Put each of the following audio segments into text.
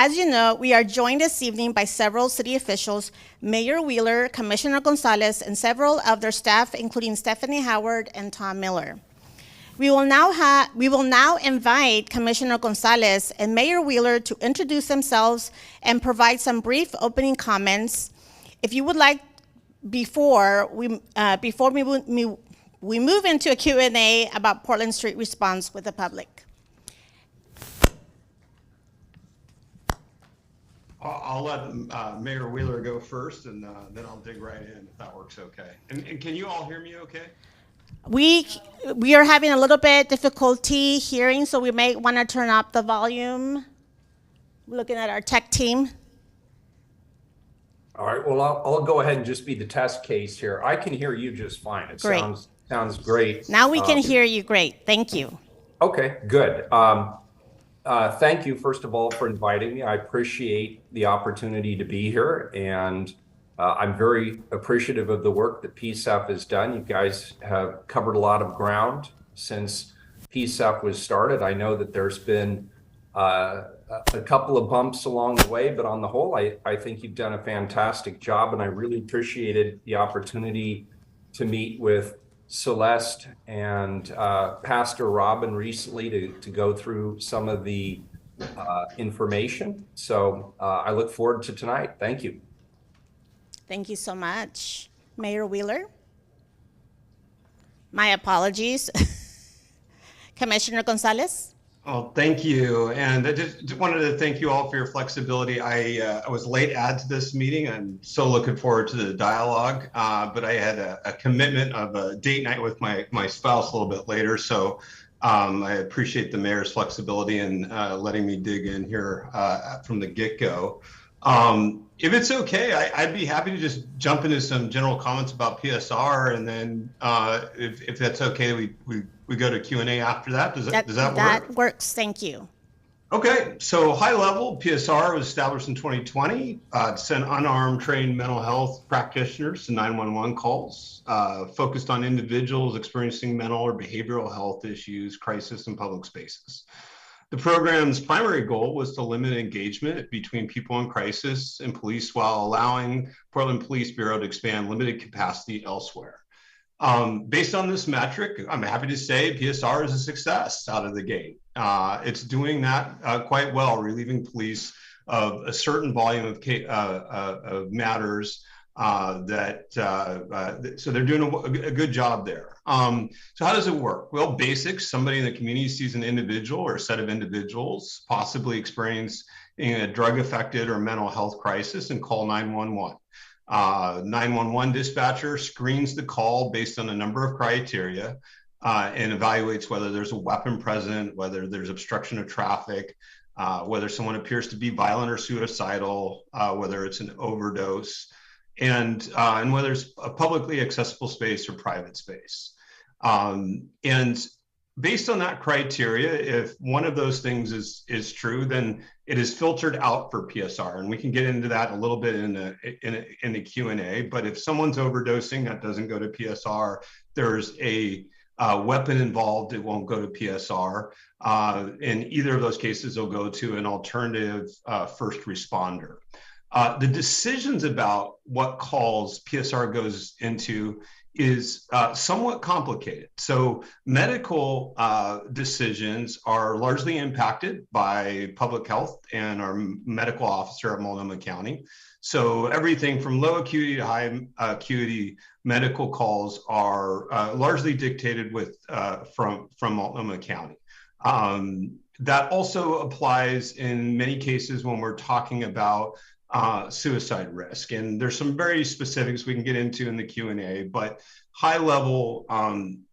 As you know, we are joined this evening by several city officials, Mayor Wheeler, Commissioner Gonzalez, and several of their staff, including Stephanie Howard and Tom Miller. We will now invite Commissioner Gonzalez and Mayor Wheeler to introduce themselves and provide some brief opening comments. If you would like, before we move into a Q&A about Portland Street response with the public. I'll let Mayor Wheeler go first, and then I'll dig right in if that works okay. And can you all hear me okay? We are having a little bit difficulty hearing, so we may want to turn up the volume. Looking at our tech team. All right, well, I'll go ahead and just be the test case here. I can hear you just fine. It great. Sounds great. Now we can hear you great. Thank you. Okay, good. Thank you, first of all, for inviting me. I appreciate the opportunity to be here, and I'm very appreciative of the work that PCEP has done. You guys have covered a lot of ground since PCEP was started. I know that there's been a couple of bumps along the way, but on the whole, I think you've done a fantastic job, and I really appreciated the opportunity to meet with Celeste and Pastor Robin recently to go through some of the information. So I look forward to tonight. Thank you. Thank you so much. Mayor Wheeler? My apologies. Commissioner Gonzalez? Oh, thank you. And I just wanted to thank you all for your flexibility. I was late add to this meeting. I'm so looking forward to the dialogue, but I had a commitment of a date night with my spouse a little bit later. So I appreciate the mayor's flexibility and letting me dig in here from the get-go. If it's okay, I'd be happy to just jump into some general comments about PSR, and then if that's okay, we go to Q&A after that. Does that work? That works. Thank you. Okay, so high level, PSR was established in 2020 to send unarmed trained mental health practitioners to 911 calls, focused on individuals experiencing mental or behavioral health issues, crisis, and public spaces. The program's primary goal was to limit engagement between people in crisis and police while allowing Portland Police Bureau to expand limited capacity elsewhere. Based on this metric, I'm happy to say PSR is a success out of the gate. It's doing that quite well, relieving police of a certain volume of matters so they're doing a good job there. So how does it work? Well, basics, somebody in the community sees an individual or a set of individuals possibly experiencing a drug affected or mental health crisis and call 911. 911 dispatcher screens the call based on a number of criteria and evaluates whether there's a weapon present, whether there's obstruction of traffic, whether someone appears to be violent or suicidal, whether it's an overdose, and whether it's a publicly accessible space or private space. And based on that criteria, if one of those things is true, then it is filtered out for PSR, and we can get into that a little bit in the Q&A. But if someone's overdosing, that doesn't go to PSR. There's a weapon involved, it won't go to PSR. In either of those cases, it'll go to an alternative first responder. The decisions about what calls PSR goes into is somewhat complicated. So medical decisions are largely impacted by public health and our medical officer at Multnomah County. So everything from low acuity to high acuity medical calls are largely dictated from Multnomah County. That also applies in many cases when we're talking about suicide risk. And there's some very specifics we can get into in the Q&A, but high level on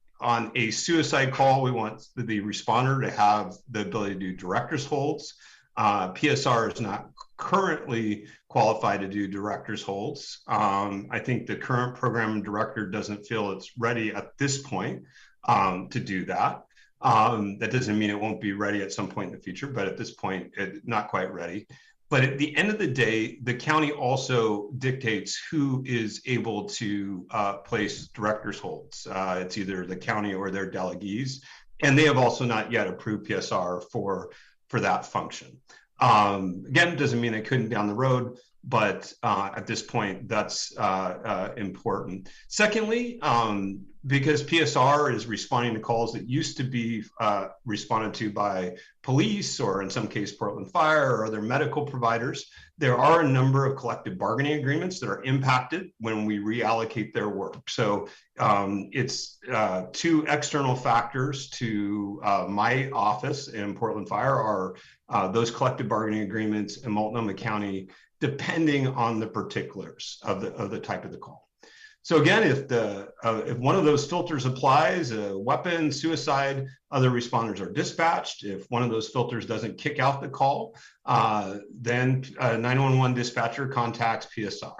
a suicide call, we want the responder to have the ability to do director's holds. PSR is not currently qualified to do director's holds. I think the current program director doesn't feel it's ready at this point to do that. That doesn't mean it won't be ready at some point in the future, but at this point, not quite ready. But at the end of the day, the county also dictates who is able to place director's holds. It's either the county or their delegees, and they have also not yet approved PSR for that function. Again, doesn't mean it couldn't down the road, but at this point, that's important. Secondly, because PSR is responding to calls that used to be responded to by police or in some case Portland Fire or other medical providers, there are a number of collective bargaining agreements that are impacted when we reallocate their work. So it's two external factors to my office in Portland Fire are those collective bargaining agreements in Multnomah County, depending on the particulars of the type of the call. So again, if one of those filters applies, a weapon, suicide, other responders are dispatched. If one of those filters doesn't kick out the call, then a 911 dispatcher contacts PSR.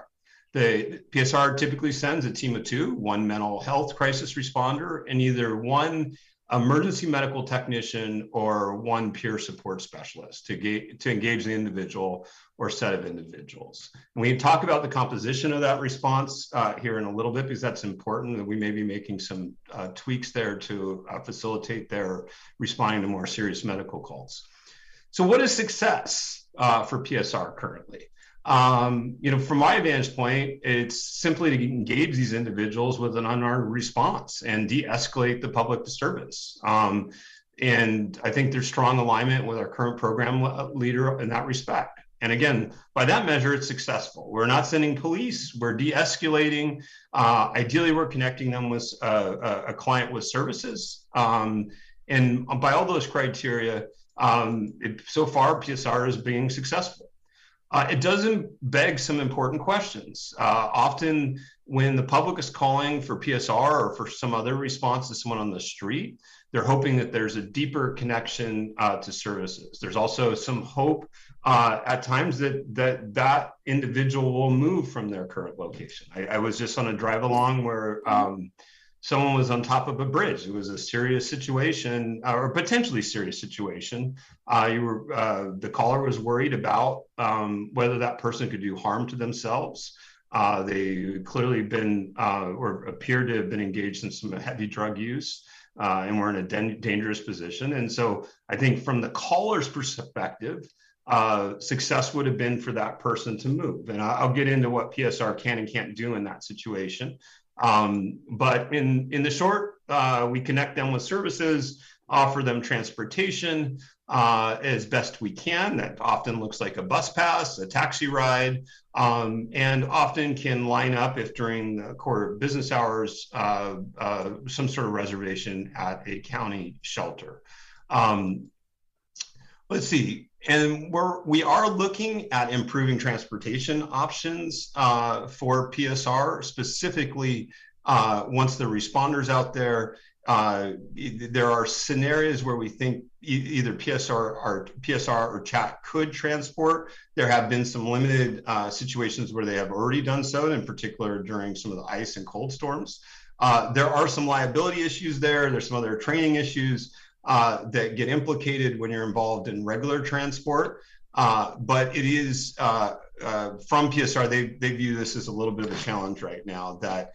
The PSR typically sends a team of two, one mental health crisis responder and either one emergency medical technician or one peer support specialist to engage the individual or set of individuals. And we talk about the composition of that response here in a little bit because that's important, and we may be making some tweaks there to facilitate their responding to more serious medical calls. So what is success for PSR currently? From my vantage point, it's simply to engage these individuals with an unarmed response and de-escalate the public disturbance. And I think there's strong alignment with our current program leader in that respect. And again, by that measure, it's successful. We're not sending police, we're de-escalating. Ideally, we're connecting them with a client with services. And by all those criteria, so far, PSR is being successful. It doesn't beg some important questions. Often when the public is calling for PSR or for some other response to someone on the street, they're hoping that there's a deeper connection to services. There's also some hope at times that individual will move from their current location. I was just on a drive along where someone was on top of a bridge. It was a serious situation or potentially serious situation. The caller was worried about whether that person could do harm to themselves. They clearly been or appeared to have been engaged in some heavy drug use and were in a dangerous position. And so I think from the caller's perspective, success would have been for that person to move. And I'll get into what PSR can and can't do in that situation. But in the short, we connect them with services, offer them transportation as best we can. That often looks like a bus pass, a taxi ride, and often can line up if during the core business hours, some sort of reservation at a county shelter. Let's see. And we are looking at improving transportation options for PSR, specifically once the responders out there. There are scenarios where we think either PSR or chat could transport. There have been some limited situations where they have already done so, in particular during some of the ice and cold storms. There are some liability issues there. There's some other training issues that get implicated when you're involved in regular transport. But it is from PSR, they view this as a little bit of a challenge right now that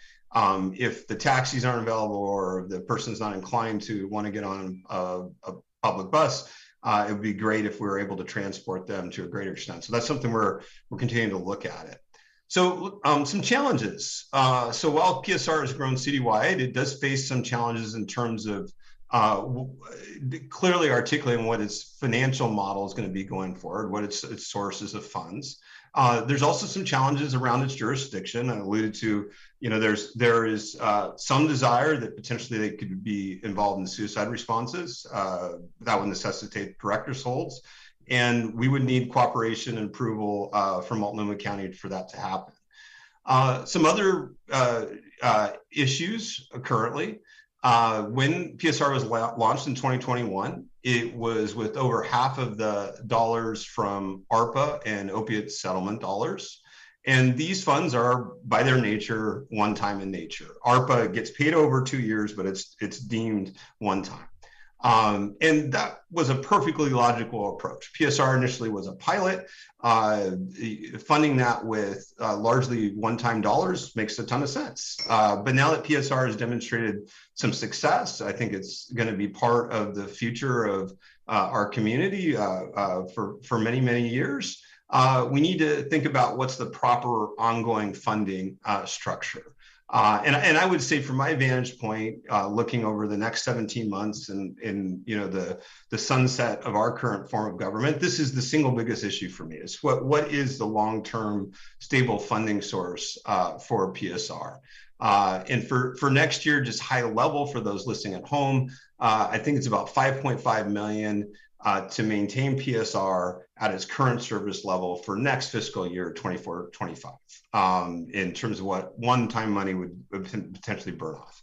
if the taxis aren't available or the person's not inclined to want to get on a public bus, it would be great if we were able to transport them to a greater extent. So that's something we're continuing to look at it. So some challenges. So while PSR has grown citywide, it does face some challenges in terms of clearly articulating what its financial model is going to be going forward, what its sources of funds. There's also some challenges around its jurisdiction. I alluded to, there is some desire that potentially they could be involved in suicide responses. That would necessitate director's holds. And we would need cooperation and approval from Multnomah County for that to happen. Some other issues currently. When PSR was launched in 2021, it was with over half of the dollars from ARPA and opiate settlement dollars. And these funds are, by their nature, one-time in nature. ARPA gets paid over 2 years, but it's deemed one time. And that was a perfectly logical approach. PSR initially was a pilot. Funding that with largely one-time dollars makes a ton of sense. But now that PSR has demonstrated some success, I think it's going to be part of the future of our community for many, many years, we need to think about what's the proper ongoing funding structure. And I would say, from my vantage point, looking over the next 17 months and the sunset of our current form of government, this is the single biggest issue for me. Is what is the long-term stable funding source for PSR? And for next year, just high level for those listening at home, I think it's about $5.5 million to maintain PSR at its current service level for next fiscal year, 24-25, in terms of what one-time money would potentially burn off.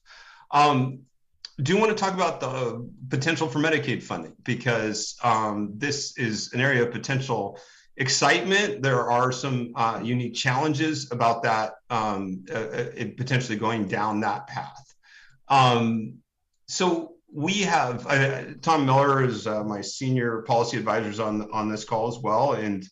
Do want to talk about the potential for Medicaid funding, because this is an area of potential excitement. There are some unique challenges about that, it potentially going down that path. So we have Tom Miller is my senior policy advisor on this call as well, and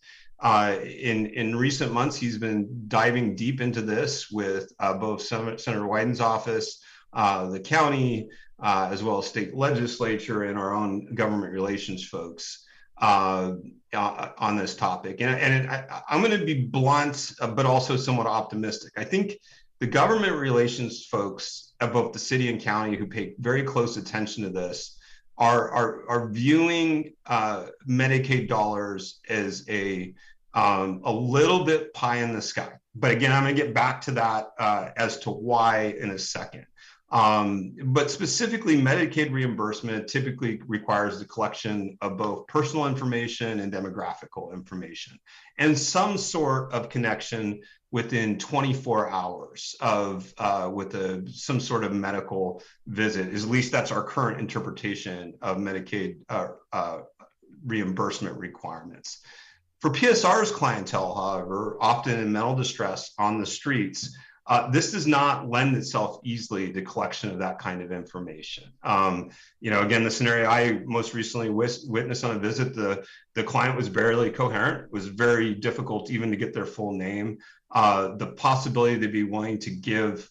in recent months he's been diving deep into this with both Senator Wyden's office, the county, as well as state legislature, and our own government relations folks on this topic. And I'm going to be blunt, but also somewhat optimistic. I think the government relations folks of both the city and county who pay very close attention to this are viewing Medicaid dollars as a little bit pie in the sky. But again, I'm going to get back to that as to why in a second. But specifically, Medicaid reimbursement typically requires the collection of both personal information and demographical information, and some sort of connection within 24 hours of some sort of medical visit. At least that's our current interpretation of Medicaid reimbursement requirements. For PSR's clientele, however, often in mental distress on the streets, this does not lend itself easily to collection of that kind of information. Again, the scenario I most recently witnessed on a visit, the client was barely coherent. It was very difficult even to get their full name. The possibility they'd be willing to give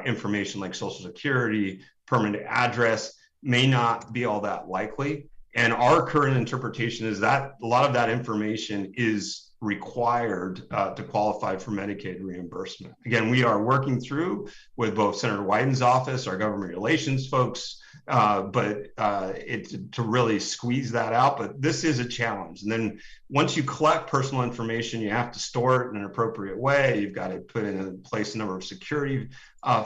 information like Social Security, permanent address, may not be all that likely. And our current interpretation is that a lot of that information is required to qualify for Medicaid reimbursement. Again, we are working through with both Senator Wyden's office, our government relations folks, to really squeeze that out. But this is a challenge. And then once you collect personal information, you have to store it in an appropriate way. You've got to put in place a number of security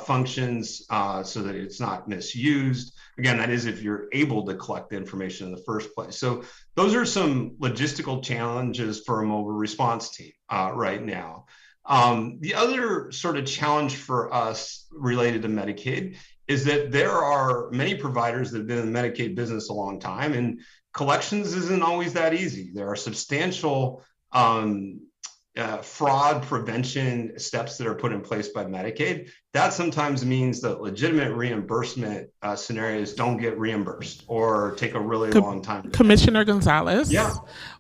functions so that it's not misused. Again, that is if you're able to collect the information in the first place. So those are some logistical challenges for a mobile response team right now. The other sort of challenge for us related to Medicaid is that there are many providers that have been in the Medicaid business a long time, and collections isn't always that easy. There are substantial fraud prevention steps that are put in place by Medicaid. That sometimes means that legitimate reimbursement scenarios don't get reimbursed or take a really long time. Commissioner Gonzalez. Yeah.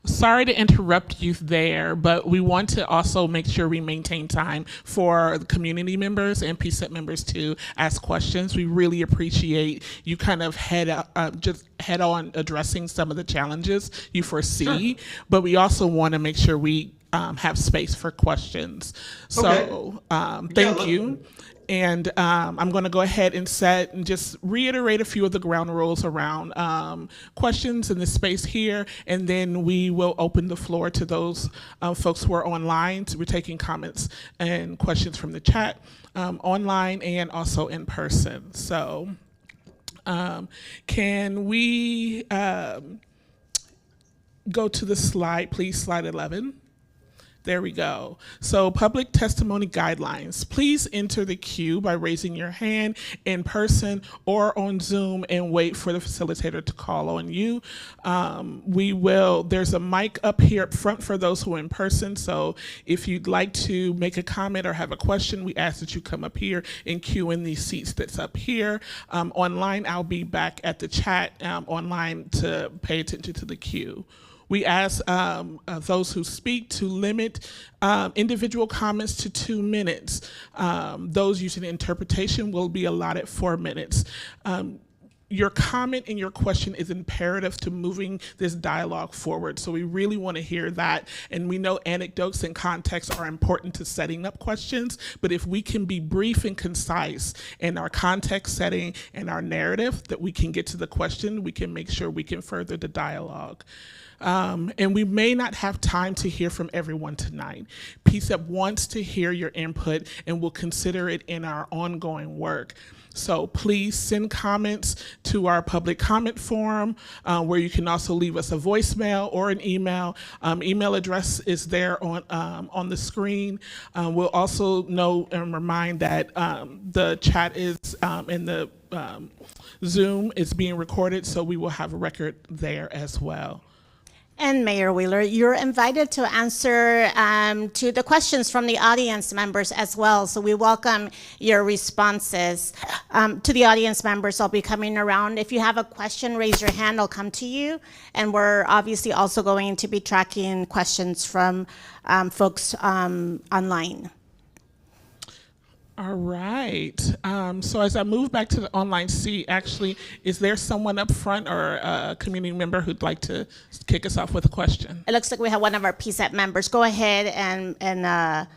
Sorry to interrupt you there, but we want to also make sure we maintain time for the community members and PCEP members to ask questions. We really appreciate you kind of head on addressing some of the challenges you foresee, sure, but we also want to make sure we have space for questions. So thank you. And I'm going to go ahead and set and just reiterate a few of the ground rules around questions in the space here, and then we will open the floor to those folks who are online. So we're taking comments and questions from the chat online and also in person. So can we go to the slide, please, slide 11? There we go. So public testimony guidelines. Please enter the queue by raising your hand in person or on Zoom and wait for the facilitator to call on you. There's a mic up here up front for those who are in person. So if you'd like to make a comment or have a question, we ask that you come up here and queue in these seats that's up here. Online, I'll be back at the chat online to pay attention to the queue. We ask those who speak to limit individual comments to 2 minutes. Those using interpretation will be allotted 4 minutes. your comment and your question is imperative to moving this dialogue forward. So we really want to hear that. And we know anecdotes and context are important to setting up questions, but if we can be brief and concise in our context setting and our narrative that we can get to the question, we can make sure we can further the dialogue. And we may not have time to hear from everyone tonight. PCEP wants to hear your input and will consider it in our ongoing work. So please send comments to our public comment forum, where you can also leave us a voicemail or an email. Email address is there on the screen. We'll also know and remind that the chat is in the Zoom is being recorded, so we will have a record there as well. And Mayor Wheeler, you're invited to answer to the questions from the audience members as well. So we welcome your responses. To the audience members, I'll be coming around. If you have a question, raise your hand, I'll come to you. And we're obviously also going to be tracking questions from folks online. All right. So as I move back to the online seat, actually, is there someone up front or a community member who'd like to kick us off with a question? It looks like we have one of our PCEP members. Go ahead and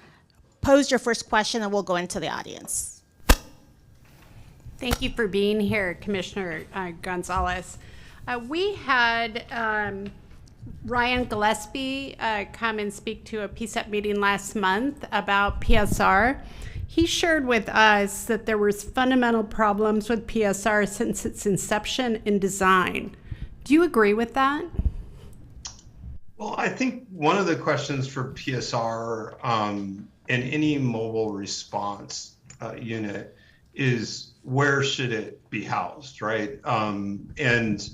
pose your first question, and we'll go into the audience. Thank you for being here, Commissioner Gonzalez. We had Ryan Gillespie come and speak to a PCEP meeting last month about PSR. He shared with us that there was fundamental problems with PSR since its inception and design. Do you agree with that? Well, I think one of the questions for PSR in any mobile response unit is where should it be housed, right? And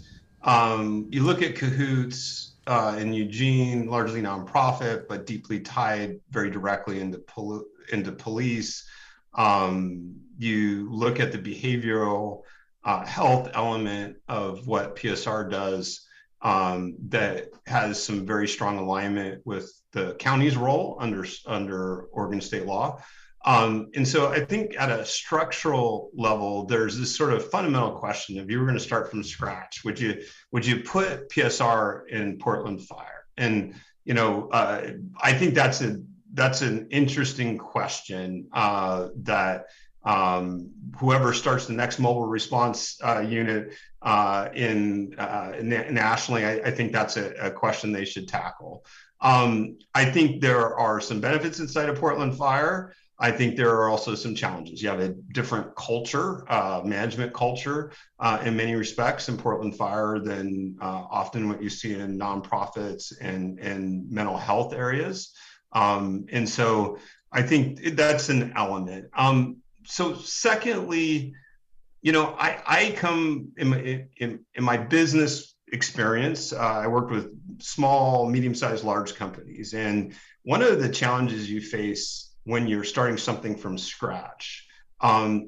you look at Cahoots in Eugene, largely nonprofit, but deeply tied very directly into police. You look at the behavioral health element of what PSR does that has some very strong alignment with the county's role under Oregon state law. And so I think at a structural level, there's this sort of fundamental question: if you were going to start from scratch, would you put PSR in Portland Fire? And I think that's an interesting question that whoever starts the next mobile response unit nationally, I think that's a question they should tackle. I think there are some benefits inside of Portland Fire. I think there are also some challenges. You have a different culture, management culture, in many respects in Portland Fire than often what you see in nonprofits and mental health areas. And so I think that's an element. So secondly, I come in my business experience, I worked with small, medium-sized, large companies. And one of the challenges you face when you're starting something from scratch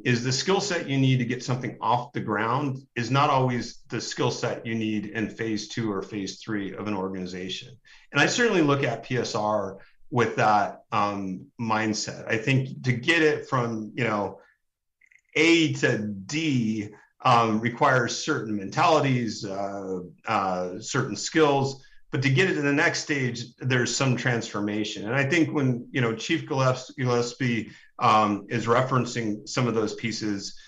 is the skill set you need to get something off the ground is not always the skill set you need in phase 2 or phase 3 of an organization. And I certainly look at PSR with that mindset. I think to get it from A to D requires certain mentalities, certain skills, but to get it to the next stage, there's some transformation. And I think when Chief Gillespie is referencing some of those pieces,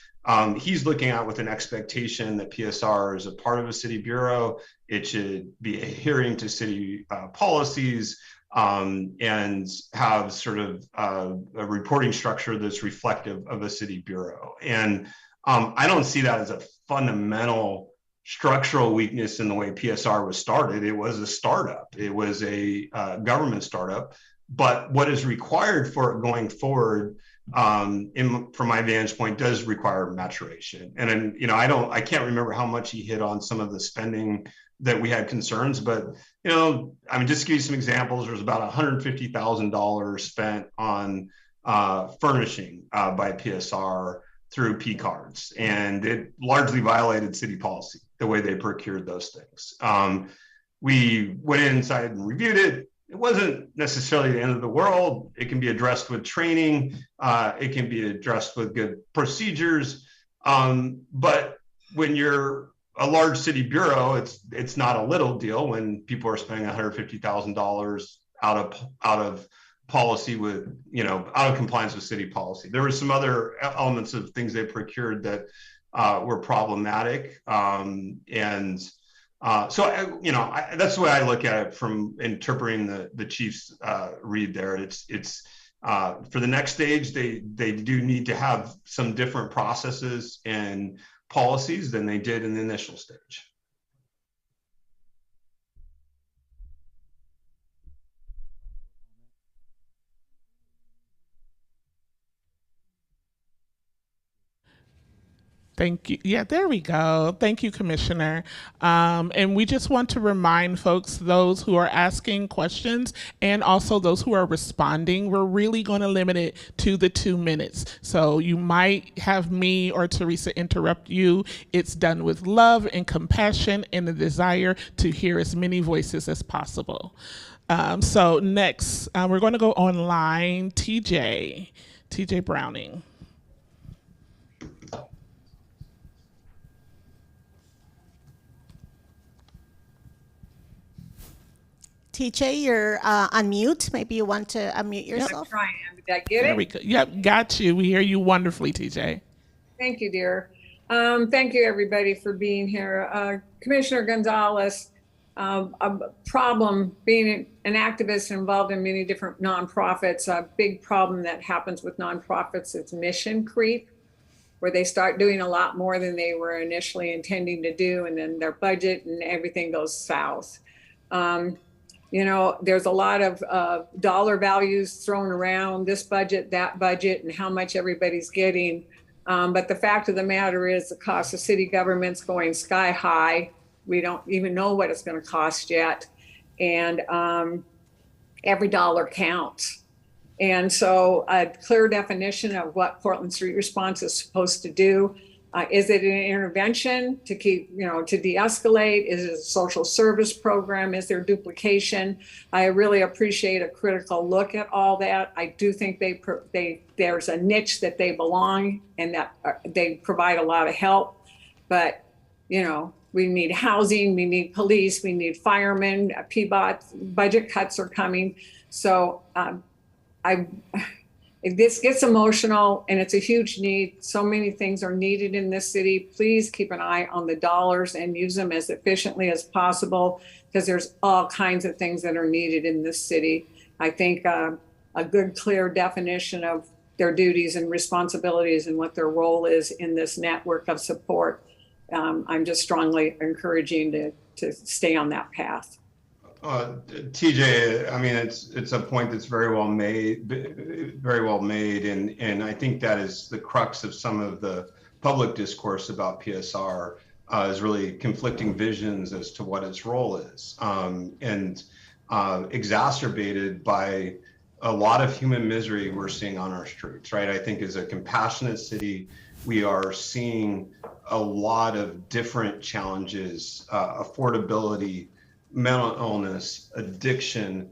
he's looking at with an expectation that PSR is a part of a city bureau. It should be adhering to city policies, and have sort of a reporting structure that's reflective of a city bureau. And I don't see that as a fundamental structural weakness in the way PSR was started. It was a startup. It was a government startup. But what is required for it going forward, from my vantage point, does require maturation. And I can't remember how much he hit on some of the spending that we had concerns, but just to give you some examples, there was about $150,000 spent on furnishing by PSR through P cards, and it largely violated city policy the way they procured those things. We went inside and reviewed it. It wasn't necessarily the end of the world. It can be addressed with training. It can be addressed with good procedures. But when you're a large city bureau, it's not a little deal when people are spending $150,000 out of policy with, out of compliance with city policy. There were some other elements of things they procured that were problematic. That's the way I look at it from interpreting the chief's read there. It's for the next stage, they do need to have some different processes and policies than they did in the initial stage. Thank you. Yeah, there we go. Thank you, Commissioner. And we just want to remind folks, those who are asking questions and also those who are responding, we're really going to limit it to the 2 minutes. So you might have me or Teresa interrupt you. It's done with love and compassion and the desire to hear as many voices as possible. So next, we're going to go online. TJ Browning. TJ, you're on mute. Maybe you want to unmute yourself. I'm trying. Did I get There it? we go. Yep, got you. We hear you wonderfully, TJ. Thank you, dear. Thank you, everybody, for being here. Commissioner Gonzalez, a problem being an activist involved in many different nonprofits, a big problem that happens with nonprofits is mission creep, where they start doing a lot more than they were initially intending to do, and then their budget and everything goes south. There's a lot of dollar values thrown around, this budget, that budget, and how much everybody's getting. But the fact of the matter is the cost of city government's going sky high. We don't even know what it's going to cost yet. And every dollar counts. And so a clear definition of what Portland Street Response is supposed to do. Is it an intervention to keep, to de-escalate? Is it a social service program? Is there duplication? I really appreciate a critical look at all that. I do think there's a niche that they belong and that they provide a lot of help. But, we need housing, we need police, we need firemen, PBOT, budget cuts are coming. So this gets emotional and it's a huge need. So many things are needed in this city. Please keep an eye on the dollars and use them as efficiently as possible because there's all kinds of things that are needed in this city. I think a good, clear definition of their duties and responsibilities and what their role is in this network of support. I'm just strongly encouraging to stay on that path. TJ, I mean, it's a point that's very well made, and I think that is the crux of some of the public discourse about PSR is really conflicting visions as to what its role is, and exacerbated by a lot of human misery we're seeing on our streets, right? I think as a compassionate city, we are seeing a lot of different challenges, affordability, mental illness, addiction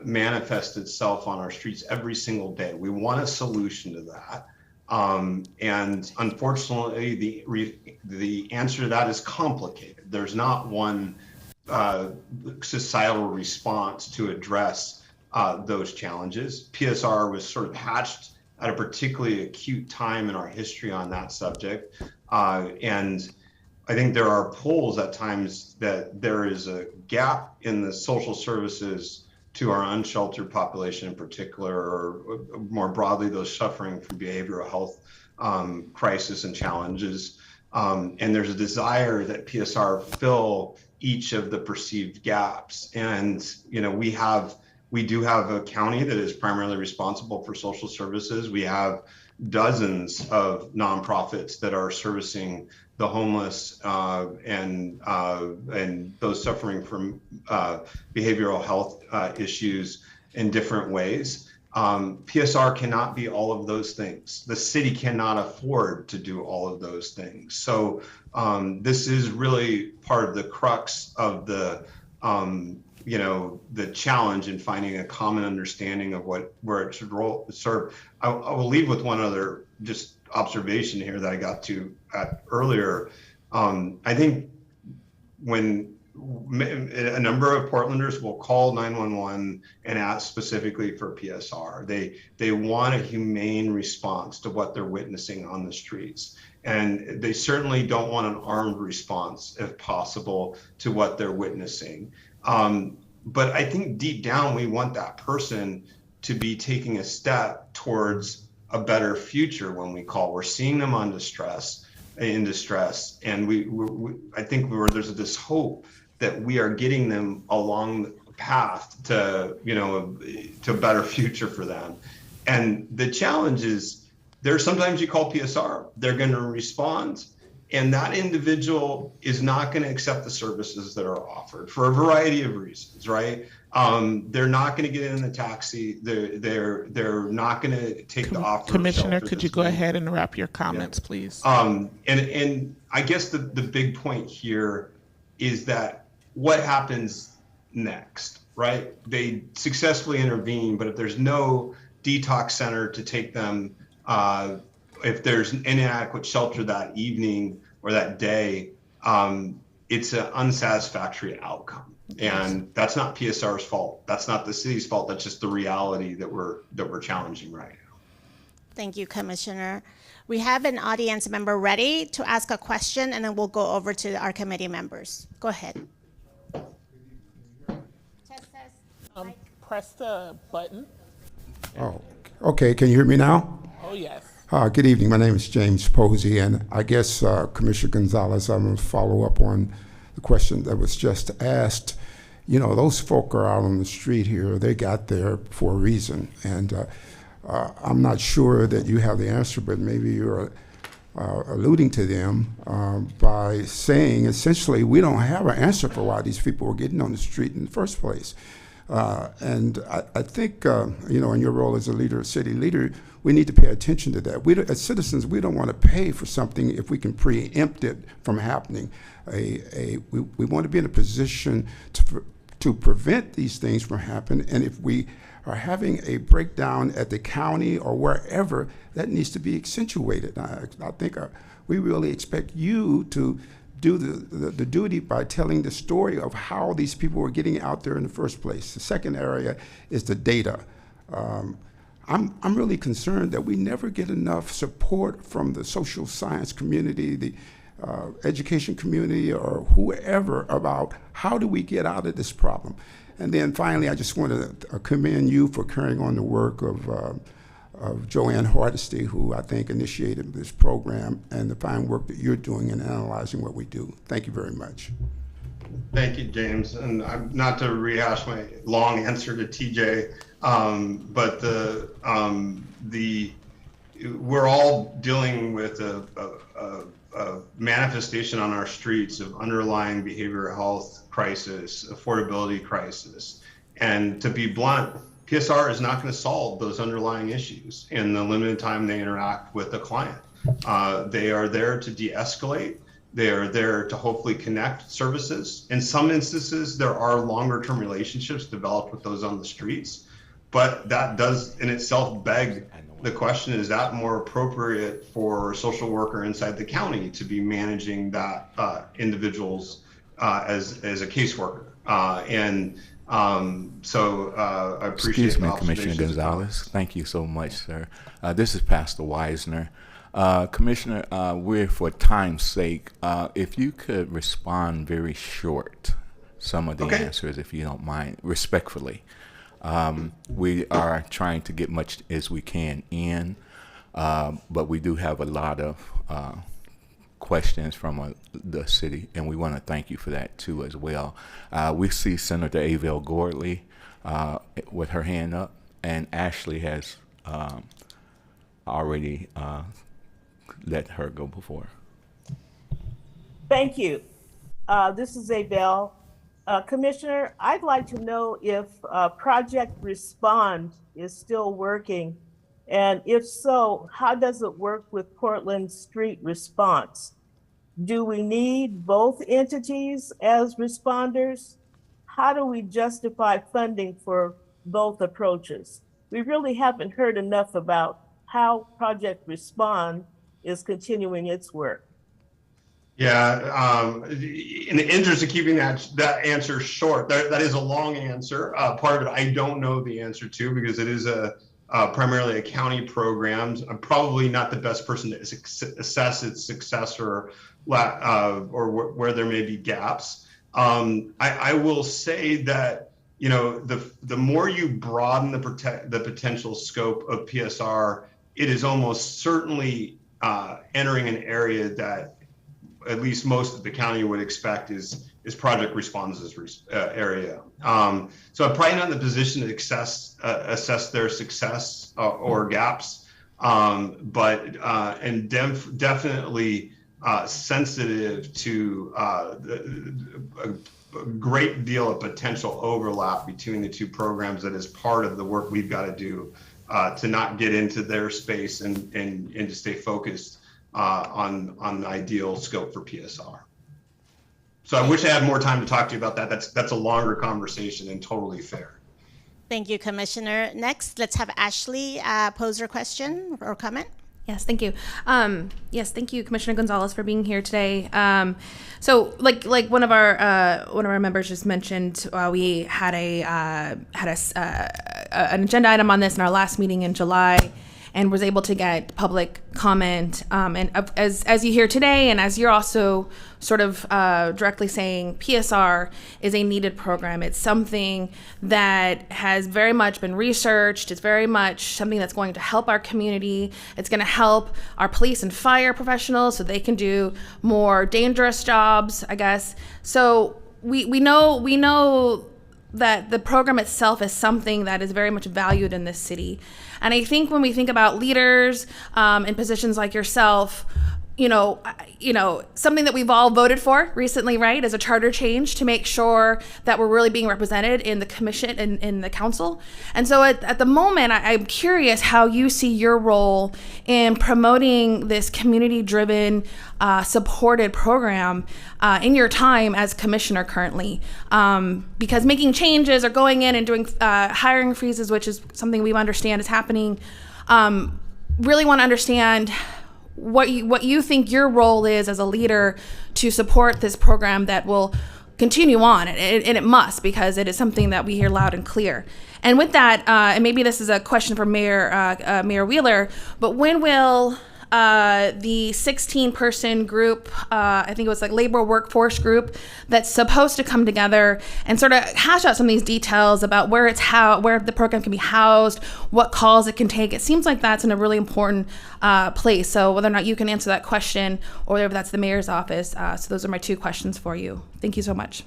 manifest itself on our streets every single day. We want a solution to that. And unfortunately, the answer to that is complicated. There's not one societal response to address those challenges. PSR was sort of hatched at a particularly acute time in our history on that subject. And I think there are polls at times that there is a gap in the social services to our unsheltered population in particular, or more broadly, those suffering from behavioral health crisis and challenges. And there's a desire that PSR fill each of the perceived gaps. And, we do have a county that is primarily responsible for social services. We have dozens of nonprofits that are servicing the homeless and those suffering from behavioral health issues in different ways. PSR cannot be all of those things. The city cannot afford to do all of those things. So this is really part of the crux of the challenge in finding a common understanding of where it should serve. I will leave with one other just observation here that I got to earlier. I think when a number of Portlanders will call 911 and ask specifically for PSR, they want a humane response to what they're witnessing on the streets. And they certainly don't want an armed response, if possible, to what they're witnessing. But I think deep down, we want that person to be taking a step towards a better future when we call. We're seeing them in distress, and I think there's this hope that we are getting them along the path to, to a better future for them. And the challenge is, sometimes you call PSR, they're going to respond, and that individual is not going to accept the services that are offered for a variety of reasons, right? They're not going to get in the taxi. They're not going to take the offer. Commissioner, could you go ahead and wrap your comments, please? And I guess the big point here is that what happens next, right? They successfully intervene, but if there's no detox center to take them, if there's inadequate shelter that evening or that day, it's an unsatisfactory outcome. And that's not PSR's fault. That's not the city's fault. That's just the reality that we're challenging right now. Thank you, Commissioner. We have an audience member ready to ask a question, and then we'll go over to our committee members. Go ahead. Press the button. Oh, okay. Can you hear me now? Oh, yes. Good evening. My name is James Posey, and I guess Commissioner Gonzalez, I'm going to follow up on the question that was just asked. Those folk are out on the street here. They got there for a reason, and I'm not sure that you have the answer, but maybe you're alluding to them by saying essentially we don't have an answer for why these people were getting on the street in the first place. And I think, in your role as a leader, a city leader, we need to pay attention to that. As citizens, we don't want to pay for something if we can preempt it from happening. We want to be in a position to prevent these things from happening. And if we are having a breakdown at the county or wherever, that needs to be accentuated. I think we really expect you to do the duty by telling the story of how these people were getting out there in the first place. The second area is the data. I'm really concerned that we never get enough support from the social science community, the education community, or whoever about how do we get out of this problem. And then finally, I just want to commend you for carrying on the work of Joanne Hardesty, who I think initiated this program, and the fine work that you're doing in analyzing what we do. Thank you very much. Thank you, James. And not to rehash my long answer to TJ, but we're all dealing with a manifestation on our streets of underlying behavioral health crisis, affordability crisis. And to be blunt, PSR is not going to solve those underlying issues in the limited time they interact with the client. They are there to de-escalate. They are there to hopefully connect services. In some instances, there are longer term relationships developed with those on the streets, but that does in itself beg the question, is that more appropriate for a social worker inside the county to be managing that individuals as a caseworker? So I appreciate Excuse me, Commissioner Gonzalez. Thank you so much, sir. This is Pastor Wisner. Commissioner, for time's sake, if you could respond very short, some of the answers, if you don't mind, respectfully. We are trying to get much as we can in, but we do have a lot of questions from the city, and we want to thank you for that too as well. We see Senator Avell Gordley with her hand up, and Ashley has already let her go before. Thank you. This is Avell. Commissioner, I'd like to know if Project Respond is still working, and if so, how does it work with Portland Street Response? Do we need both entities as responders? How do we justify funding for both approaches? We really haven't heard enough about how Project Respond is continuing its work? Yeah, in the interest of keeping that answer short, that is a long answer. Part of it I don't know the answer to because it is primarily a county program. I'm probably not the best person to assess its success or where there may be gaps. I will say that the more you broaden the potential scope of PSR, it is almost certainly entering an area that at least most of the county would expect is project responses area. So I'm probably not in the position to assess their success or gaps, but definitely sensitive to a great deal of potential overlap between the two programs. That is part of the work we've got to do to not get into their space and to stay focused on the ideal scope for PSR. So I wish I had more time to talk to you about that. That's a longer conversation and totally fair. Thank you, Commissioner. Next, let's have Ashley pose her question or comment. Yes, thank you. Yes, thank you, Commissioner Gonzalez, for being here today. So, like one of our members just mentioned, we had an agenda item on this in our last meeting in July, and was able to get public comment. And as you hear today, and as you're also sort of directly saying, PSR is a needed program. It's something that has very much been researched. It's very much something that's going to help our community. It's going to help our police and fire professionals so they can do more dangerous jobs, I guess. So we know that the program itself is something that is very much valued in this city. And I think when we think about leaders in positions like yourself, something that we've all voted for recently, right, is a charter change to make sure that we're really being represented in the commission and in the council. And so at the moment, I'm curious how you see your role in promoting this community-driven, supported program in your time as commissioner currently. Because making changes or going in and doing hiring freezes, which is something we understand is happening, really want to understand what you think your role is as a leader to support this program that will continue on, and it must, because it is something that we hear loud and clear. And with that, and maybe this is a question for Mayor Wheeler, but when will the 16-person group, I think it was like labor workforce group, that's supposed to come together and sort of hash out some of these details about where the program can be housed, what calls it can take. It seems like that's in a really important place. So whether or not you can answer that question, or whether that's the mayor's office. So those are my two questions for you. Thank you so much.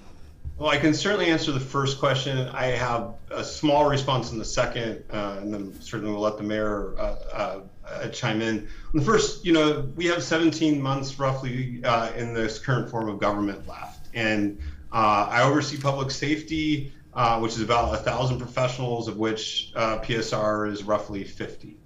Well, I can certainly answer the first question. I have a small response in the second, and then certainly we'll let the mayor chime in. On the first, we have 17 months roughly in this current form of government left. And I oversee public safety, which is about 1,000 professionals, of which PSR is roughly 50.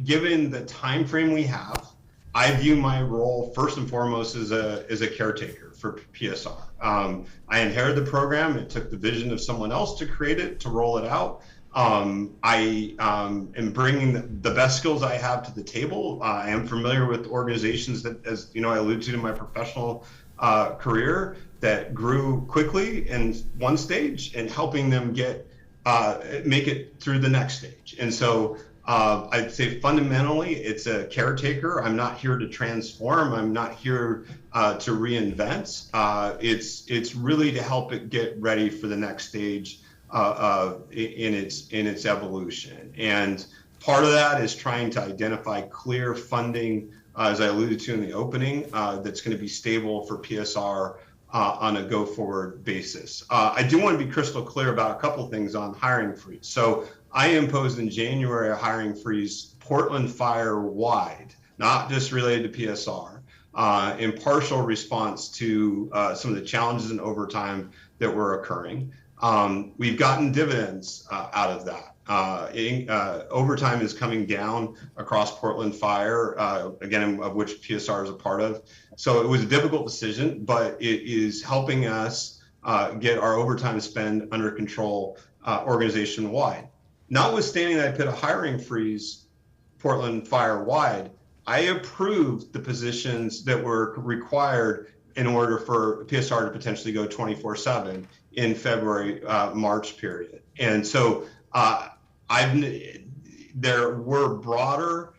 Given the time frame we have, I view my role first and foremost as a caretaker for PSR. I inherited the program. It took the vision of someone else to create it, to roll it out. I am bringing the best skills I have to the table. I am familiar with organizations that, as I alluded to in my professional career, that grew quickly in one stage and helping them make it through the next stage. And so I'd say fundamentally it's a caretaker. I'm not here to transform. I'm not here to reinvent. It's really to help it get ready for the next stage in its evolution. And part of that is trying to identify clear funding, as I alluded to in the opening, that's going to be stable for PSR on a go-forward basis. I do want to be crystal clear about a couple things on hiring freeze. So I imposed in January a hiring freeze Portland Fire wide, not just related to PSR, in partial response to some of the challenges in overtime that were occurring. We've gotten dividends out of that. Overtime is coming down across Portland Fire, again, of which PSR is a part of. So it was a difficult decision, but it is helping us get our overtime spend under control organization-wide. Notwithstanding that I put a hiring freeze Portland Fire wide, I approved the positions that were required in order for PSR to potentially go 24/7 in February, March period. And so there were broader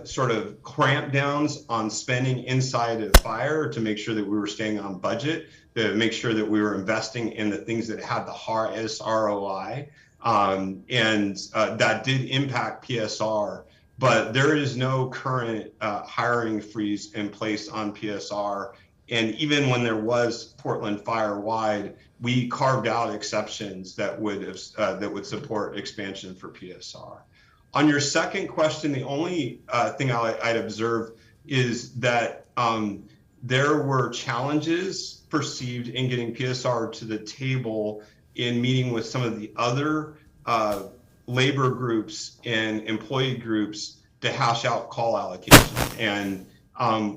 sort of cramp downs on spending inside of fire to make sure that we were staying on budget, to make sure that we were investing in the things that had the highest ROI. And that did impact PSR, but there is no current hiring freeze in place on PSR. And even when there was Portland fire-wide, we carved out exceptions that would support expansion for PSR. On your second question, the only thing I'd observe is that there were challenges perceived in getting PSR to the table in meeting with some of the other labor groups and employee groups to hash out call allocation. And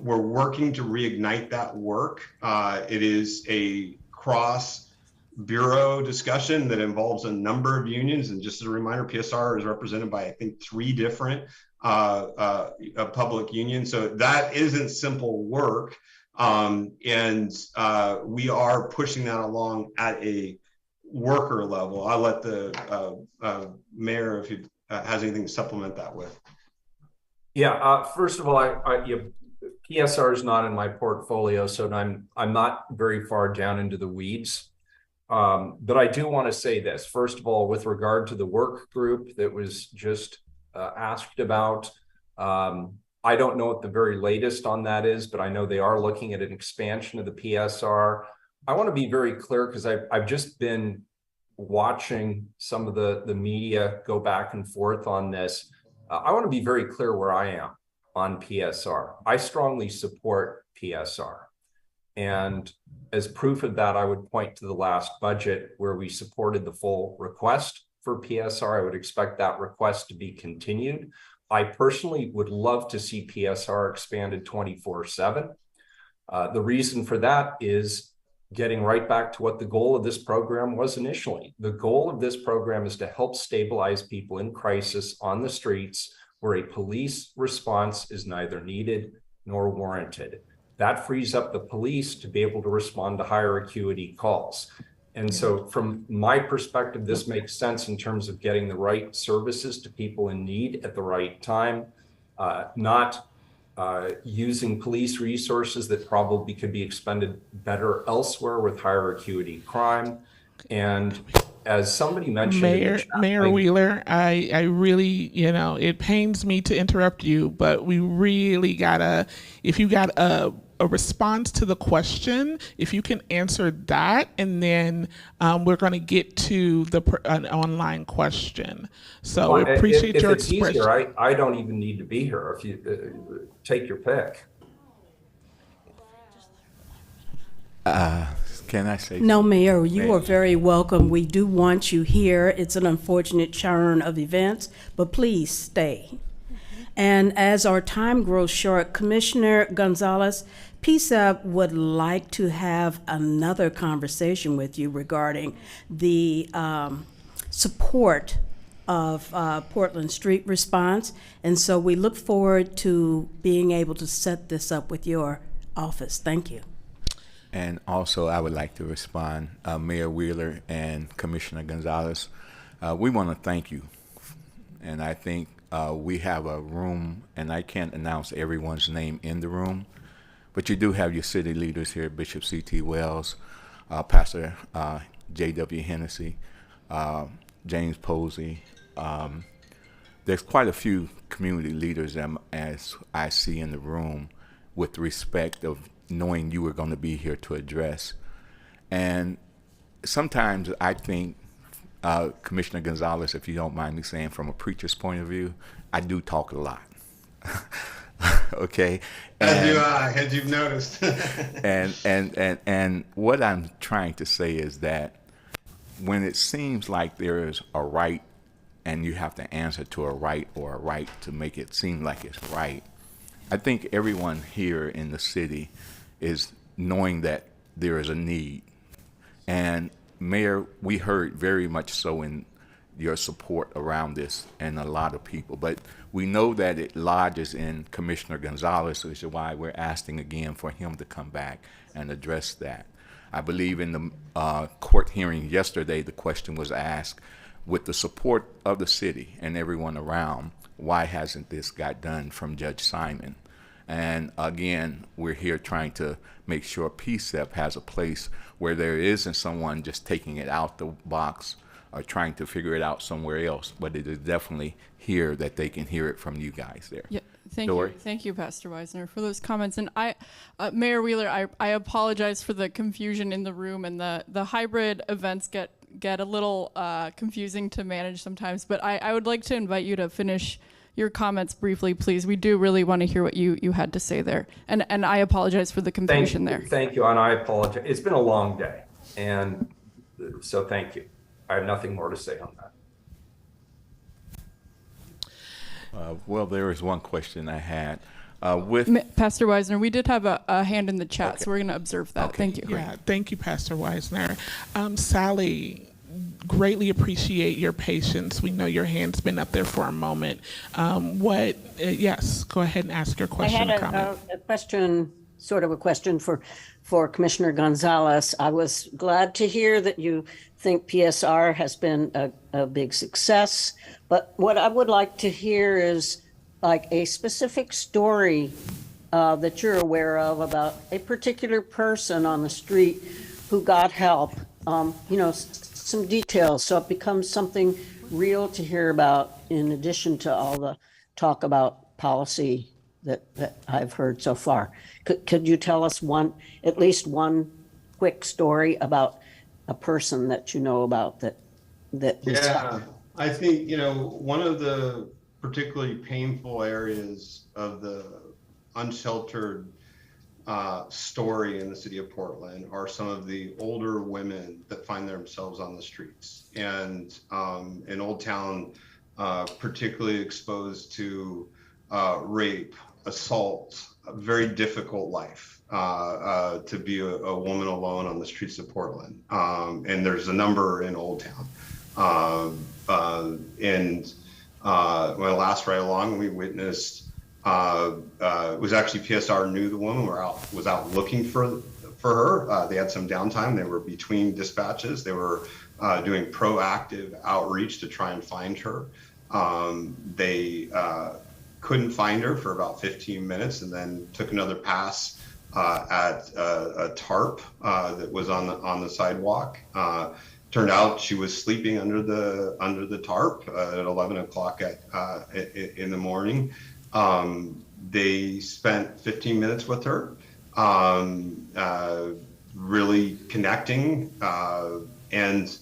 we're working to reignite that work. It is a cross-bureau discussion that involves a number of unions. And just as a reminder, PSR is represented by, I think, 3 different public unions. So that isn't simple work. And we are pushing that along at a worker level. I'll let the mayor, if he has anything to supplement that with. Yeah, first of all, PSR is not in my portfolio, so I'm not very far down into the weeds. But I do want to say this. First of all, with regard to the work group that was just asked about, I don't know what the very latest on that is, but I know they are looking at an expansion of the PSR. I want to be very clear because I've just been watching some of the media go back and forth on this. I want to be very clear where I am on PSR. I strongly support PSR. And as proof of that, I would point to the last budget where we supported the full request for PSR. I would expect that request to be continued. I personally would love to see PSR expanded 24/7. The reason for that is getting right back to what the goal of this program was initially. The goal of this program is to help stabilize people in crisis on the streets where a police response is neither needed nor warranted. That frees up the police to be able to respond to higher acuity calls. And so from my perspective, this makes sense in terms of getting the right services to people in need at the right time, not using police resources that probably could be expended better elsewhere with higher acuity crime. And as somebody mentioned, Mayor Wheeler, I really, it pains me to interrupt you, but we really gotta, if you got a response to the question, if you can answer that, and then we're going to get to an online question. So I appreciate your expression. If it's easier, I don't even need to be here. If you take your pick. Can I say No, something? Mayor, you are very welcome. We do want you here. It's an unfortunate churn of events, but please stay. And as our time grows short, Commissioner Gonzalez, PCEP would like to have another conversation with you regarding the support of Portland Street Response. And so we look forward to being able to set this up with your office. Thank you. And also, I would like to respond, Mayor Wheeler and Commissioner Gonzalez. We want to thank you. And I think we have a room, and I can't announce everyone's name in the room, but you do have your city leaders here, Bishop C.T. Wells, Pastor J.W. Hennessy, James Posey. There's quite a few community leaders as I see in the room with respect of knowing you were going to be here to address. And sometimes I think, Commissioner Gonzalez, if you don't mind me saying, from a preacher's point of view, I do talk a lot. Okay? As you've noticed. and what I'm trying to say is that when it seems like there is a right and you have to answer to a right or a right to make it seem like it's right, I think everyone here in the city is knowing that there is a need. And Mayor, we heard very much so in your support around this and a lot of people. But we know that it lodges in Commissioner Gonzalez, which is why we're asking again for him to come back and address that. I believe in the court hearing yesterday, the question was asked, with the support of the city and everyone around, why hasn't this got done from Judge Simon? And again, we're here trying to make sure PCEP has a place where there isn't someone just taking it out the box or trying to figure it out somewhere else, but it is definitely here that they can hear it from you guys there. Yeah, thank Dory? you. Thank you, Pastor Wisner, for those comments. And Mayor Wheeler, I apologize for the confusion in the room, and the hybrid events get a little confusing to manage sometimes, but I would like to invite you to finish your comments briefly, please. We do really want to hear what you had to say there. And I apologize for the confusion there. Thank you, and I apologize. It's been a long day, and so thank you. I have nothing more to say on that. Well, there is one question I had. Pastor Wisner, we did have a hand in the chat, Okay. so we're going to observe that. Okay. Thank you. Yeah, thank you, Pastor Wisner. Sally, greatly appreciate your patience. We know your hand's been up there for a moment. Yes, go ahead and ask your question or I comment. had a question, sort of a question for Commissioner Gonzalez. I was glad to hear that you think PSR has been a big success, but what I would like to hear is like a specific story that you're aware of about a particular person on the street who got help, some details, so it becomes something real to hear about in addition to all the talk about policy that I've heard so far. Could you tell us at least one quick story about a person that you know about that Yeah, I think, one of the particularly painful areas of the unsheltered story in the city of Portland are some of the older women that find themselves on the streets, and in Old Town, particularly exposed to rape, assault, a very difficult life to be a woman alone on the streets of Portland. And there's a number in Old Town. And my last ride along, we witnessed, it was actually PSR knew the woman, was out looking for her. They had some downtime. They were between dispatches. They were doing proactive outreach to try and find her. They couldn't find her for about 15 minutes and then took another pass at a tarp that was on the sidewalk. Turned out she was sleeping under the tarp at 11 o'clock in the morning. They spent 15 minutes with her, really connecting, and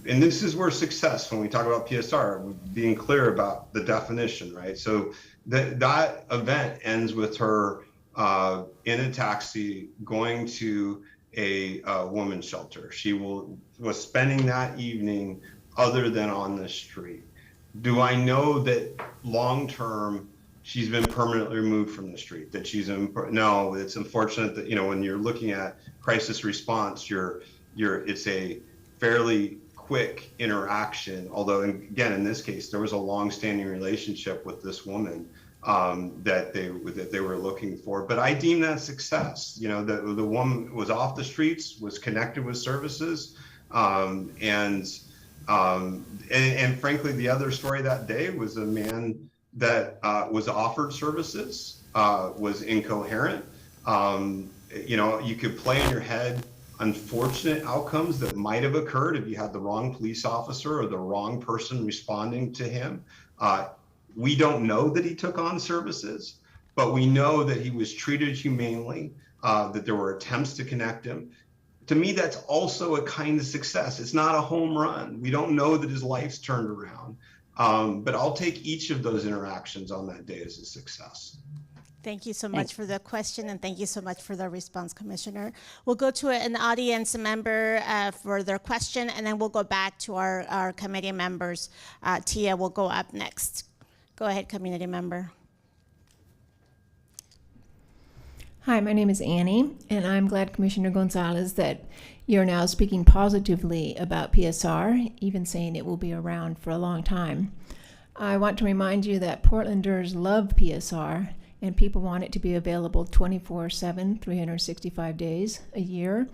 this is where success, when we talk about PSR, being clear about the definition, right? So that event ends with her in a taxi going to a woman's shelter. She was spending that evening other than on the street. Do I know that long term she's been permanently removed from the street? That she's no. It's unfortunate that when you're looking at crisis response, it's a fairly quick interaction. Although again, in this case, there was a long-standing relationship with this woman that they were looking for. But I deem that success. The woman was off the streets, was connected with services, and frankly, the other story that day was a man that was offered services, was incoherent. You could play in your head unfortunate outcomes that might have occurred if you had the wrong police officer or the wrong person responding to him. We don't know that he took on services, but we know that he was treated humanely, that there were attempts to connect him. To me, that's also a kind of success. It's not a home run. We don't know that his life's turned around, but I'll take each of those interactions on that day as a success. Thank you so much for the question, and thank you so much for the response, Commissioner. We'll go to an audience member for their question, and then we'll go back to our committee members. Tia will go up next. Go ahead, community member. Hi, my name is Annie, and I'm glad, Commissioner Gonzalez, that You're now speaking positively about PSR, even saying it will be around for a long time. I want to remind you that Portlanders love PSR, and people want it to be available 24/7, 365 days a year.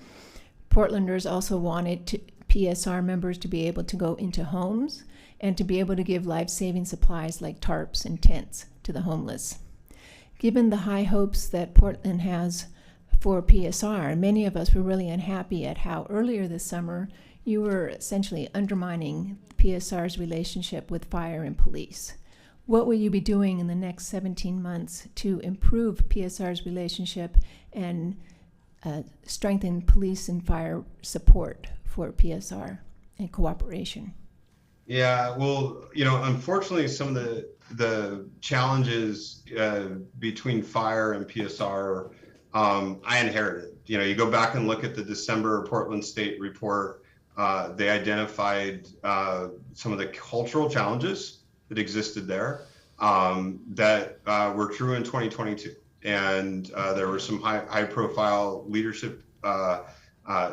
Portlanders also wanted PSR members to be able to go into homes and to be able to give life-saving supplies like tarps and tents to the homeless. Given the high hopes that Portland has for PSR, many of us were really unhappy at how earlier this summer you were essentially undermining PSR's relationship with fire and police. What will you be doing in the next 17 months to improve PSR's relationship and strengthen police and fire support for PSR and cooperation? Yeah, well, unfortunately, some of the challenges between fire and PSR, I inherited. You go back and look at the December Portland State report. They identified some of the cultural challenges that existed there that were true in 2022. And there were some high-profile leadership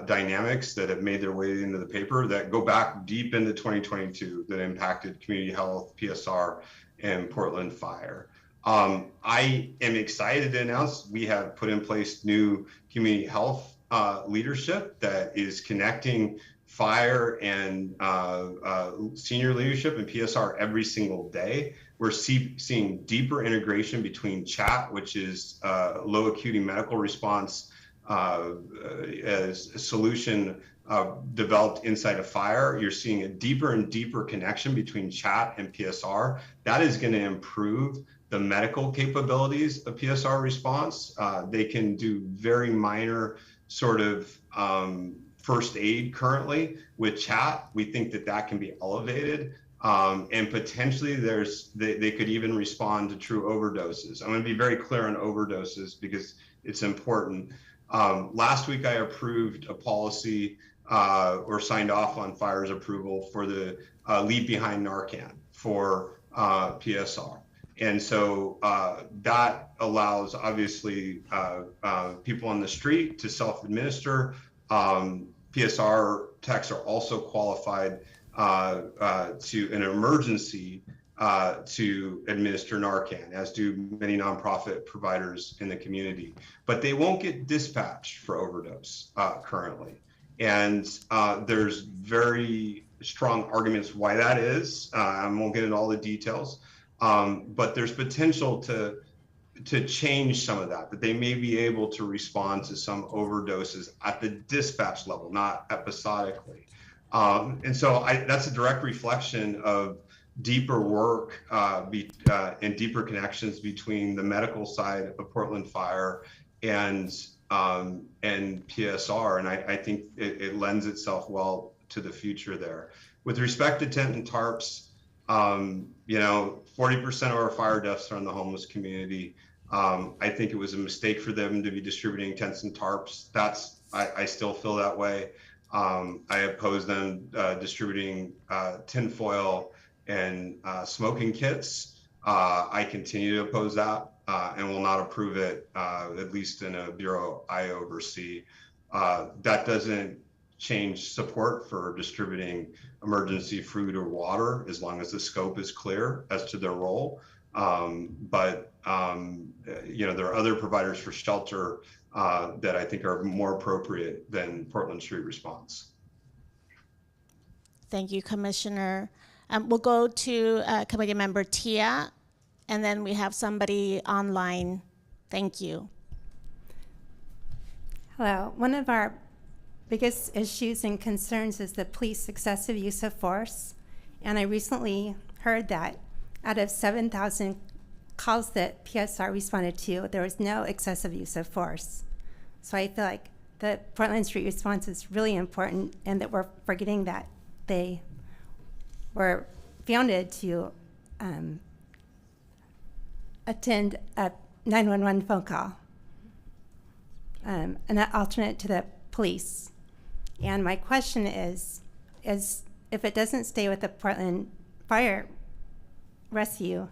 dynamics that have made their way into the paper that go back deep into 2022 that impacted community health, PSR, and Portland Fire. I am excited to announce we have put in place new community health leadership that is connecting fire and senior leadership and PSR every single day. We're seeing deeper integration between CHAT, which is low acuity medical response as a solution developed inside of fire. You're seeing a deeper and deeper connection between CHAT and PSR. That is going to improve the medical capabilities of PSR response. They can do very minor sort of first aid currently with CHAT. We think that can be elevated. And potentially they could even respond to true overdoses. I'm going to be very clear on overdoses because it's important. Last week I approved a policy or signed off on fire's approval for the leave behind Narcan for PSR. And so that allows obviously people on the street to self-administer. PSR techs are also qualified to an emergency to administer Narcan, as do many nonprofit providers in the community. But they won't get dispatched for overdose currently. And there's very strong arguments why that is. I won't get into all the details, but there's potential to change some of that they may be able to respond to some overdoses at the dispatch level, not episodically. And so that's a direct reflection of deeper work and deeper connections between the medical side of Portland Fire and PSR. And I think it lends itself well to the future there. With respect to tent and tarps, 40% of our fire deaths are in the homeless community. I think it was a mistake for them to be distributing tents and tarps. I still feel that way. I oppose them distributing tinfoil and smoking kits. I continue to oppose that and will not approve it, at least in a bureau I oversee. That doesn't change support for distributing emergency food or water as long as the scope is clear as to their role. But there are other providers for shelter that I think are more appropriate than Portland Street Response. Thank you, Commissioner. We'll go to Committee Member Tia, and then we have somebody online. Thank you. Hello. One of our biggest issues and concerns is the police excessive use of force. And I recently heard that out of 7,000 calls that PSR responded to, there was no excessive use of force. So I feel like the Portland Street Response is really important, and that we're forgetting that they were founded to attend a 911 phone call, and an alternate to the police. And my question is if it doesn't stay with the Portland Fire Rescue,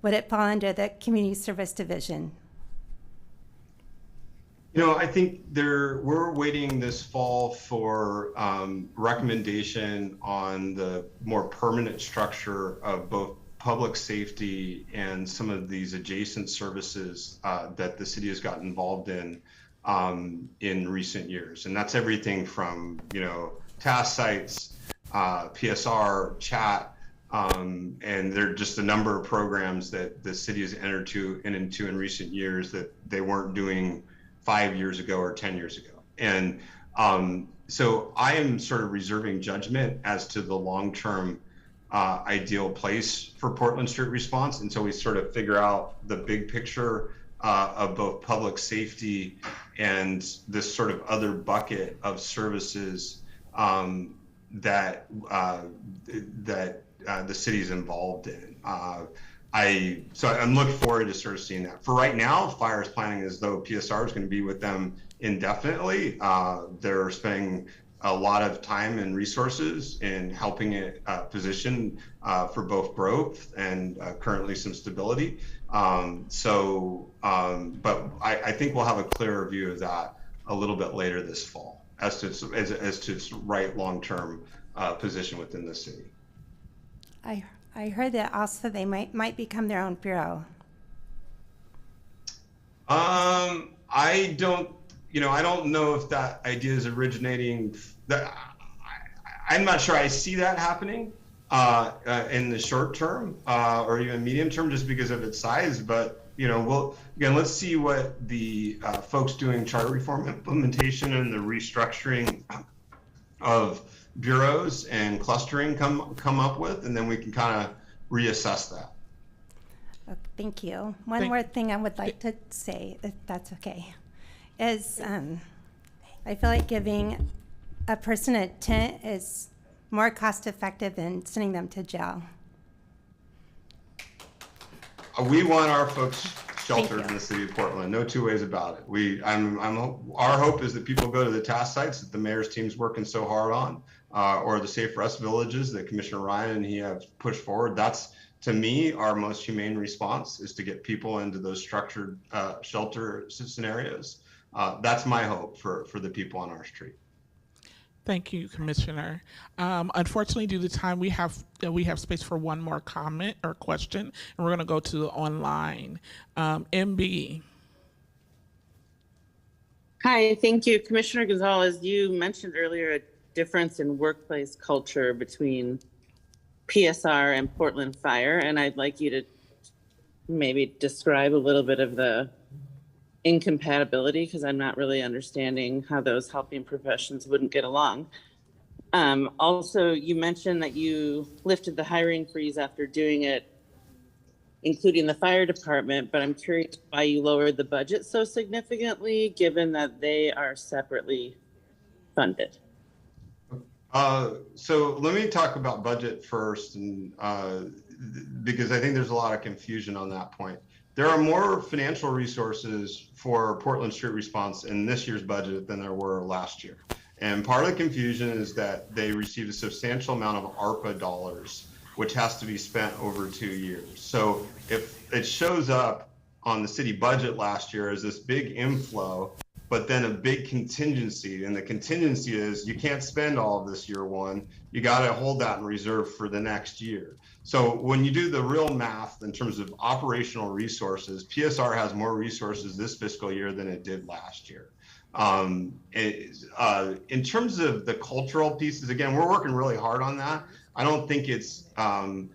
would it fall under the Community Service Division? I think we're waiting this fall for recommendation on the more permanent structure of both public safety and some of these adjacent services that the city has gotten involved in recent years. And that's everything from, task sites, PSR, chat, and there are just a number of programs that the city has entered into in recent years that they weren't doing 5 years ago or 10 years ago. And so I am sort of reserving judgment as to the long-term ideal place for Portland Street Response until we sort of figure out the big picture of both public safety and this sort of other bucket of services that the city's involved in. So I'm looking forward to sort of seeing that. For right now, fire is planning as though PSR is going to be with them indefinitely. They're spending a lot of time and resources in helping it position for both growth and currently some stability. But I think we'll have a clearer view of that a little bit later this fall as to its right long-term position within the city. I heard that also they might become their own bureau. I don't know if that idea is originating. I'm not sure I see that happening in the short term or even medium term, just because of its size. But let's see what the folks doing charter reform implementation and the restructuring of bureaus and clustering come up with, and then we can kind of reassess that. Okay, thank you. One more thing I would like to say, if that's okay, is I feel like giving a person a tent is more cost effective than sending them to jail. We want our folks sheltered in the city of Portland. No two ways about it. Our hope is that people go to the task sites that the mayor's team's working so hard on, or the Safe Rest villages that Commissioner Ryan and he have pushed forward. That's, to me, our most humane response, is to get people into those structured shelter scenarios. That's my hope for the people on our street. Thank you, Commissioner. Unfortunately, due to time, we have space for one more comment or question, and we're going to go to the online. MB. Hi, thank you. Commissioner Gonzalez, you mentioned earlier a difference in workplace culture between PSR and Portland Fire, and I'd like you to maybe describe a little bit of the incompatibility, because I'm not really understanding how those helping professions wouldn't get along. Also, you mentioned that you lifted the hiring freeze after doing it, including the fire department, but I'm curious why you lowered the budget so significantly, given that they are separately funded. So let me talk about budget first, and because I think there's a lot of confusion on that point. There are more financial resources for Portland Street Response in this year's budget than there were last year. And part of the confusion is that they received a substantial amount of ARPA dollars, which has to be spent over 2 years. So if it shows up on the city budget last year as this big inflow, but then a big contingency, and the contingency is you can't spend all of this year one, you got to hold that in reserve for the next year. So when you do the real math in terms of operational resources, PSR has more resources this fiscal year than it did last year. In terms of the cultural pieces, again, we're working really hard on that. I don't think it's an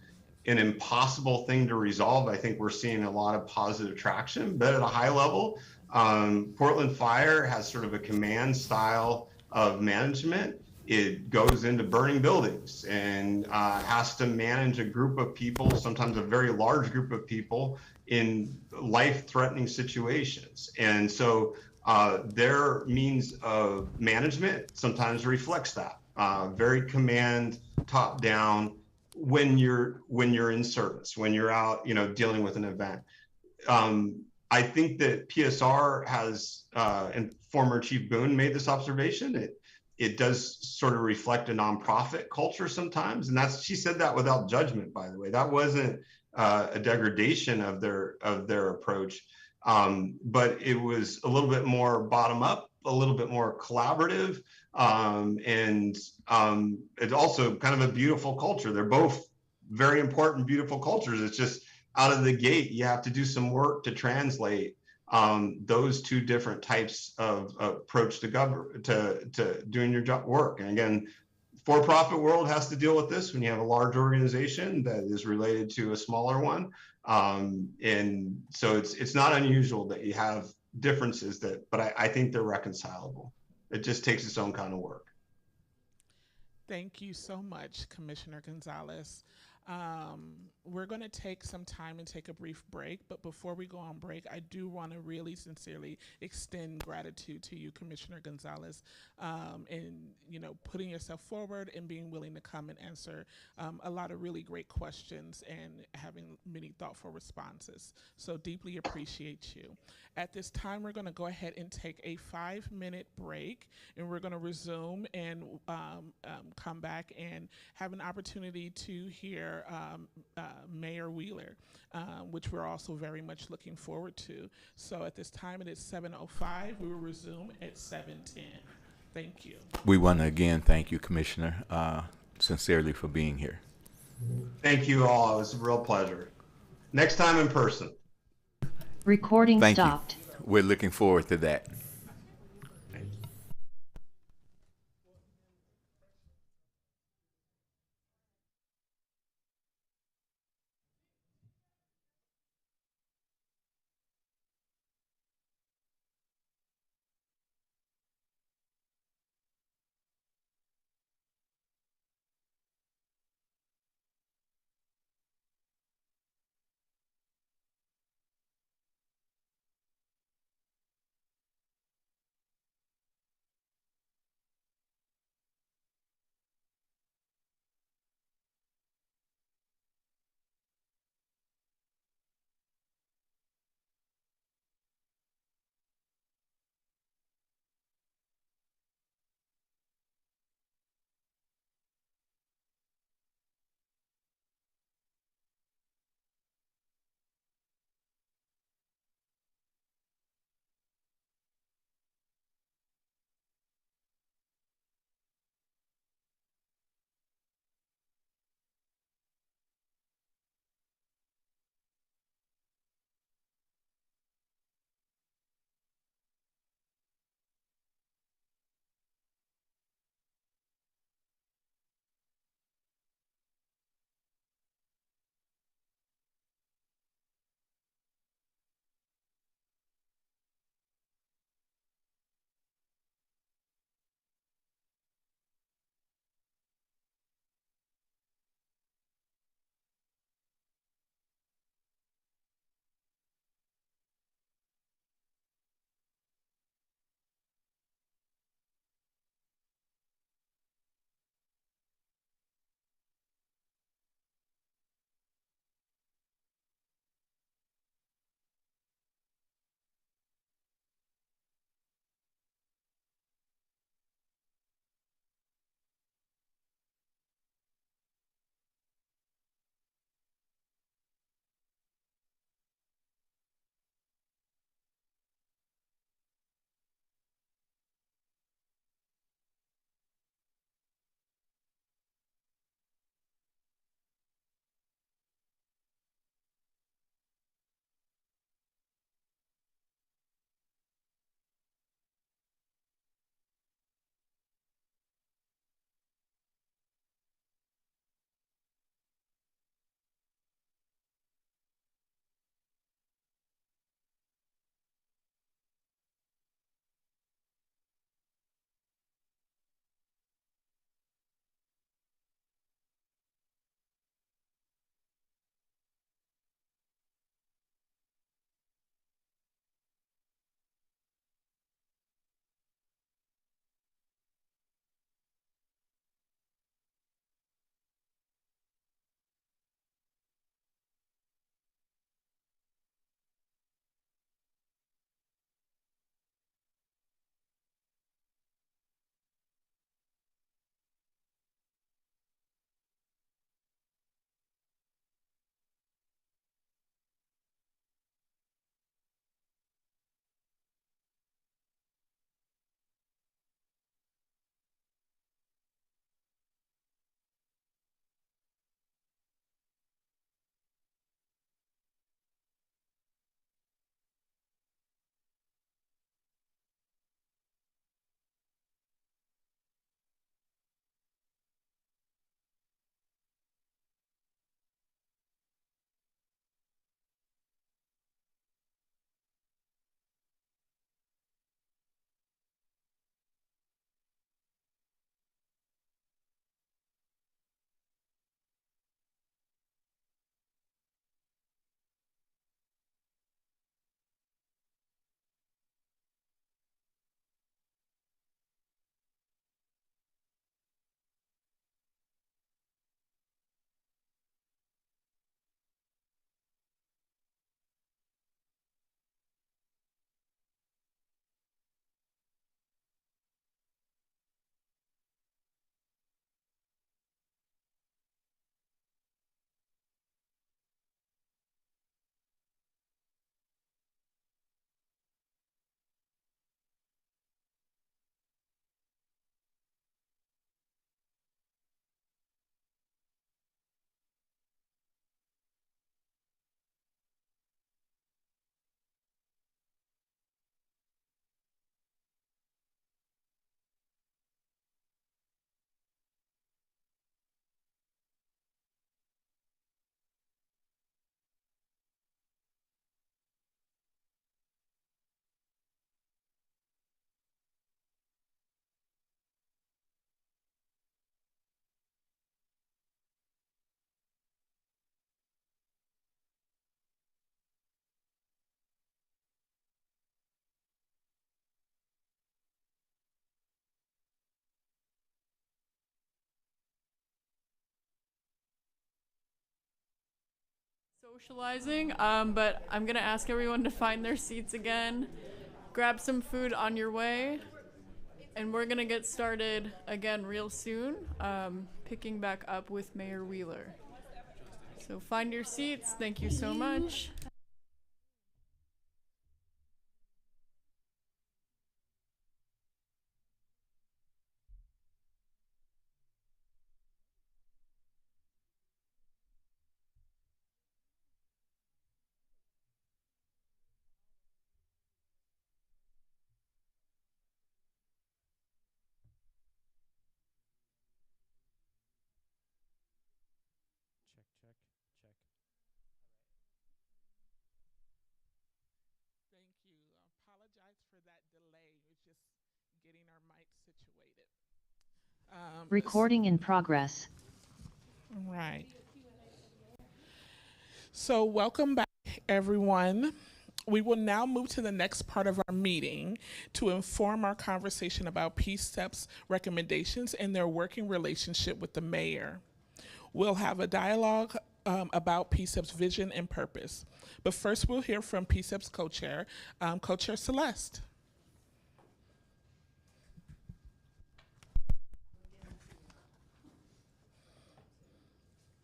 impossible thing to resolve. I think we're seeing a lot of positive traction, but at a high level, Portland Fire has sort of a command style of management. It goes into burning buildings and has to manage a group of people, sometimes a very large group of people, in life-threatening situations. And so their means of management sometimes reflects that. Very command, top-down, when you're in service, when you're out, dealing with an event. I think that PSR has, and former Chief Boone made this observation, it does sort of reflect a nonprofit culture sometimes. And she said that without judgment, by the way. That wasn't a degradation of their approach. But it was a little bit more bottom up, a little bit more collaborative, and it's also kind of a beautiful culture. They're both very important, beautiful cultures. It's just out of the gate, you have to do some work to translate those two different types of approach to doing your job work. And again, for-profit world has to deal with this when you have a large organization that is related to a smaller one. And so it's not unusual that you have differences but I think they're reconcilable. It just takes its own kind of work. Thank you so much, Commissioner Gonzalez. We're going to take some time and take a brief break, but before we go on break, I do want to really sincerely extend gratitude to you, Commissioner Gonzalez, in putting yourself forward and being willing to come and answer a lot of really great questions and having many thoughtful responses. So deeply appreciate you. At this time, we're going to go ahead and take a 5-minute break, and we're going to resume and come back and have an opportunity to hear Mayor Wheeler, which we're also very much looking forward to. So at this time, it is 7:05. We will resume at 7:10. Thank you. We want to again thank you, Commissioner, sincerely for being here. Thank you all. It was a real pleasure. Next time in person. Recording stopped. We're looking forward to that. socializing, but I'm gonna ask everyone to find their seats again, grab some food on your way, and we're gonna get started again real soon, picking back up with Mayor Wheeler. So find your seats. Thank you so much. Check, check, check. Thank you. I apologize for that delay. It's just getting our mics situated. Recording in progress. Right. So welcome back, everyone. We will now move to the next part of our meeting to inform our conversation about PCEP's recommendations and their working relationship with the mayor. We'll have a dialogue about PCEP's vision and purpose. But first, we'll hear from PCEP's co-chair, Co-Chair Celeste.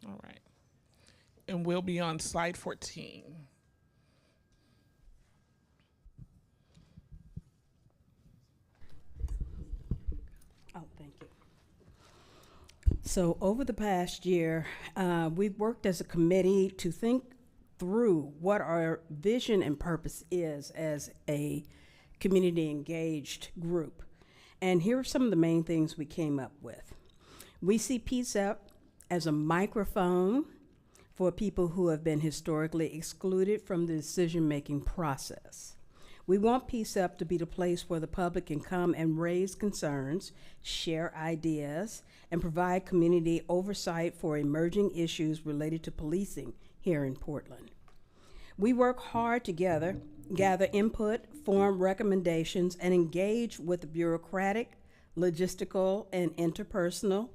All right. And we'll be on slide 14. Oh, thank you. So over the past year, we've worked as a committee to think through what our vision and purpose is as a community engaged group. And here are some of the main things we came up with. We see PCEP as a microphone for people who have been historically excluded from the decision-making process. We want PCEP to be the place where the public can come and raise concerns, share ideas, and provide community oversight for emerging issues related to policing here in Portland. We work hard together, gather input, form recommendations, and engage with the bureaucratic, logistical, and interpersonal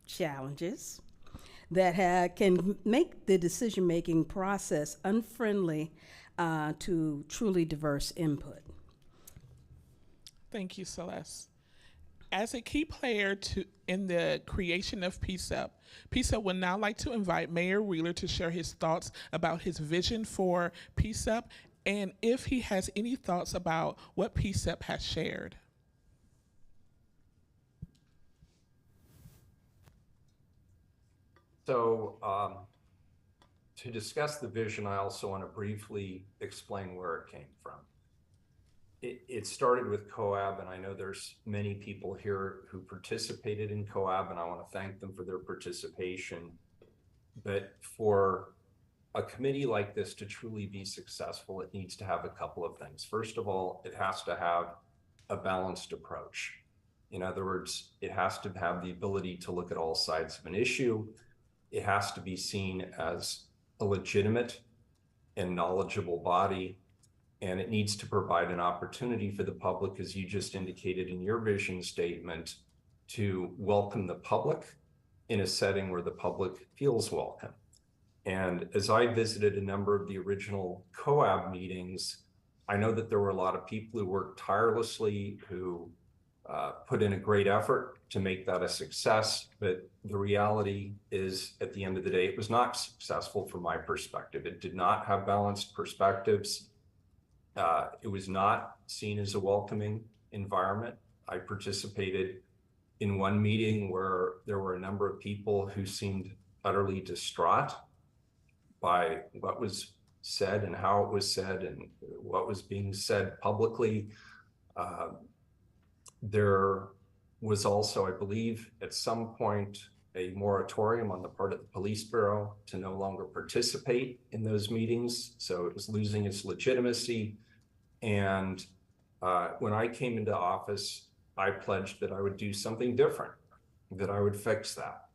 challenges that can make the decision-making process unfriendly to truly diverse input. Thank you, Celeste. As a key player in the creation of PCEP, PCEP would now like to invite Mayor Wheeler to share his thoughts about his vision for PCEP and if he has any thoughts about what PCEP has shared. So to discuss the vision, I also want to briefly explain where it came from. It started with COAB, and I know there's many people here who participated in COAB, and I want to thank them for their participation. But for a committee like this to truly be successful, it needs to have a couple of things. First of all, it has to have a balanced approach. In other words, it has to have the ability to look at all sides of an issue. It has to be seen as a legitimate and knowledgeable body, and it needs to provide an opportunity for the public, as you just indicated in your vision statement, to welcome the public in a setting where the public feels welcome. And as I visited a number of the original COAB meetings, I know that there were a lot of people who worked tirelessly, who put in a great effort to make that a success. But the reality is, at the end of the day, it was not successful from my perspective. It did not have balanced perspectives. It was not seen as a welcoming environment. I participated in one meeting where there were a number of people who seemed utterly distraught by what was said and how it was said and what was being said publicly. There was also, I believe, at some point, a moratorium on the part of the police bureau to no longer participate in those meetings. So it was losing its legitimacy. And when I came into office, I pledged that I would do something different, that I would fix that.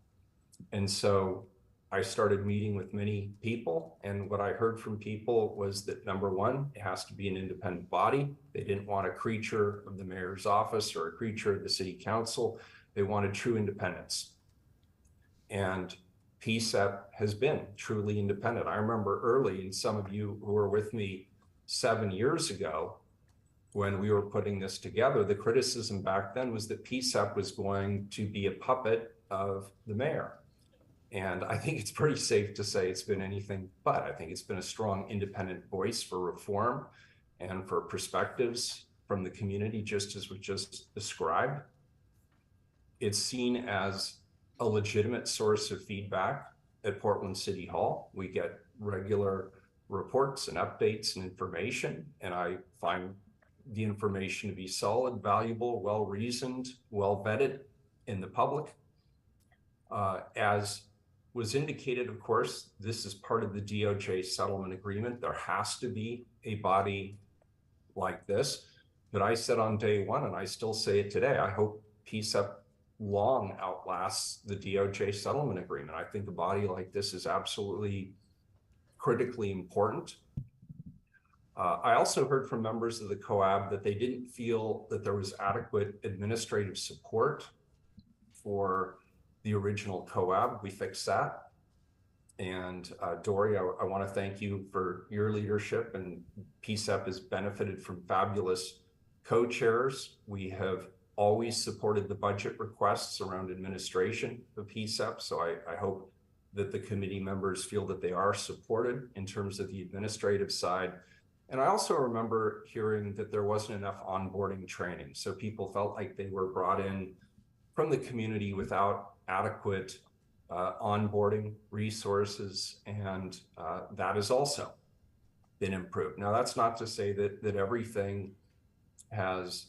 And so I started meeting with many people, and what I heard from people was that, number one, it has to be an independent body. They didn't want a creature of the mayor's office or a creature of the city council. They wanted true independence. And PCEP has been truly independent. I remember early, and some of you who were with me 7 years ago when we were putting this together, the criticism back then was that PCEP was going to be a puppet of the mayor. And I think it's pretty safe to say it's been anything but. I think it's been a strong independent voice for reform and for perspectives from the community, just as we just described. It's seen as a legitimate source of feedback at Portland City Hall. We get regular reports and updates and information, and I find the information to be solid, valuable, well-reasoned, well-vetted in the public. As was indicated, of course, this is part of the DOJ settlement agreement. There has to be a body like this. But I said on day one, and I still say it today, I hope PCEP long outlasts the DOJ settlement agreement. I think a body like this is absolutely critically important. I also heard from members of the COAB that they didn't feel that there was adequate administrative support for the original COAB. We fixed that. And Dory, I want to thank you for your leadership, and PCEP has benefited from fabulous co-chairs. We have always supported the budget requests around administration of PCEP. So I hope that the committee members feel that they are supported in terms of the administrative side. And I also remember hearing that there wasn't enough onboarding training. So people felt like they were brought in from the community without adequate onboarding resources, and that has also been improved. Now, that's not to say that everything has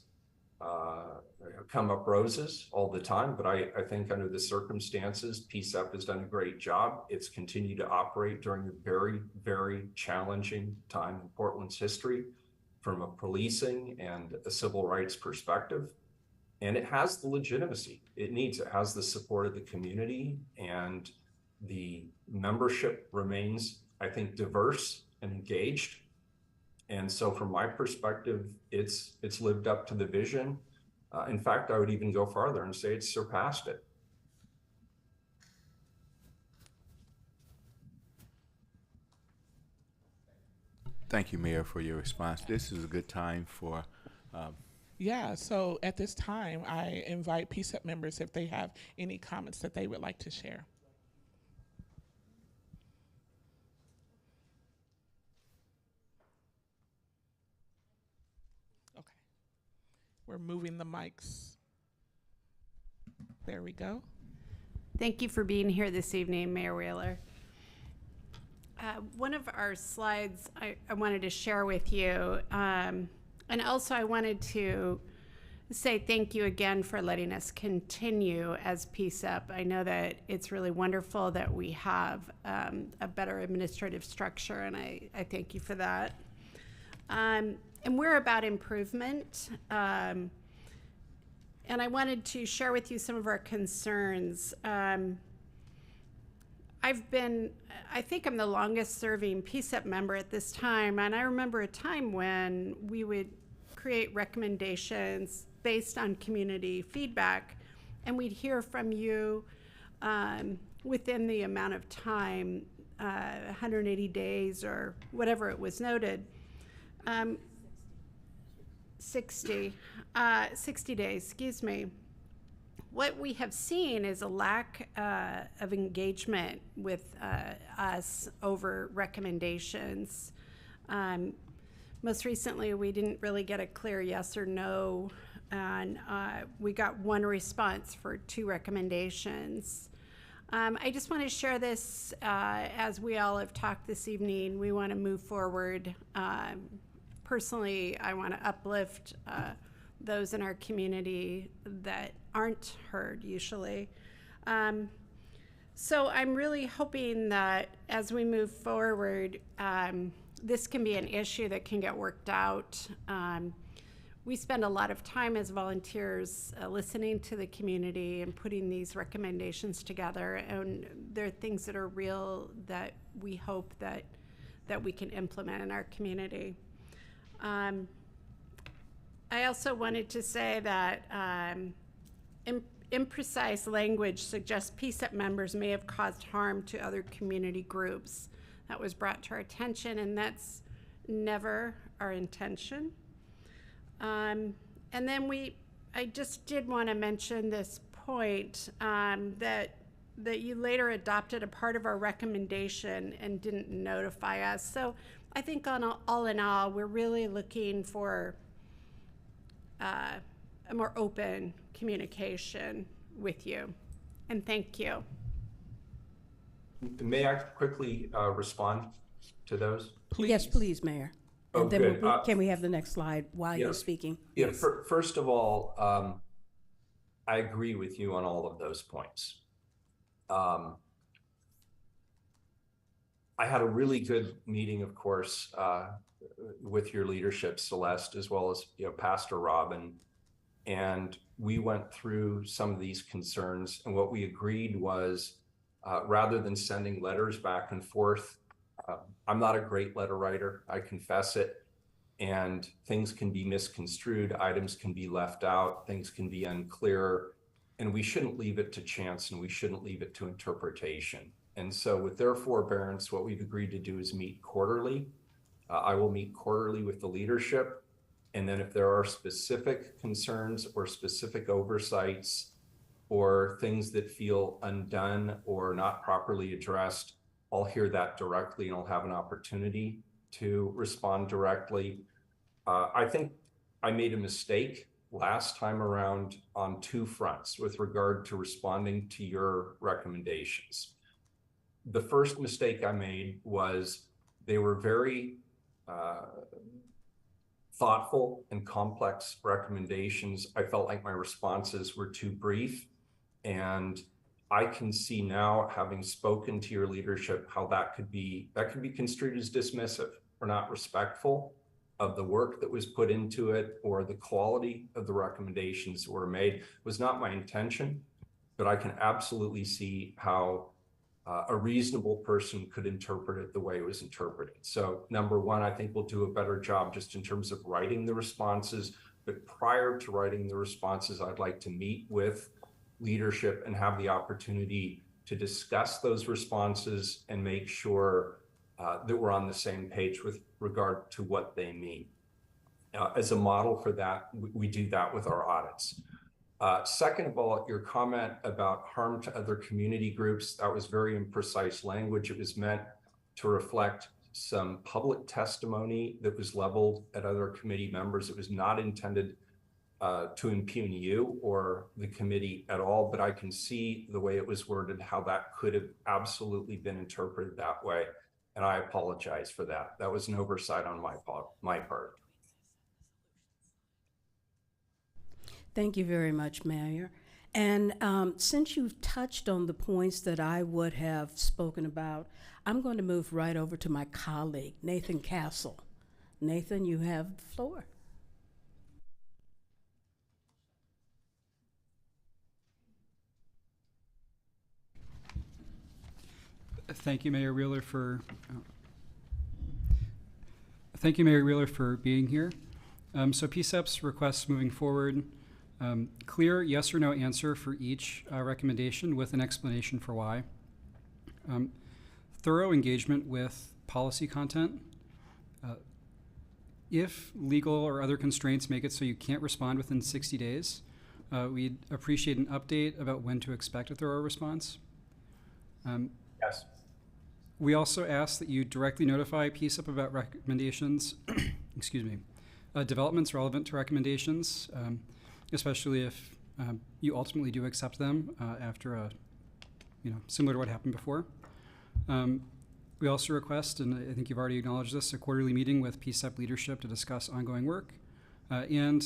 come up roses all the time, but I think under the circumstances, PCEP has done a great job. It's continued to operate during a very, very challenging time in Portland's history from a policing and a civil rights perspective. And it has the legitimacy it needs. It has the support of the community, and the membership remains, I think, diverse and engaged. And so from my perspective, it's lived up to the vision. In fact, I would even go farther and say it's surpassed it. Thank you, Mayor, for your response. This is a good time for Yeah, so at this time, I invite PCEP members if they have any comments that they would like to share. Okay, we're moving the mics. There we go. Thank you for being here this evening, Mayor Wheeler. One of our slides I wanted to share with you, and also I wanted to say thank you again for letting us continue as PCEP. I know that it's really wonderful that we have a better administrative structure, and I thank you for that. And we're about improvement. And I wanted to share with you some of our concerns. I think I'm the longest serving PCEP member at this time, and I remember a time when we would create recommendations based on community feedback, and we'd hear from you within the amount of time, 180 days or whatever it was noted. 60 days, excuse me. What we have seen is a lack of engagement with us over recommendations. Most recently, we didn't really get a clear yes or no, and we got one response for 2 recommendations. I just want to share this as we all have talked this evening. We want to move forward. Personally, I want to uplift those in our community that aren't heard usually. So I'm really hoping that as we move forward, this can be an issue that can get worked out. We spend a lot of time as volunteers listening to the community and putting these recommendations together, and there are things that are real that we hope that we can implement in our community. I also wanted to say that imprecise language suggests PCEP members may have caused harm to other community groups. That was brought to our attention, and that's never our intention. And then I just did want to mention this point that you later adopted a part of our recommendation and didn't notify us. So I think all in all, we're really looking for a more open communication with you. And thank you. May I quickly respond to those? Please. Yes, please, Mayor. Oh, And then good. can we have the next slide while you're Yes. speaking? Yeah, Yes. first of all, I agree with you on all of those points. I had a really good meeting, of course, with your leadership, Celeste, as well as Pastor Robin, and we went through some of these concerns. And what we agreed was, rather than sending letters back and forth, I'm not a great letter writer, I confess it, and things can be misconstrued, items can be left out, things can be unclear. And we shouldn't leave it to chance, and we shouldn't leave it to interpretation. And so with their forbearance, what we've agreed to do is meet quarterly. I will meet quarterly with the leadership. And then if there are specific concerns or specific oversights or things that feel undone or not properly addressed, I'll hear that directly and I'll have an opportunity to respond directly. I think I made a mistake last time around on two fronts with regard to responding to your recommendations. The first mistake I made was they were very thoughtful and complex recommendations. I felt like my responses were too brief, and I can see now, having spoken to your leadership, how that could be construed as dismissive or not respectful of the work that was put into it or the quality of the recommendations that were made. It was not my intention, but I can absolutely see how a reasonable person could interpret it the way it was interpreted. So number one, I think we'll do a better job just in terms of writing the responses. But prior to writing the responses, I'd like to meet with leadership and have the opportunity to discuss those responses and make sure that we're on the same page with regard to what they mean. As a model for that, we do that with our audits. Second of all, your comment about harm to other community groups, that was very imprecise language. It was meant to reflect some public testimony that was leveled at other committee members. It was not intended to impugn you or the committee at all, but I can see the way it was worded, how that could have absolutely been interpreted that way. And I apologize for that. That was an oversight on my part. Thank you very much, Mayor. And since you've touched on the points that I would have spoken about, I'm going to move right over to my colleague, Nathan Castle. Nathan, you have the floor. Thank you, Mayor Wheeler, for being here. So PCEP's requests moving forward, clear yes or no answer for each recommendation with an explanation for why. Thorough engagement with policy content. If legal or other constraints make it so you can't respond within 60 days, we'd appreciate an update about when to expect a thorough response. Yes. We also ask that you directly notify PCEP about recommendations, developments relevant to recommendations, especially if you ultimately do accept them after similar to what happened before. We also request, and I think you've already acknowledged this, a quarterly meeting with PCEP leadership to discuss ongoing work, and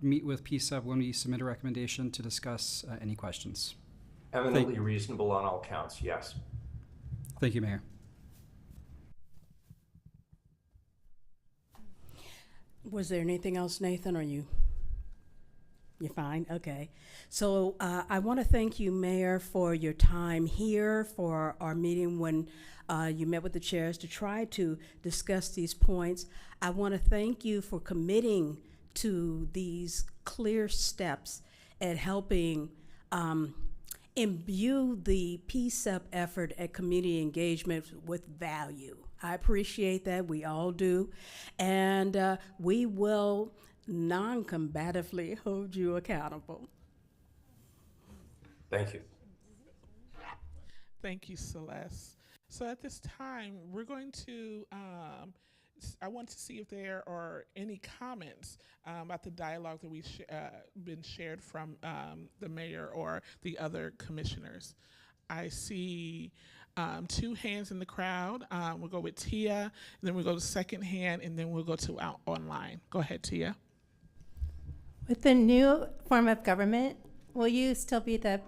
meet with PCEP when we submit a recommendation to discuss any questions. Eminently reasonable on all counts, yes. Thank you, Mayor. Was there anything else, Nathan, or you're fine? Okay. So I want to thank you, Mayor, for your time here for our meeting when you met with the chairs to try to discuss these points. I want to thank you for committing to these clear steps at helping imbue the PCEP effort at community engagement with value. I appreciate that. We all do. And we will non-combatively hold you accountable. Thank you. Thank you, Celeste. So at this time, we're going to, I want to see if there are any comments about the dialogue that we've been shared from the mayor or the other commissioners. I see 2 hands in the crowd. We'll go with Tia, then we'll go to second hand, and then we'll go to online. Go ahead, Tia. With the new form of government, will you still be the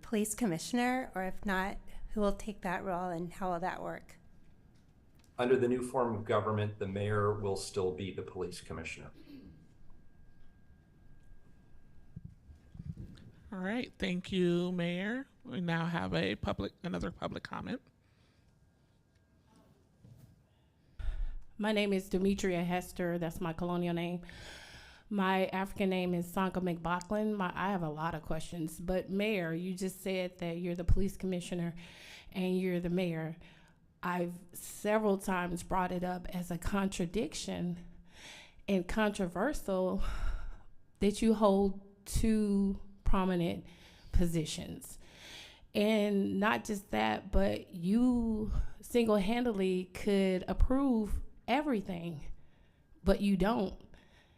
police commissioner, or if not, who will take that role and how will that work? Under the new form of government, the mayor will still be the police commissioner. All right, thank you, Mayor. We now have another public comment. My name is Demetria Hester. That's my colonial name. My African name is Sanka McBaughlin. I have a lot of questions, but Mayor, you just said that you're the police commissioner and you're the mayor. I've several times brought it up as a contradiction and controversial that you hold 2 prominent positions. And not just that, but you single-handedly could approve everything, but you don't.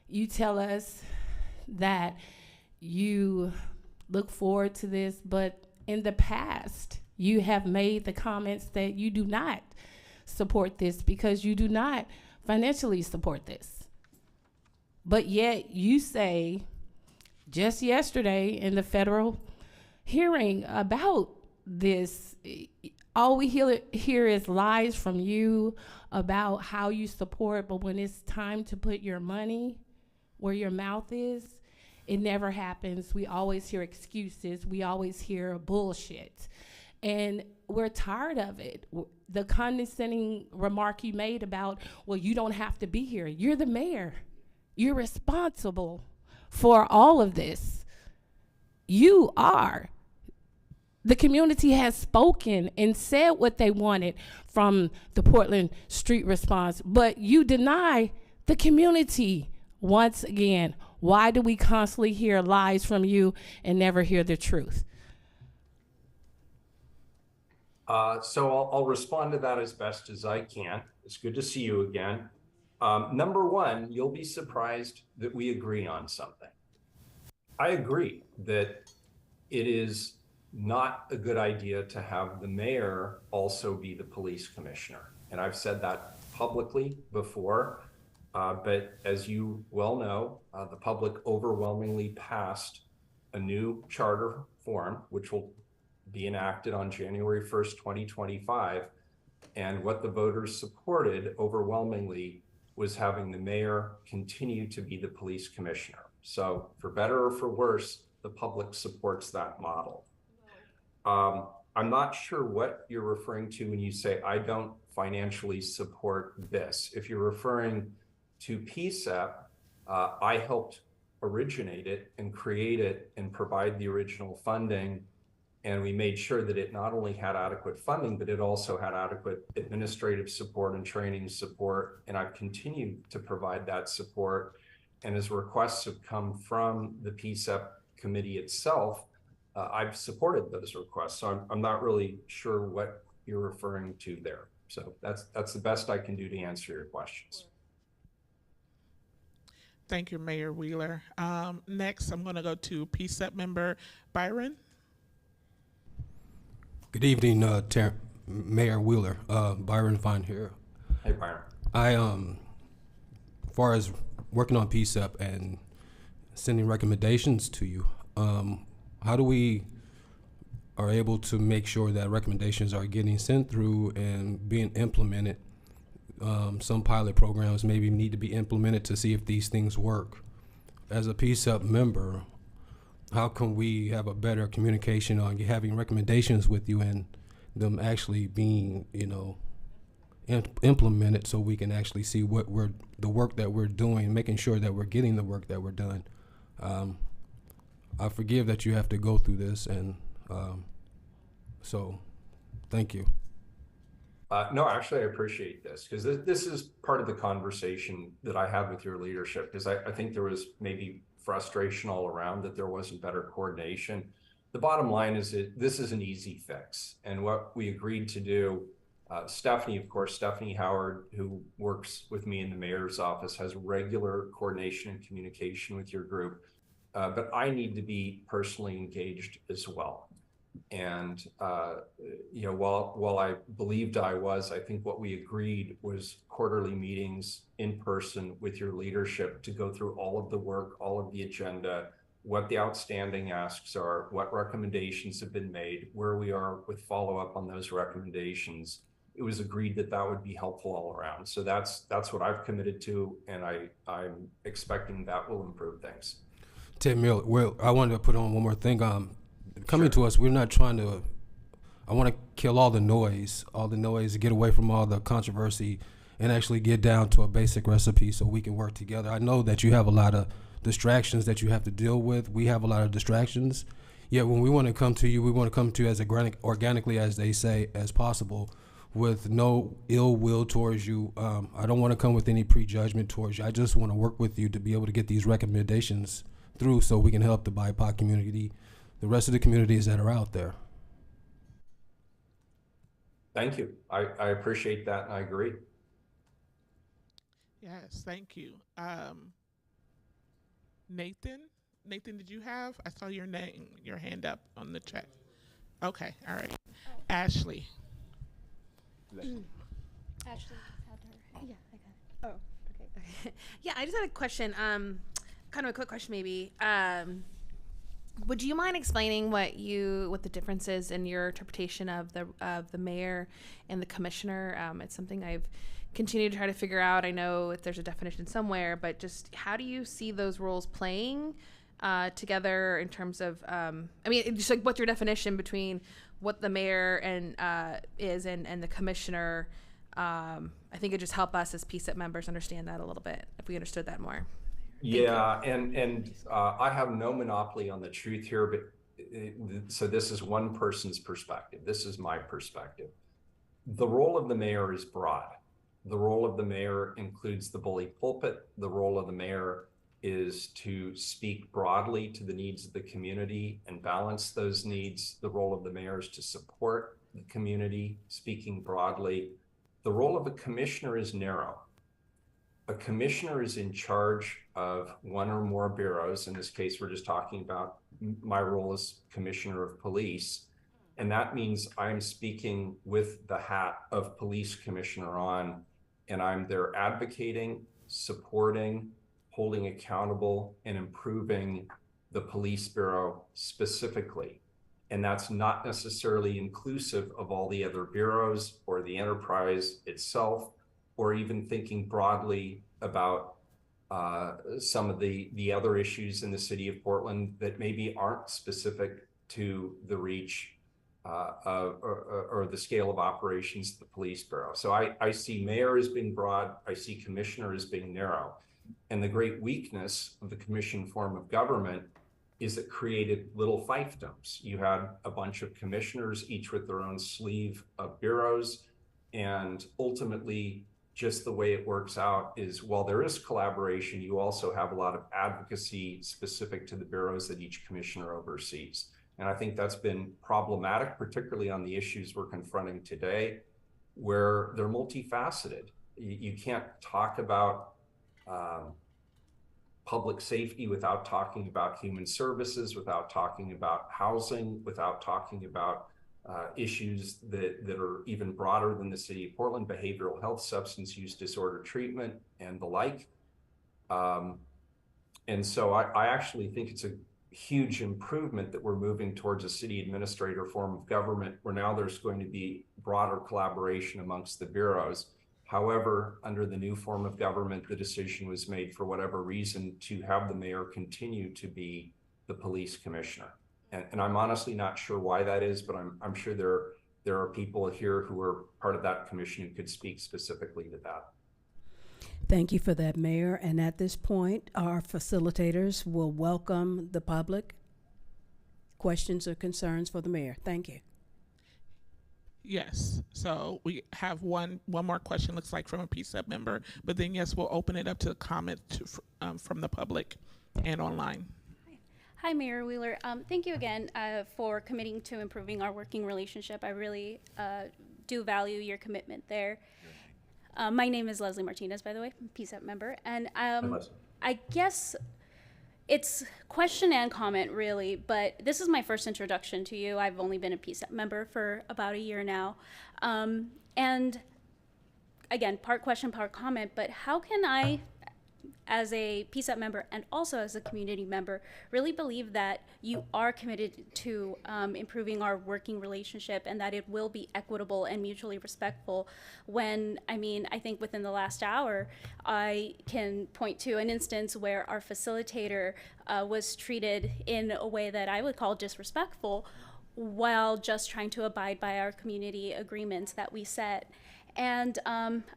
You tell us that you look forward to this, but in the past, you have made the comments that you do not support this because you do not financially support this. But yet you say just yesterday in the federal hearing about this, all we hear is lies from you about how you support, but when it's time to put your money where your mouth is, it never happens. We always hear excuses. We always hear bullshit. And we're tired of it. The condescending remark you made about, well, you don't have to be here. You're the mayor. You're responsible for all of this. You are. The community has spoken and said what they wanted from the Portland street response, but you deny the community. Once again, why do we constantly hear lies from you and never hear the truth? So I'll respond to that as best as I can. It's good to see you again. Number one, you'll be surprised that we agree on something. I agree that it is not a good idea to have the mayor also be the police commissioner. And I've said that publicly before. But as you well know, the public overwhelmingly passed a new charter form, which will be enacted on January 1st, 2025. And what the voters supported overwhelmingly was having the mayor continue to be the police commissioner. So for better or for worse, the public supports that model. I'm not sure what you're referring to when you say, I don't financially support this. If you're referring to PCEP, I helped originate it and create it and provide the original funding. And we made sure that it not only had adequate funding, but it also had adequate administrative support and training support. And I've continued to provide that support. And as requests have come from the PCEP committee itself, I've supported those requests. So I'm not really sure what you're referring to there. So that's the best I can do to answer your questions. Thank you, Mayor Wheeler. Next, I'm going to go to PCEP member Byron. Good evening, Mayor Wheeler. Byron Fine here. Hey, Byron. As far as working on PCEP and sending recommendations to you, how do we are able to make sure that recommendations are getting sent through and being implemented? Some pilot programs maybe need to be implemented to see if these things work. As a PCEP member, how can we have a better communication on having recommendations with you and them actually being, implemented so we can actually see what the work that we're doing, making sure that we're getting the work that we're done. I forgive that you have to go through this, and so thank you. No, actually, I appreciate this because this is part of the conversation that I had with your leadership, because I think there was maybe frustration all around that there wasn't better coordination. The bottom line is that this is an easy fix. And what we agreed to do, Stephanie, of course, Stephanie Howard, who works with me in the mayor's office, has regular coordination and communication with your group. But I need to be personally engaged as well. And while I believed I think what we agreed was quarterly meetings in person with your leadership to go through all of the work, all of the agenda, what the outstanding asks are, what recommendations have been made, where we are with follow-up on those recommendations. It was agreed that that would be helpful all around. So that's what I've committed to, and I'm expecting that will improve things. Ted Miller, well, I wanted to put on one more thing. Coming to us, we're not trying to, I want to kill all the noise, get away from all the controversy, and actually get down to a basic recipe so we can work together. I know that you have a lot of distractions that you have to deal with. We have a lot of distractions. Yet when we want to come to you, we want to come to you as organically, as they say, as possible, with no ill will towards you. I don't want to come with any prejudgment towards you. I just want to work with you to be able to get these recommendations through so we can help the BIPOC community, the rest of the communities that are out there. Thank you. I appreciate that, and I agree. Yes, thank you. Nathan, did you have? I saw your name, your hand up on the chat. Okay, all right. Ashley. Ashley had her. Yeah, I got it. Oh, okay. Yeah, I just had a question. Kind of a quick question, maybe. Would you mind explaining what the difference is in your interpretation of the mayor and the commissioner? It's something I've continued to try to figure out. I know if there's a definition somewhere, but just how do you see those roles playing together in terms of? I mean, just like what's your definition between what the mayor is and the commissioner? I think it just help us as PCEP members understand that a little bit if we understood that more. Yeah, and I have no monopoly on the truth here, but so this is one person's perspective. This is my perspective. The role of the mayor is broad. The role of the mayor includes the bully pulpit. The role of the mayor is to speak broadly to the needs of the community and balance those needs. The role of the mayor is to support the community, speaking broadly. The role of a commissioner is narrow. A commissioner is in charge of one or more bureaus. In this case, we're just talking about my role as commissioner of police. And that means I'm speaking with the hat of police commissioner on, and I'm there advocating, supporting, holding accountable, and improving the police bureau specifically. And that's not necessarily inclusive of all the other bureaus or the enterprise itself, or even thinking broadly about some of the other issues in the city of Portland that maybe aren't specific to the reach or the scale of operations of the police bureau. So I see mayor as being broad, I see commissioner as being narrow. And the great weakness of the commission form of government is it created little fiefdoms. You had a bunch of commissioners, each with their own sleeve of bureaus, and ultimately, just the way it works out is while there is collaboration, you also have a lot of advocacy specific to the bureaus that each commissioner oversees. And I think that's been problematic, particularly on the issues we're confronting today, where they're multifaceted. You can't talk about public safety without talking about human services, without talking about housing, without talking about issues that are even broader than the city of Portland, behavioral health, substance use disorder treatment, and the like. And so I actually think it's a huge improvement that we're moving towards a city administrator form of government where now there's going to be broader collaboration amongst the bureaus. However, under the new form of government, the decision was made for whatever reason to have the mayor continue to be the police commissioner. And I'm honestly not sure why that is, but I'm sure there are people here who are part of that commission who could speak specifically to that. Thank you for that, Mayor. And at this point, our facilitators will welcome the public questions or concerns for the mayor? Thank you. Yes. So we have one more question, looks like, from a PCEP member, but then yes, we'll open it up to comment from the public and online. Hi, Mayor Wheeler. Thank you again for committing to improving our working relationship. I really do value your commitment there. My name is Leslie Martinez, by the way, PCEP member. And I guess it's question and comment, really, but this is my first introduction to you. I've only been a PCEP member for about a year now. And again, part question, part comment, but how can I, as a PCEP member and also as a community member, really believe that you are committed to improving our working relationship and that it will be equitable and mutually respectful when, I think within the last hour, I can point to an instance where our facilitator was treated in a way that I would call disrespectful while just trying to abide by our community agreements that we set. And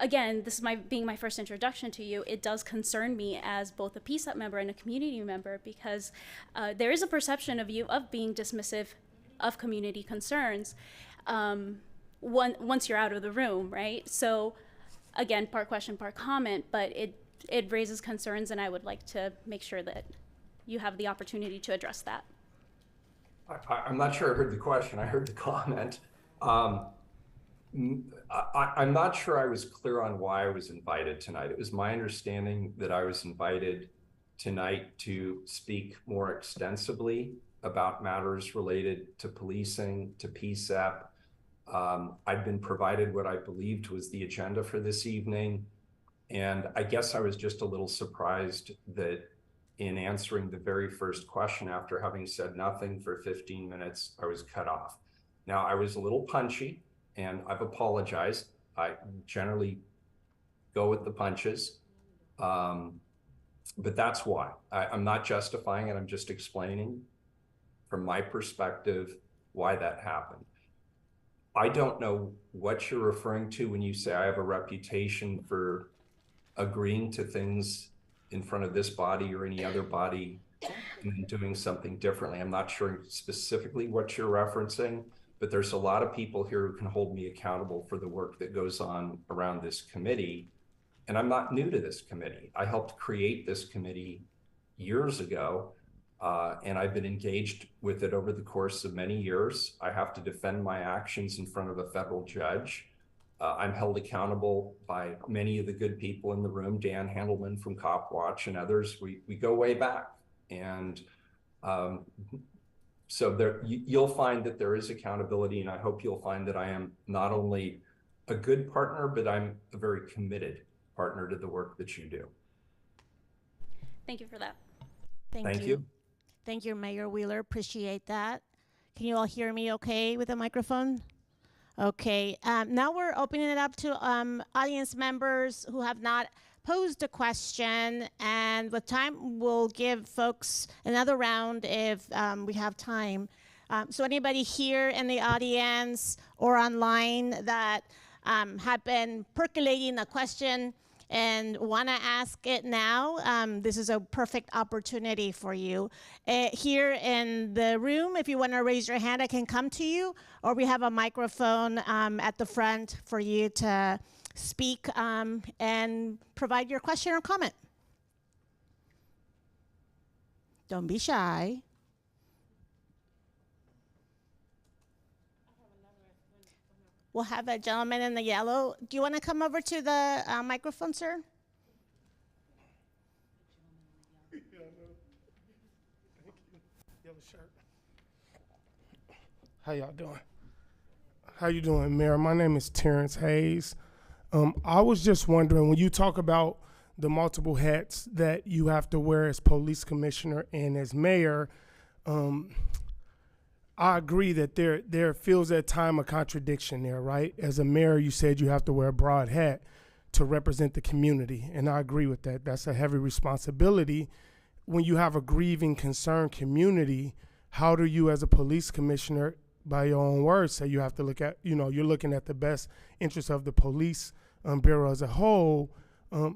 again, this is being my first introduction to you. It does concern me as both a PCEP member and a community member because there is a perception of you of being dismissive of community concerns once you're out of the room, right? So again, part question, part comment, but it raises concerns, and I would like to make sure that you have the opportunity to address that. I'm not sure I heard the question. I heard the comment. I'm not sure I was clear on why I was invited tonight. It was my understanding that I was invited tonight to speak more extensively about matters related to policing, to PCEP. I'd been provided what I believed was the agenda for this evening. And I guess I was just a little surprised that in answering the very first question, after having said nothing for 15 minutes, I was cut off. Now, I was a little punchy, and I've apologized. I generally go with the punches, but that's why. I'm not justifying it, I'm just explaining from my perspective why that happened. I don't know what you're referring to when you say I have a reputation for agreeing to things in front of this body or any other body and doing something differently. I'm not sure specifically what you're referencing, but there's a lot of people here who can hold me accountable for the work that goes on around this committee. And I'm not new to this committee. I helped create this committee years ago, and I've been engaged with it over the course of many years. I have to defend my actions in front of a federal judge. I'm held accountable by many of the good people in the room, Dan Handelman from Cop Watch and others. We go way back. And so there, you'll find that there is accountability, and I hope you'll find that I am not only a good partner, but I'm a very committed partner to the work that you do. Thank you for that. Thank you. Thank you, Mayor Wheeler. Appreciate that. Can you all hear me okay with the microphone? Okay. Now we're opening it up to audience members who have not posed a question, and with time, we'll give folks another round if we have time. So anybody here in the audience or online that have been percolating a question and want to ask it now, this is a perfect opportunity for you. Here in the room, if you want to raise your hand, I can come to you, or we have a microphone at the front for you to speak and provide your question or comment. Don't be shy. We'll have a gentleman in the yellow. Do you want to come over to the microphone, sir? Yellow shirt. How y'all doing? How you doing, Mayor? My name is Terrence Hayes. I was just wondering, when you talk about the multiple hats that you have to wear as police commissioner and as mayor, I agree that there feels at time a contradiction there, right? As a mayor, you said you have to wear a broad hat to represent the community, and I agree with that. That's a heavy responsibility. When you have a grieving, concerned community, how do you as a police commissioner, by your own words, say you have to look at, you're looking at the best interests of the police bureau as a whole?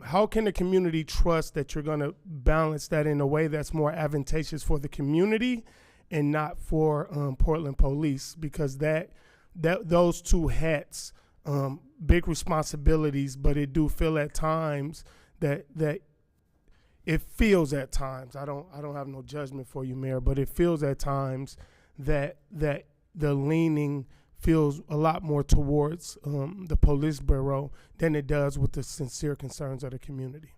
How can the community trust that you're going to balance that in a way that's more advantageous for the community and not for Portland Police, because those two hats, big responsibilities, but it do feel at times that it feels at times, I don't have no judgment for you, Mayor, but it feels at times that the leaning feels a lot more towards the police bureau than it does with the sincere concerns of the community.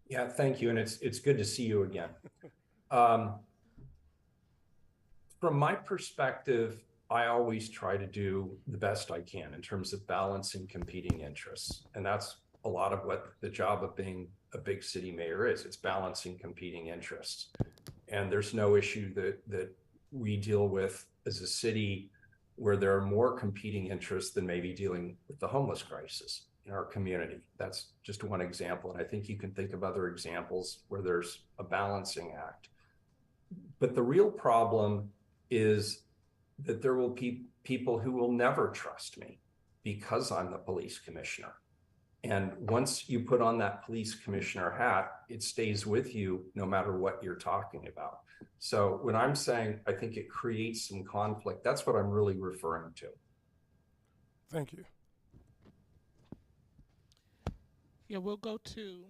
Yeah, thank you, and it's good to see you again. From my perspective, I always try to do the best I can in terms of balancing competing interests, and that's a lot of what the job of being a big city mayor is. It's balancing competing interests, and there's no issue that we deal with as a city where there are more competing interests than maybe dealing with the homeless crisis in our community. That's just one example. And I think you can think of other examples where there's a balancing act. But the real problem is that there will be people who will never trust me because I'm the police commissioner. And once you put on that police commissioner hat, it stays with you no matter what you're talking about. So when I'm saying I think it creates some conflict, that's what I'm really referring to. Thank you. Yeah, we'll go to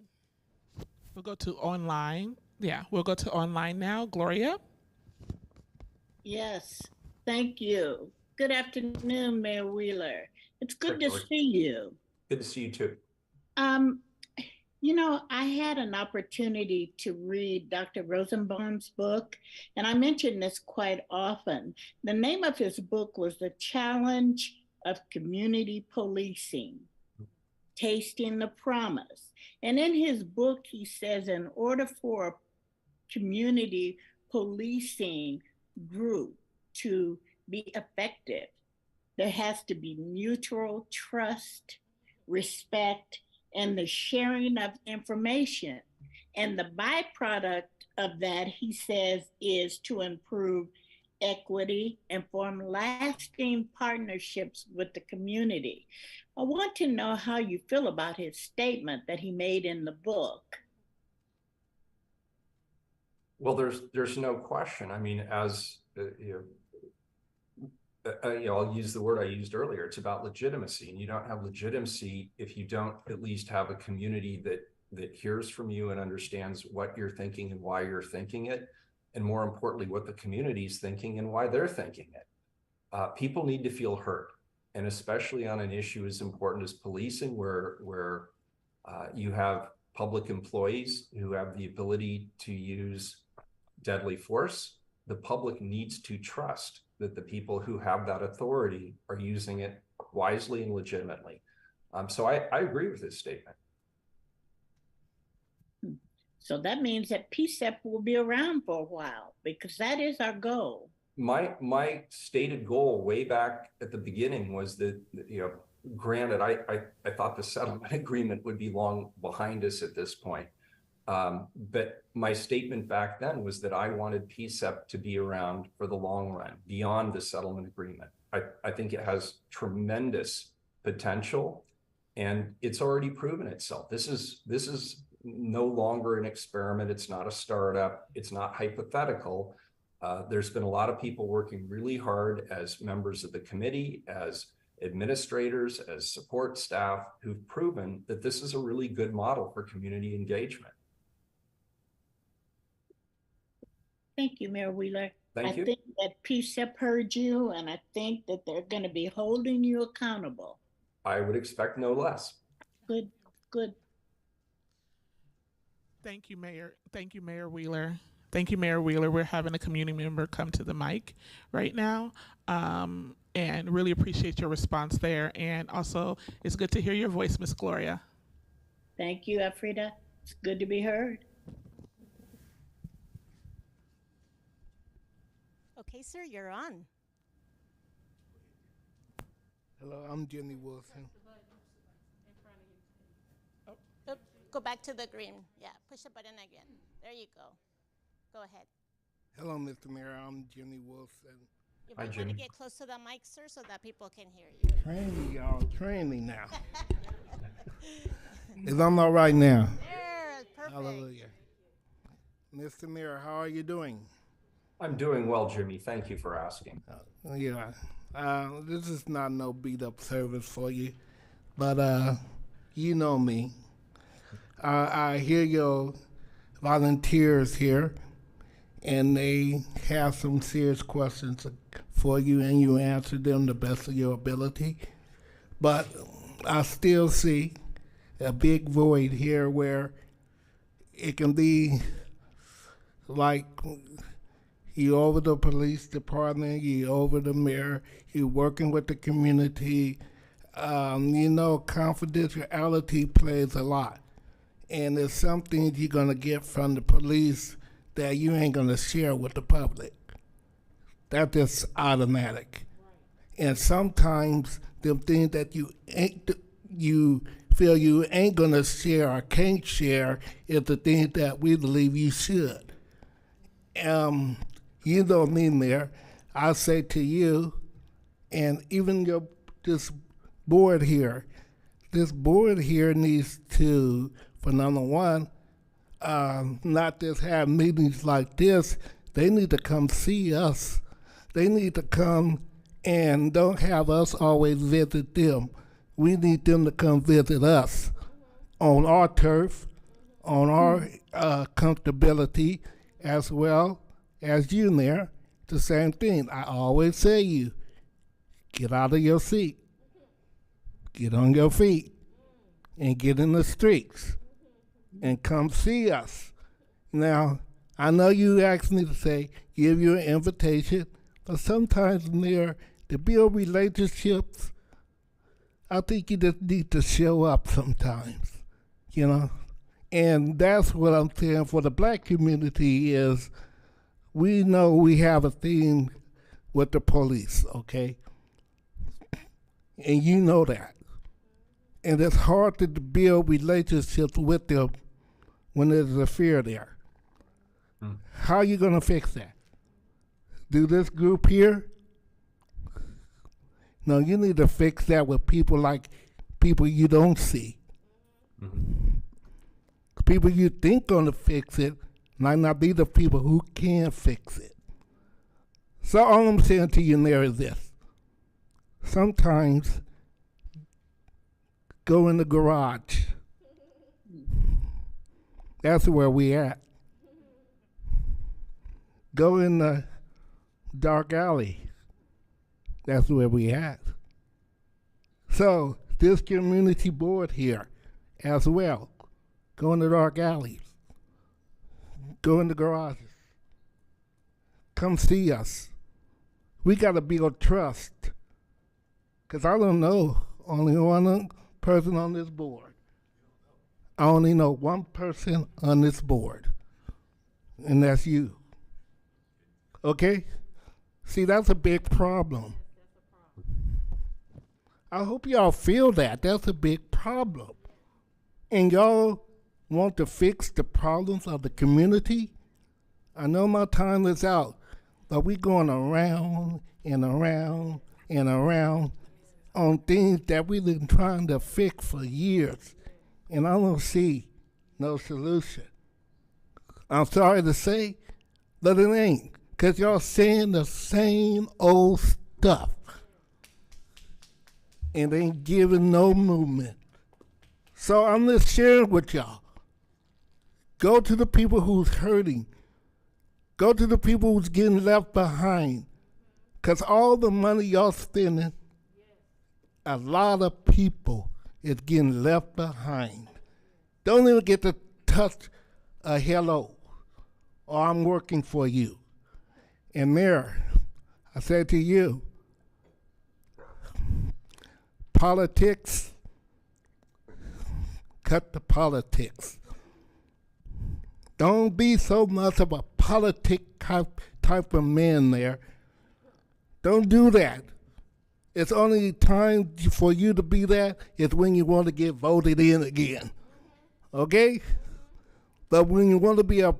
online. Yeah, we'll go to online now. Gloria? Yes, thank you. Good afternoon, Mayor Wheeler. It's good to see you. Good to see you too. You know, I had an opportunity to read Dr. Rosenbaum's book, and I mention this quite often. The name of his book was The Challenge of Community Policing, Tasting the Promise. And in his book, he says, in order for a community policing group to be effective, there has to be mutual trust, respect, and the sharing of information. And the byproduct of that, he says, is to improve equity and form lasting partnerships with the community. I want to know how you feel about his statement that he made in the book. Well, there's no question. I mean, as I'll use the word I used earlier. It's about legitimacy, and you don't have legitimacy if you don't at least have a community that hears from you and understands what you're thinking and why you're thinking it, and more importantly, what the community's thinking and why they're thinking it. People need to feel heard, and especially on an issue as important as policing, where you have public employees who have the ability to use deadly force. The public needs to trust that the people who have that authority are using it wisely and legitimately. So I agree with this statement. So that means that PCEP will be around for a while, because that is our goal. My stated goal way back at the beginning was that, granted, I thought the settlement agreement would be long behind us at this point. But my statement back then was that I wanted PCEP to be around for the long run, beyond the settlement agreement. I think it has tremendous potential, and it's already proven itself. This is no longer an experiment. It's not a startup. It's not hypothetical. There's been a lot of people working really hard as members of the committee, as administrators, as support staff, who've proven that this is a really good model for community engagement. Thank you, Mayor Wheeler. Thank you. I think that PCEP heard you, and I think that they're going to be holding you accountable. I would expect no less. Good, good. Thank you, Mayor. Thank you, Mayor Wheeler. Thank you, Mayor Wheeler. We're having a community member come to the mic right now, and really appreciate your response there. And also, it's good to hear your voice, Miss Gloria. Thank you, Afrida. It's good to be heard. Okay, sir, you're on. Hello, I'm Jimmy Wilson. Oh, go back to the green. Yeah, push the button again. There you go. Go ahead. Hello, Mr. Mayor. I'm Jimmy Wilson. You might want to get close to the mic, sir, so that people can hear you. Train me, y'all. Train me now. Is I'm all right now? There, perfect. Hallelujah. Mr. Mayor, how are you doing? I'm doing well, Jimmy. Thank you for asking. Yeah. This is not no beat up service for you, but you know me. I hear your volunteers here, and they have some serious questions for you, and you answer them the best of your ability. But I still see a big void here where it can be like you over the police department, you over the mayor, you working with the community. Confidentiality plays a lot. And there's some things you're gonna get from the police that you ain't gonna share with the public. That's just automatic. And sometimes them things that you feel you ain't gonna share or can't share is the things that we believe you should. You know me, Mayor. I say to you, and even this board here needs to, for number one, not just have meetings like this. They need to come see us. They need to come and don't have us always visit them. We need them to come visit us on our turf, on our comfortability, as well as you, Mayor. The same thing. I always say you, get out of your seat, get on your feet, and get in the streets, and come see us. Now, I know you asked me to say, give you an invitation, but sometimes, Mayor, to build relationships, I think you just need to show up sometimes, And that's what I'm saying for the black community is we know we have a theme with the police, okay? And you know that. And it's hard to build relationships with them when there's a fear there. How are you gonna fix that? Do this group here? No, you need to fix that with people you don't see. People you think gonna fix it might not be the people who can fix it. So all I'm saying to you, Mayor, is this. Sometimes go in the garage. That's where we at. Go in the dark alley. That's where we at. So this community board here as well, go in the dark alleys. Go in the garages. Come see us. We got to build trust. Because I don't know only one person on this board. I only know one person on this board. And that's you. Okay? See, that's a big problem. I hope y'all feel that. That's a big problem. And y'all want to fix the problems of the community? I know my time is out, but we're going around and around and around on things that we've been trying to fix for years, and I don't see no solution. I'm sorry to say, but it ain't, because y'all saying the same old stuff and ain't giving no movement. So I'm just sharing with y'all. Go to the people who's hurting. Go to the people who's getting left behind. Because all the money y'all spending, a lot of people is getting left behind. Don't even get to touch a hello or I'm working for you. And Mayor, I said to you, politics, cut the politics. Don't be so much of a politic type of man there. Don't do that. It's only time for you to be that is when you want to get voted in again. Okay? But when you want to be a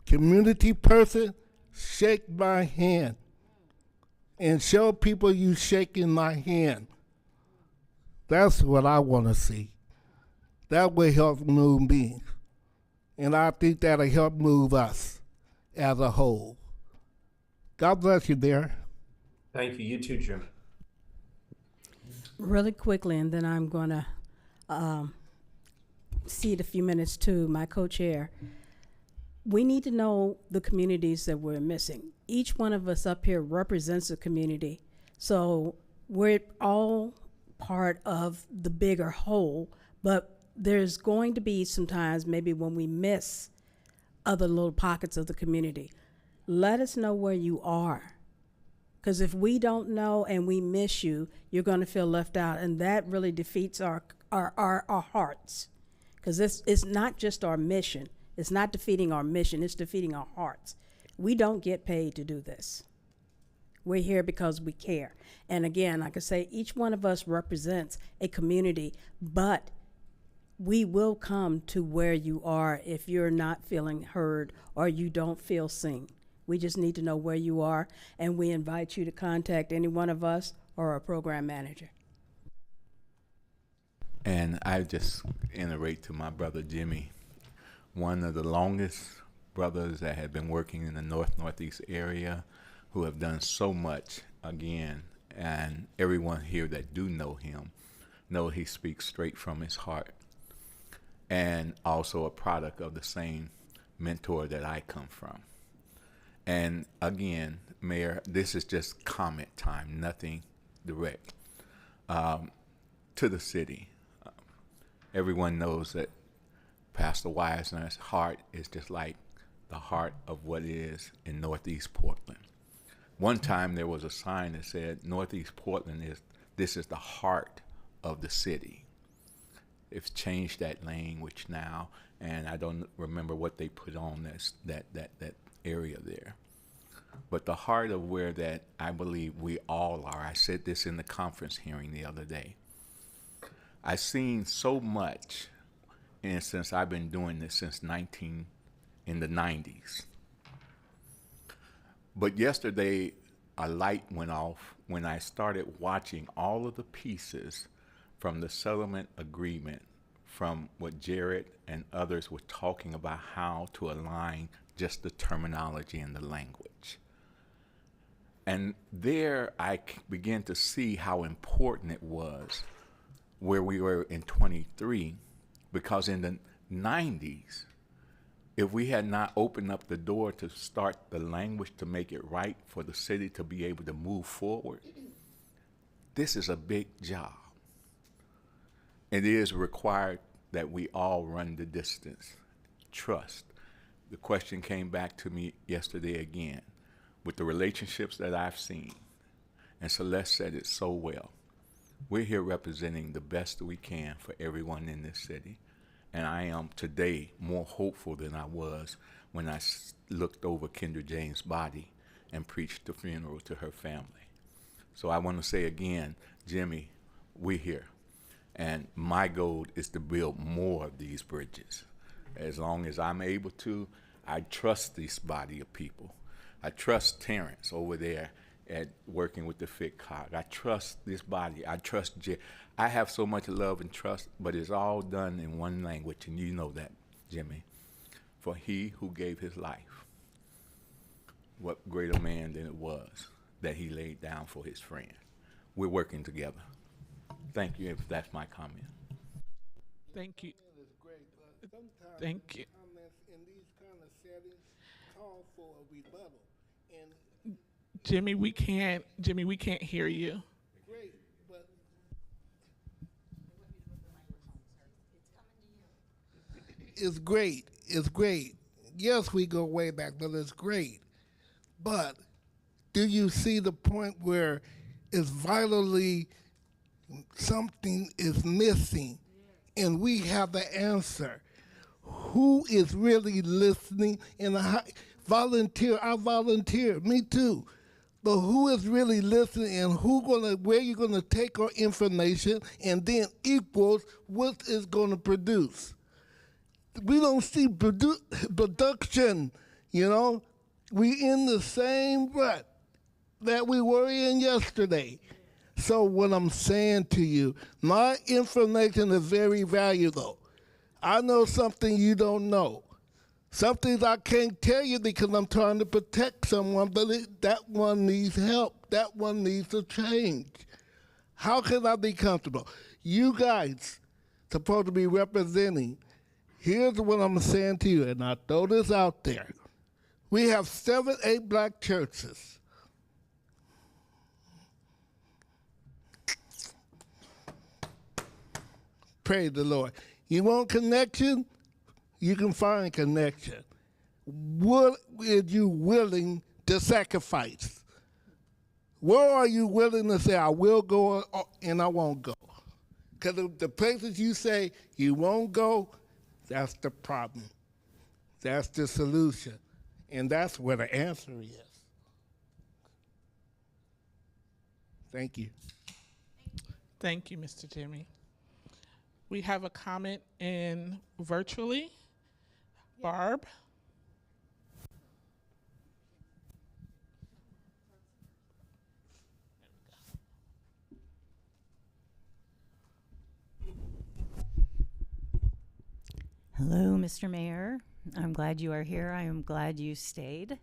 community person, shake my hand. And show people you shaking my hand. That's what I want to see. That will help move me. And I think that'll help move us as a whole. God bless you there. Thank you. You too, Jim. Really quickly, and then I'm going to cede a few minutes to my co-chair. We need to know the communities that we're missing. Each one of us up here represents a community. So we're all part of the bigger whole, but there's going to be sometimes maybe when we miss other little pockets of the community. Let us know where you are. Because if we don't know and we miss you, you're going to feel left out. And that really defeats our hearts. Because it's not just our mission. It's not defeating our mission. It's defeating our hearts. We don't get paid to do this. We're here because we care. And again, like I say, each one of us represents a community, but we will come to where you are if you're not feeling heard or you don't feel seen. We just need to know where you are, and we invite you to contact any one of us or our program manager. And I just iterate to my brother Jimmy, one of the longest brothers that have been working in the Northeast area, who have done so much again, and everyone here that do know him know he speaks straight from his heart, and also a product of the same mentor that I come from. And again, Mayor, this is just comment time, nothing direct. To the city, everyone knows that Pastor Wisner's heart is just like the heart of what is in Northeast Portland. One time there was a sign that said Northeast Portland this is the heart of the city. It's changed that language now, and I don't remember what they put on that area there. But the heart of where that I believe we all are, I said this in the conference hearing the other day. I've seen so much, and since I've been doing this since in the 90s. But yesterday, a light went off when I started watching all of the pieces from the settlement agreement, from what Jared and others were talking about how to align just the terminology and the language. And there I began to see how important it was where we were in 23, because in the 90s, if we had not opened up the door to start the language to make it right for the city to be able to move forward, this is a big job. It is required that we all run the distance. Trust. The question came back to me yesterday again with the relationships that I've seen. And Celeste said it so well. We're here representing the best we can for everyone in this city. And I am today more hopeful than I was when I looked over Kendra James' body and preached the funeral to her family. So I want to say again, Jimmy, we're here. And my goal is to build more of these bridges. As long as I'm able to, I trust this body of people. I trust Terrence over there at working with the FitCog. I trust this body. I trust I have so much love and trust, but it's all done in one language, and you know that, Jimmy. For he who gave his life, what greater man than it was that he laid down for his friend. We're working together. Thank you, if that's my comment. Thank you. Thank you. Comments in these kind of settings call for a rebuttal. And Jimmy, we can't hear you. great, but it's great. It's great. Yes, we go way back, but it's great. But do you see the point where it's vitally something is missing, and we have the answer? Who is really listening? And I volunteer, me too. But who is really listening, and where you're gonna take our information and then equals what is gonna produce? We don't see production, you know? We in the same rut that we were in yesterday. So what I'm saying to you, my information is very valuable. I know something you don't know. Some things I can't tell you because I'm trying to protect someone, but that one needs help. That one needs to change. How can I be comfortable? You guys supposed to be representing. Here's what I'm saying to you, and I throw this out there. We have 7, 8 black churches. Praise the Lord. You want connection? You can find connection. What are you willing to sacrifice? Where are you willing to say, I will go and I won't go? Because the places you say you won't go, that's the problem. That's the solution. And that's where the answer is. Thank you. Thank you, Mr. Jimmy. We have a comment in virtually. Barb. Hello, Mr. Mayor. I'm glad you are here. I am glad you stayed.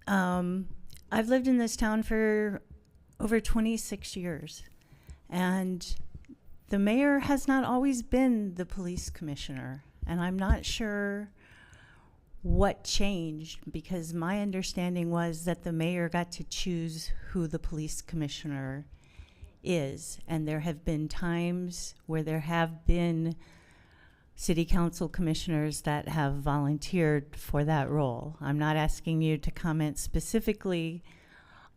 I've lived in this town for over 26 years, and the mayor has not always been the police commissioner, and I'm not sure what changed, because my understanding was that the mayor got to choose who the police commissioner is, and there have been times where there have been city council commissioners that have volunteered for that role. I'm not asking you to comment specifically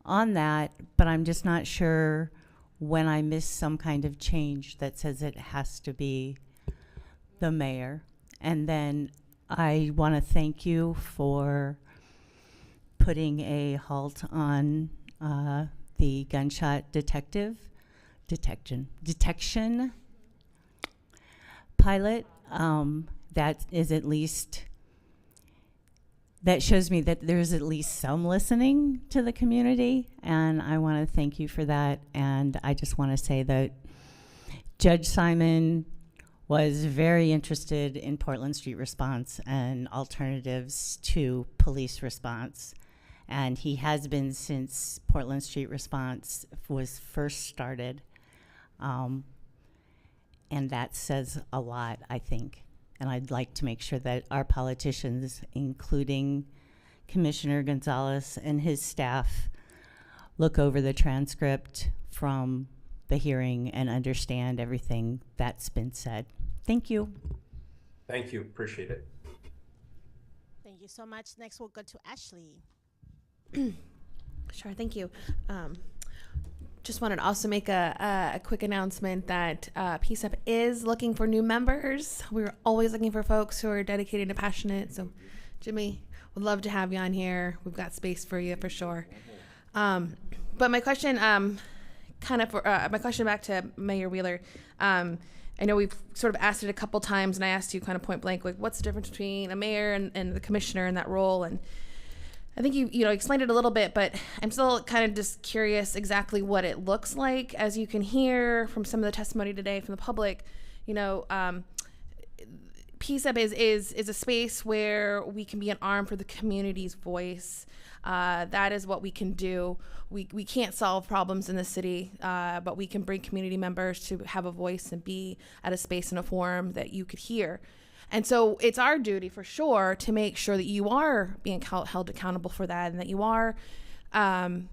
on that, but I'm just not sure when I miss some kind of change that says it has to be the mayor. And then I want to thank you for putting a halt on the gunshot detection pilot. That is at least, that shows me that there's at least some listening to the community, and I want to thank you for that. And I just want to say that Judge Simon was very interested in Portland Street response and alternatives to police response, and he has been since Portland Street response was first started. And that says a lot, I think. And I'd like to make sure that our politicians, including Commissioner Gonzalez and his staff, look over the transcript from the hearing and understand everything that's been said. Thank you. Thank you. Appreciate it. Thank you so much. Next, we'll go to Ashley. Sure, thank you. Just wanted to also make a quick announcement that PCEP is looking for new members. We're always looking for folks who are dedicated and passionate. So, Jimmy, would love to have you on here. We've got space for you for sure. But my question, my question back to Mayor Wheeler. I know we've sort of asked it a couple times, and I asked you kind of point blank, like, what's the difference between a mayor and the commissioner in that role? And I think you explained it a little bit, but I'm still kind of just curious exactly what it looks like. As you can hear from some of the testimony today from the public, PCEP is a space where we can be an arm for the community's voice. That is what we can do. We can't solve problems in the city, but we can bring community members to have a voice and be at a space and a forum that you could hear. And so it's our duty for sure to make sure that you are being held accountable for that, and that you are, taking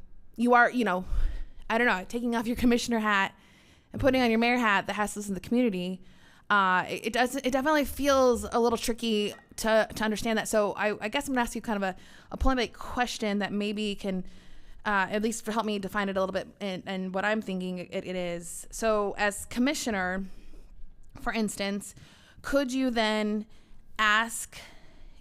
off your commissioner hat and putting on your mayor hat that has to listen to the community. It definitely feels a little tricky to understand that. So I guess I'm gonna ask you kind of a point-blank question that maybe can at least help me define it a little bit and what I'm thinking it is. So as commissioner, for instance, could you then ask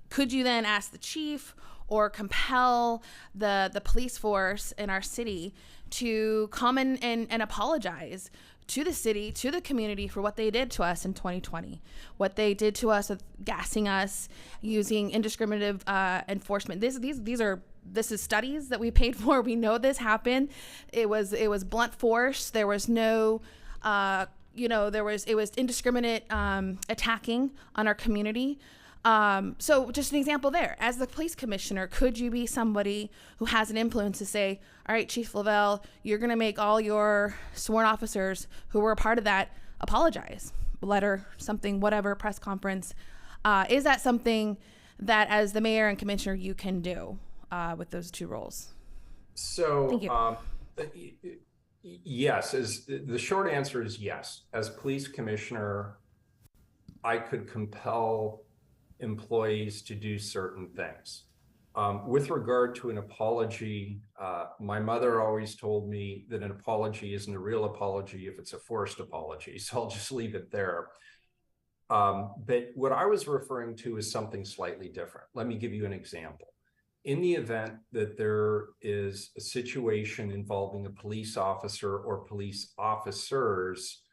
the chief or compel the police force in our city to come and apologize to the city, to the community for what they did to us in 2020, what they did to us with gassing us, using indiscriminate enforcement. This is studies that we paid for. We know this happened. It was blunt force. There was no it was indiscriminate attacking on our community. So just an example there. As the police commissioner, could you be somebody who has an influence to say, all right, Chief Lavelle, you're going to make all your sworn officers who were a part of that apologize? Letter, something, whatever, press conference. Is that something that as the mayor and commissioner you can do with those two roles? So, Thank you. Yes, the short answer is yes. As police commissioner, I could compel employees to do certain things. With regard to an apology, my mother always told me that an apology isn't a real apology if it's a forced apology. So I'll just leave it there. But what I was referring to is something slightly different. Let me give you an example. In the event that there is a situation involving a police officer or police officers,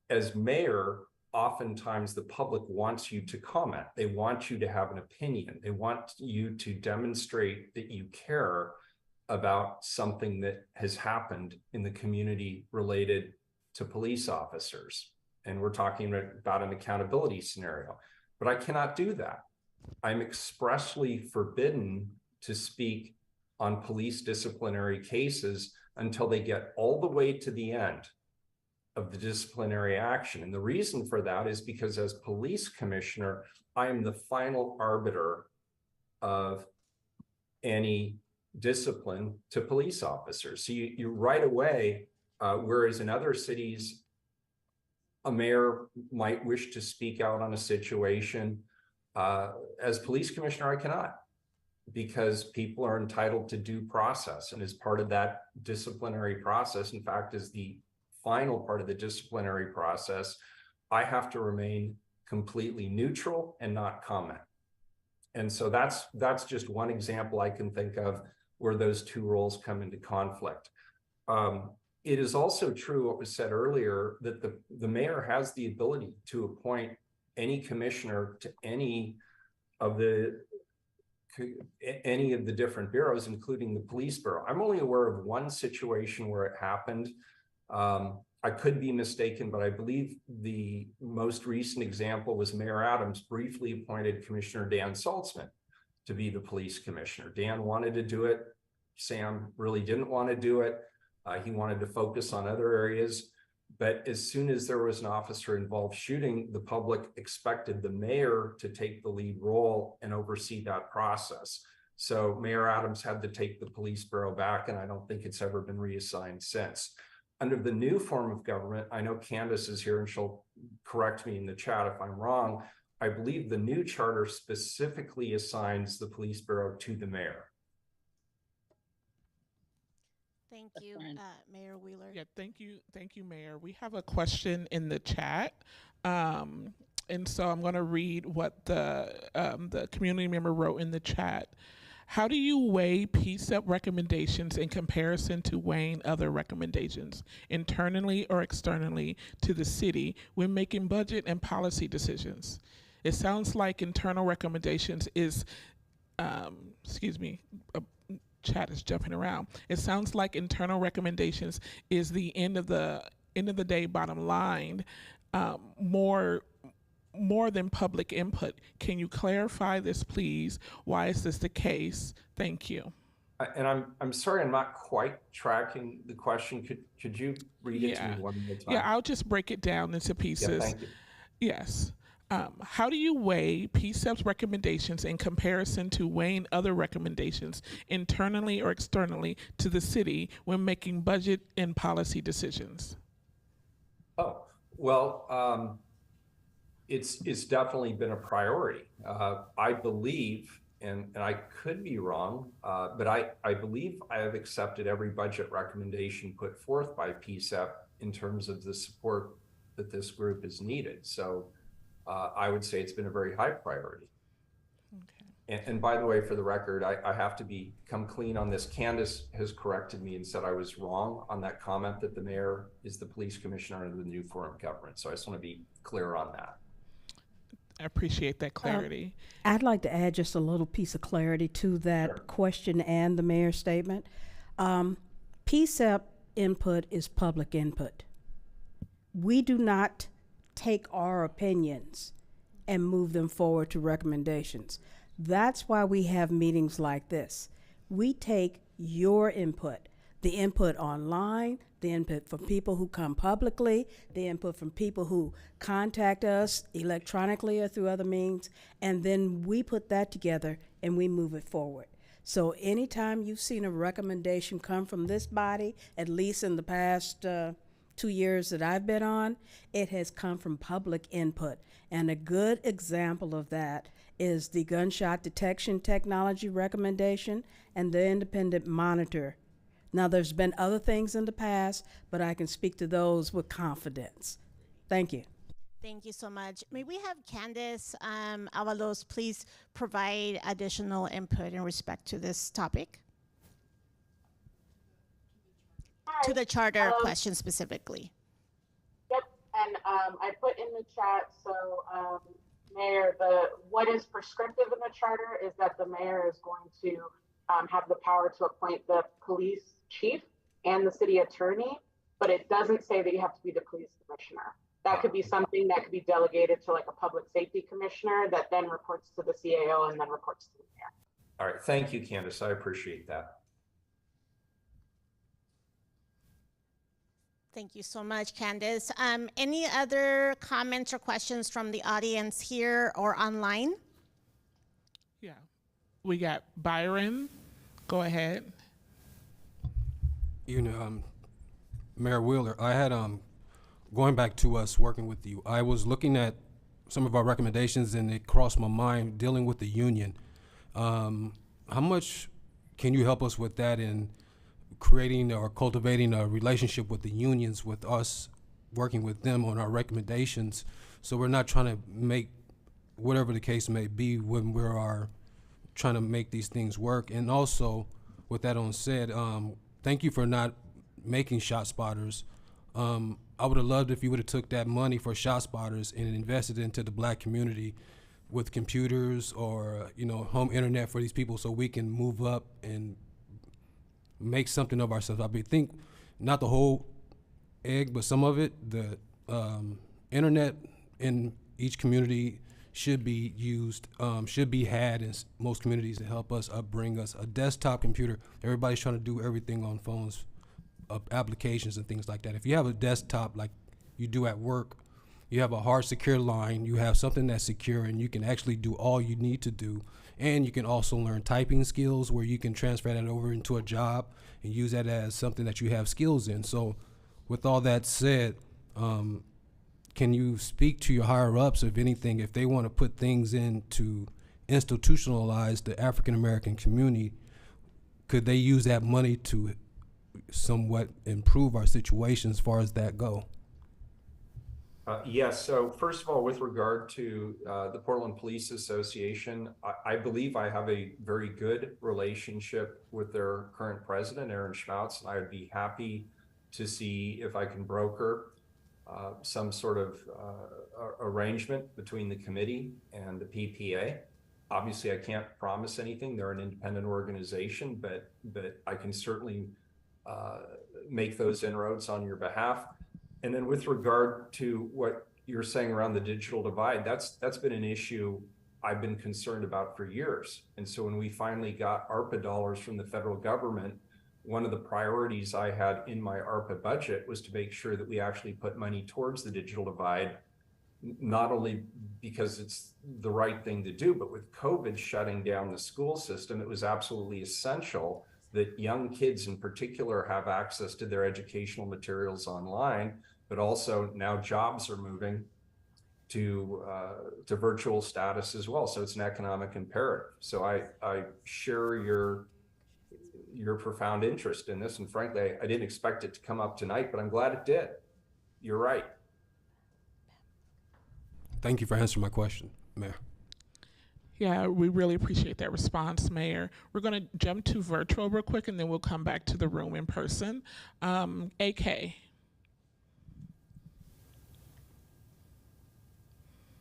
as mayor, oftentimes the public wants you to comment. They want you to have an opinion. They want you to demonstrate that you care about something that has happened in the community related to police officers. And we're talking about an accountability scenario, but I cannot do that. I'm expressly forbidden to speak on police disciplinary cases until they get all the way to the end of the disciplinary action. And the reason for that is because as police commissioner, I am the final arbiter of any discipline to police officers. So you right away, whereas in other cities, a mayor might wish to speak out on a situation. As police commissioner, I cannot, because people are entitled to due process. And as part of that disciplinary process, in fact, as the final part of the disciplinary process, I have to remain completely neutral and not comment. And so that's just one example I can think of where those two roles come into conflict. It is also true what was said earlier that the mayor has the ability to appoint any commissioner to any of the different bureaus, including the police bureau. I'm only aware of one situation where it happened. I could be mistaken, but I believe the most recent example was Mayor Adams briefly appointed Commissioner Dan Saltzman to be the police commissioner. Dan wanted to do it. Sam really didn't want to do it. He wanted to focus on other areas. But as soon as there was an officer involved shooting, the public expected the mayor to take the lead role and oversee that process. So Mayor Adams had to take the police bureau back, and I don't think it's ever been reassigned since. Under the new form of government, I know Candace is here and she'll correct me in the chat if I'm wrong. I believe the new charter specifically assigns the police bureau to the mayor. Thank you, Mayor Wheeler. Yeah, thank you, Mayor. We have a question in the chat, and so I'm going to read what the community member wrote in the chat. How do you weigh PCEP recommendations in comparison to weighing other recommendations, internally or externally, to the city when making budget and policy decisions? It sounds like internal recommendations is, chat is jumping around. It sounds like internal recommendations is the end of the day bottom line, more than public input. Can you clarify this, please? Why is this the case? Thank you. And I'm sorry, I'm not quite tracking the question. Could you read it to me one more time? Yeah, I'll just break it down into pieces. Yeah, thank you. Yes. How do you weigh PCEP's recommendations in comparison to weighing other recommendations internally or externally to the city when making budget and policy decisions? Oh, well, it's definitely been a priority. I believe, and I could be wrong, but I believe I have accepted every budget recommendation put forth by PCEP in terms of the support that this group is needed. So I would say it's been a very high priority. Okay. And by the way, for the record, I have to come clean on this. Candace has corrected me and said I was wrong on that comment that the mayor is the police commissioner under the new form of government. So I just want to be clear on that. I appreciate that clarity. I'd like to add just a little piece of clarity to that question and the mayor's statement. PCEP input is public input. We do not take our opinions and move them forward to recommendations. That's why we have meetings like this. We take your input, the input online, the input from people who come publicly, the input from people who contact us electronically or through other means, and then we put that together and we move it forward. So anytime you've seen a recommendation come from this body, at least in the past 2 years that I've been on, it has come from public input. And a good example of that is the gunshot detection technology recommendation and the independent monitor. Now, there's been other things in the past, but I can speak to those with confidence. Thank you. Thank you so much. May we have Candace Avalos please provide additional input in respect to this topic? Hi. To the charter question specifically. Yep, and I put in the chat, so Mayor, what is prescriptive in the charter is that the mayor is going to have the power to appoint the police chief and the city attorney, but it doesn't say that you have to be the police commissioner. That could be something that could be delegated to like a public safety commissioner that then reports to the CAO and then reports to the mayor. All right, thank you, Candace. I appreciate that. Thank you so much, Candace. Any other comments or questions from the audience here or online? Yeah, we got Byron. Go ahead. You know, Mayor Wheeler, I had going back to us working with you, I was looking at some of our recommendations and it crossed my mind dealing with the union. How much can you help us with that in creating or cultivating a relationship with the unions, with us working with them on our recommendations, so we're not trying to make whatever the case may be when we're trying to make these things work? And also, with that on said, thank you for not making shot spotters. I would have loved if you would have took that money for shot spotters and invested into the black community with computers or, you know, home internet for these people so we can move up and make something of ourselves. I think not the whole egg, but some of it. The internet in each community should be used, should be had in most communities to help us upbring us. A desktop computer, everybody's trying to do everything on phones, applications and things like that. If you have a desktop like you do at work, you have a hard secure line, you have something that's secure and you can actually do all you need to do. And you can also learn typing skills where you can transfer that over into a job and use that as something that you have skills in. So with all that said, can you speak to your higher ups, if anything, if they want to put things in to institutionalize the African American community, could they use that money to somewhat improve our situation as far as that go? Yes, so first of all, with regard to the Portland Police Association, I believe I have a very good relationship with their current president, Aaron Schmautz, and I would be happy to see if I can broker some sort of arrangement between the committee and the PPA. Obviously, I can't promise anything. They're an independent organization, but I can certainly make those inroads on your behalf. And then with regard to what you're saying around the digital divide, that's been an issue I've been concerned about for years. And so when we finally got ARPA dollars from the federal government, one of the priorities I had in my ARPA budget was to make sure that we actually put money towards the digital divide, not only because it's the right thing to do, but with COVID shutting down the school system, it was absolutely essential that young kids in particular have access to their educational materials online, but also now jobs are moving to virtual status as well. So it's an economic imperative. So I share your profound interest in this. And frankly, I didn't expect it to come up tonight, but I'm glad it did. You're right. Thank you for answering my question, Mayor. Yeah, we really appreciate that response, Mayor. We're going to jump to virtual real quick, and then we'll come back to the room in person. AK.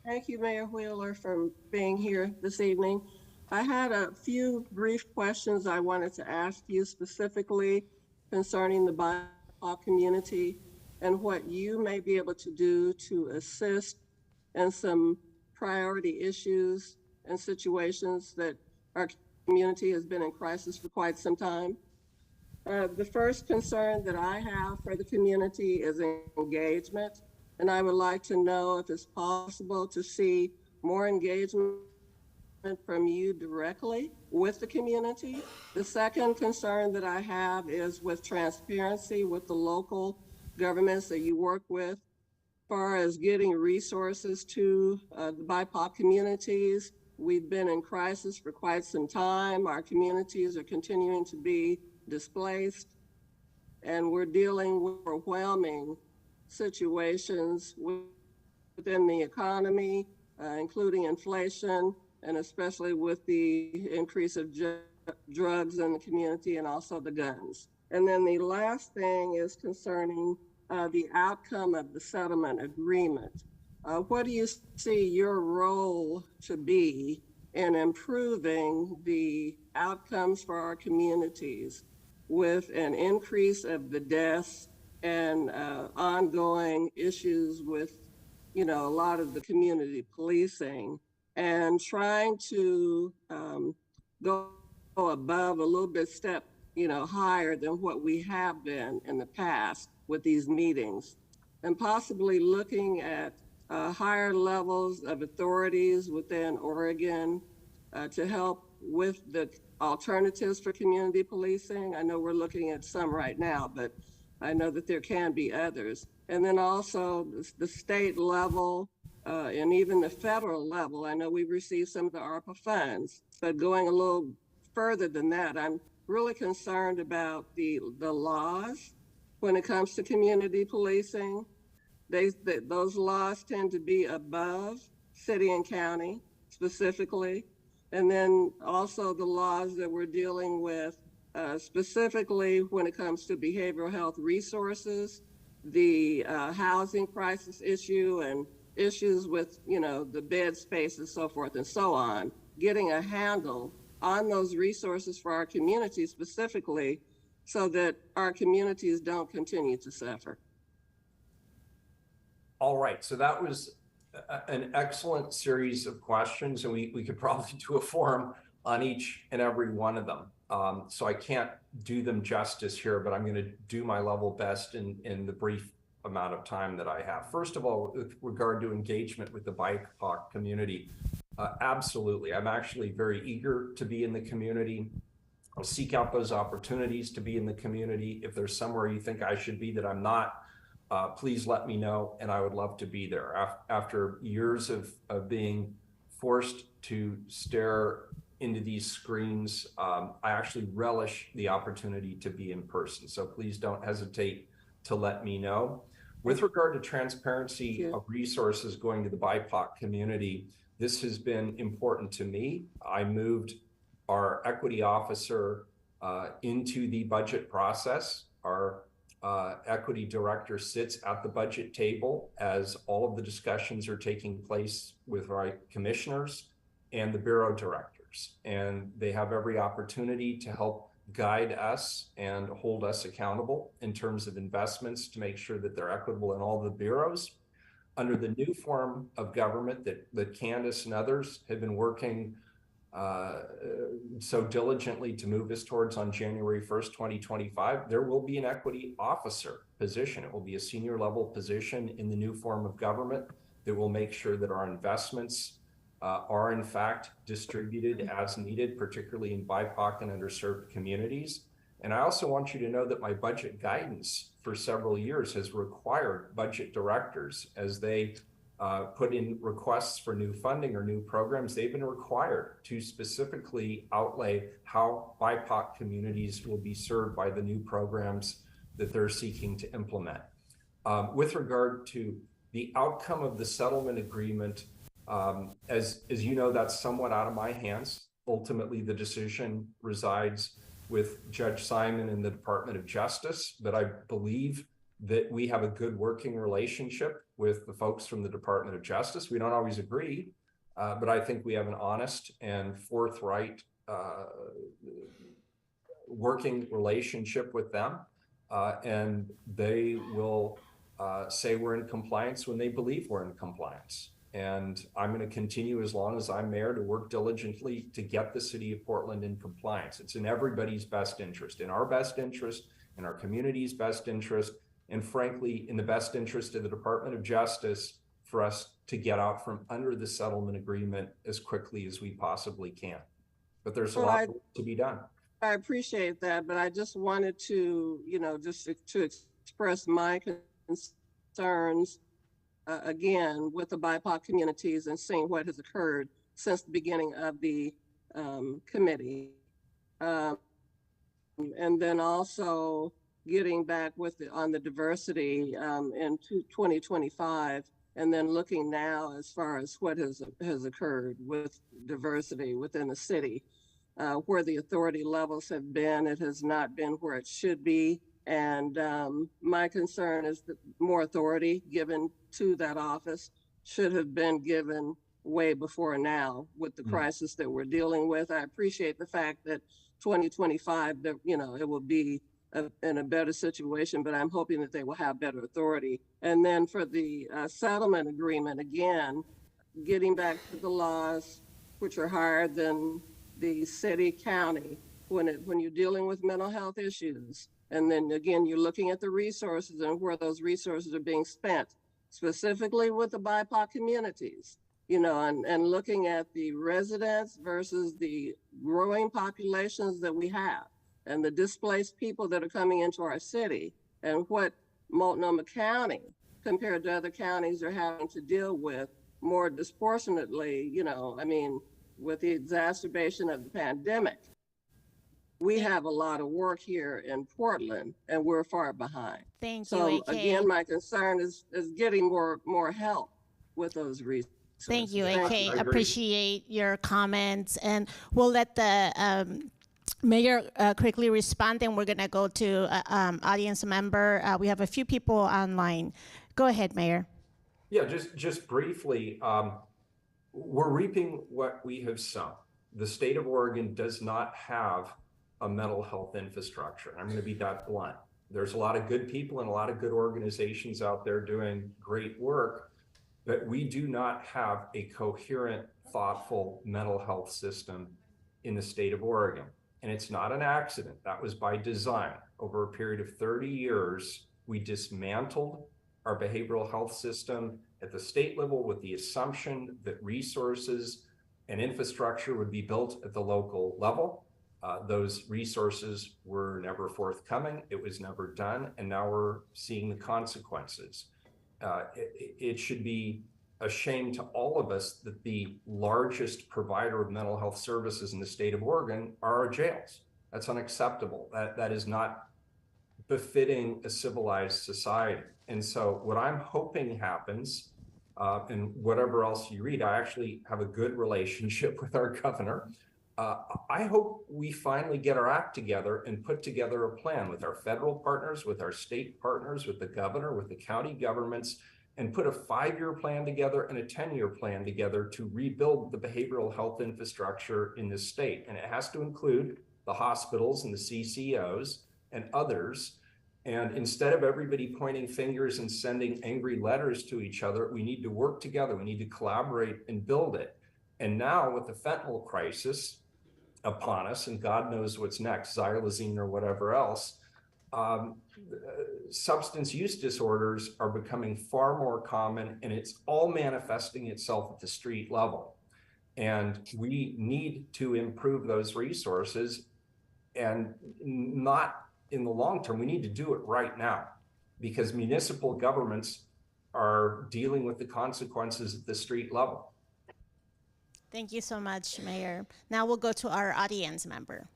Thank you, Mayor Wheeler, for being here this evening. I had a few brief questions I wanted to ask you specifically concerning the BIPOC community and what you may be able to do to assist in some priority issues and situations that our community has been in crisis for quite some time. The first concern that I have for the community is engagement, and I would like to know if it's possible to see more engagement from you directly with the community. The second concern that I have is with transparency with the local governments that you work with, as far as getting resources to the BIPOC communities. We've been in crisis for quite some time. Our communities are continuing to be displaced, and we're dealing with overwhelming situations within the economy, including inflation, and especially with the increase of drugs in the community and also the guns. And then the last thing is concerning the outcome of the settlement agreement. What do you see your role to be in improving the outcomes for our communities with an increase of the deaths and ongoing issues with, a lot of the community policing, and trying to go above a little bit step, higher than what we have been in the past with these meetings, and possibly looking at higher levels of authorities within Oregon to help with the alternatives for community policing. I know we're looking at some right now, but I know that there can be others. And then also the state level and even the federal level. I know we've received some of the ARPA funds, but going a little further than that, I'm really concerned about the laws when it comes to community policing. Those laws tend to be above city and county specifically. And then also the laws that we're dealing with specifically when it comes to behavioral health resources, the housing crisis issue, and issues with, the bed space and so forth and so on, getting a handle on those resources for our community specifically so that our communities don't continue to suffer. All right, so that was an excellent series of questions, and we could probably do a forum on each and every one of them. So I can't do them justice here, but I'm going to do my level best in the brief amount of time that I have. First of all, with regard to engagement with the BIPOC community, absolutely. I'm actually very eager to be in the community. I'll seek out those opportunities to be in the community. If there's somewhere you think I should be that I'm not, please let me know, and I would love to be there. After years of being forced to stare into these screens, I actually relish the opportunity to be in person. So please don't hesitate to let me know. With regard to transparency of resources going to the BIPOC community, this has been important to me. I moved our equity officer into the budget process. Our equity director sits at the budget table as all of the discussions are taking place with our commissioners and the bureau directors. And they have every opportunity to help guide us and hold us accountable in terms of investments to make sure that they're equitable in all the bureaus. Under the new form of government that Candace and others have been working so diligently to move us towards on January 1st, 2025, there will be an equity officer position. It will be a senior level position in the new form of government that will make sure that our investments are in fact distributed as needed, particularly in BIPOC and underserved communities. And I also want you to know that my budget guidance for several years has required budget directors, as they put in requests for new funding or new programs, they've been required to specifically outlay how BIPOC communities will be served by the new programs that they're seeking to implement. With regard to the outcome of the settlement agreement, as you know, that's somewhat out of my hands. Ultimately, the decision resides with Judge Simon in the Department of Justice, but I believe that we have a good working relationship with the folks from the Department of Justice. We don't always agree, but I think we have an honest and forthright working relationship with them, and they will say we're in compliance when they believe we're in compliance. And I'm going to continue as long as I'm mayor to work diligently to get the city of Portland in compliance. It's in everybody's best interest, in our best interest, in our community's best interest, and frankly, in the best interest of the Department of Justice for us to get out from under the settlement agreement as quickly as we possibly can. But there's a lot to be done. I appreciate that, but I just wanted to, just to express my concerns again with the BIPOC communities and seeing what has occurred since the beginning of the committee. And then also getting back on the diversity in 2025, and then looking now as far as what has occurred with diversity within the city, where the authority levels have been, it has not been where it should be. And my concern is that more authority given to that office should have been given way before now with the crisis that we're dealing with. I appreciate the fact that 2025, that it will be in a better situation, but I'm hoping that they will have better authority. And then for the settlement agreement, again, getting back to the laws, which are higher than the city, county, when you're dealing with mental health issues. And then again, you're looking at the resources and where those resources are being spent, specifically with the BIPOC communities, and looking at the residents versus the growing populations that we have and the displaced people that are coming into our city, and what Multnomah County compared to other counties are having to deal with more disproportionately, with the exacerbation of the pandemic. We have a lot of work here in Portland, and we're far behind. Thank you, So AK. again, my concern is getting more help with those resources. Thank you, AK. Appreciate your comments, and we'll let the mayor quickly respond, and we're going to go to audience member. We have a few people online. Go ahead, Mayor. Yeah, just briefly, we're reaping what we have sown. The state of Oregon does not have a mental health infrastructure. I'm going to be that blunt. There's a lot of good people and a lot of good organizations out there doing great work, but we do not have a coherent, thoughtful mental health system in the state of Oregon. And it's not an accident. That was by design. Over a period of 30 years, we dismantled our behavioral health system at the state level with the assumption that resources and infrastructure would be built at the local level. Those resources were never forthcoming. It was never done. And now we're seeing the consequences. It should be a shame to all of us that the largest provider of mental health services in the state of Oregon are our jails. That's unacceptable. That is not befitting a civilized society. And so what I'm hoping happens, and whatever else you read, I actually have a good relationship with our governor. I hope we finally get our act together and put together a plan with our federal partners, with our state partners, with the governor, with the county governments, and put a 5-year plan together and a 10-year plan together to rebuild the behavioral health infrastructure in this state. And it has to include the hospitals and the CCOs and others. And instead of everybody pointing fingers and sending angry letters to each other, we need to work together. We need to collaborate and build it. And now with the fentanyl crisis upon us, and God knows what's next, xylazine or whatever else, substance use disorders are becoming far more common, and it's all manifesting itself at the street level. And we need to improve those resources, and not in the long term. We need to do it right now, because municipal governments are dealing with the consequences at the street level. Thank you so much, Mayor. Now we'll go to our audience member.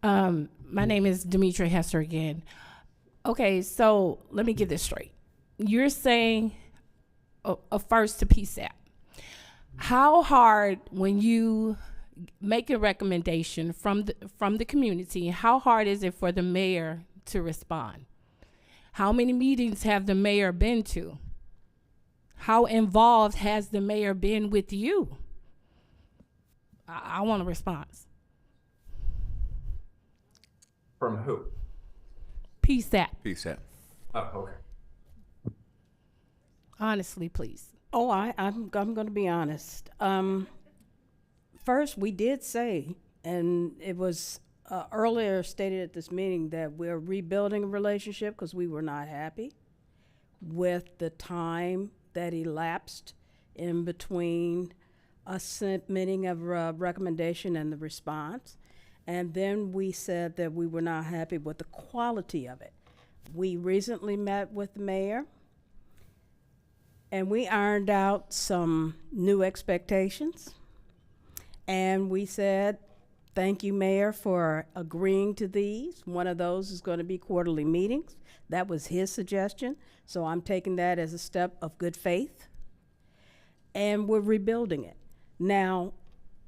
My name is Demetria Hester again. Okay, so let me get this straight. You're saying a first to PCEP. How hard, when you make a recommendation from the community, how hard is it for the mayor to respond? How many meetings have the mayor been to? How involved has the mayor been with you? I want a response. From who? PCEP. PCEP. Oh, okay. Honestly, please. Oh, I'm going to be honest. First, we did say, and it was earlier stated at this meeting, that we're rebuilding a relationship because we were not happy with the time that elapsed in between us submitting a recommendation and the response. And then we said that we were not happy with the quality of it. We recently met with the mayor, and we ironed out some new expectations. And we said, thank you, Mayor, for agreeing to these. One of those is going to be quarterly meetings. That was his suggestion. So I'm taking that as a step of good faith. And we're rebuilding it. Now,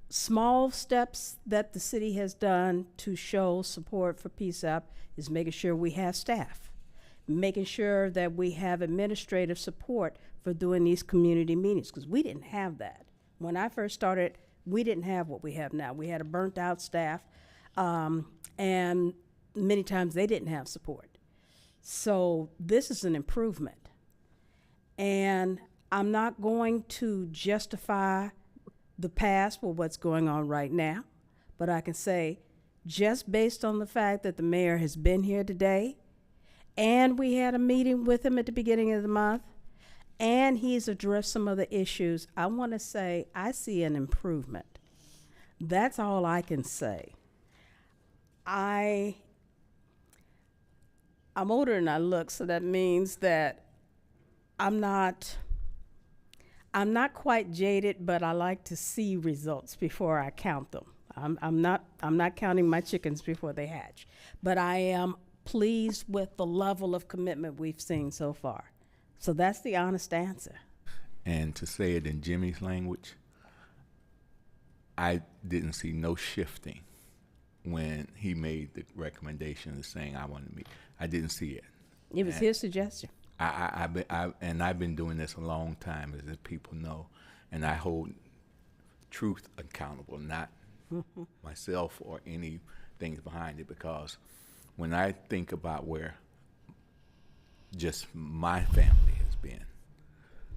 small steps that the city has done to show support for PCEP is making sure we have staff, making sure that we have administrative support for doing these community meetings, because we didn't have that. When I first started, we didn't have what we have now. We had a burnt out staff, and many times they didn't have support. So this is an improvement. And I'm not going to justify the past for what's going on right now, but I can say, just based on the fact that the mayor has been here today, and we had a meeting with him at the beginning of the month, and he's addressed some of the issues, I want to say I see an improvement. That's all I can say. I'm older than I look, so that means that I'm not quite jaded, but I like to see results before I count them. I'm not counting my chickens before they hatch, but I am pleased with the level of commitment we've seen so far. So that's the honest answer. And to say it in Jimmy's language, I didn't see no shifting when he made the recommendation of saying I want to meet. I didn't see it. It was his suggestion. I've been doing this a long time, as people know, and I hold truth accountable, not myself or any things behind it, because when I think about where just my family has been,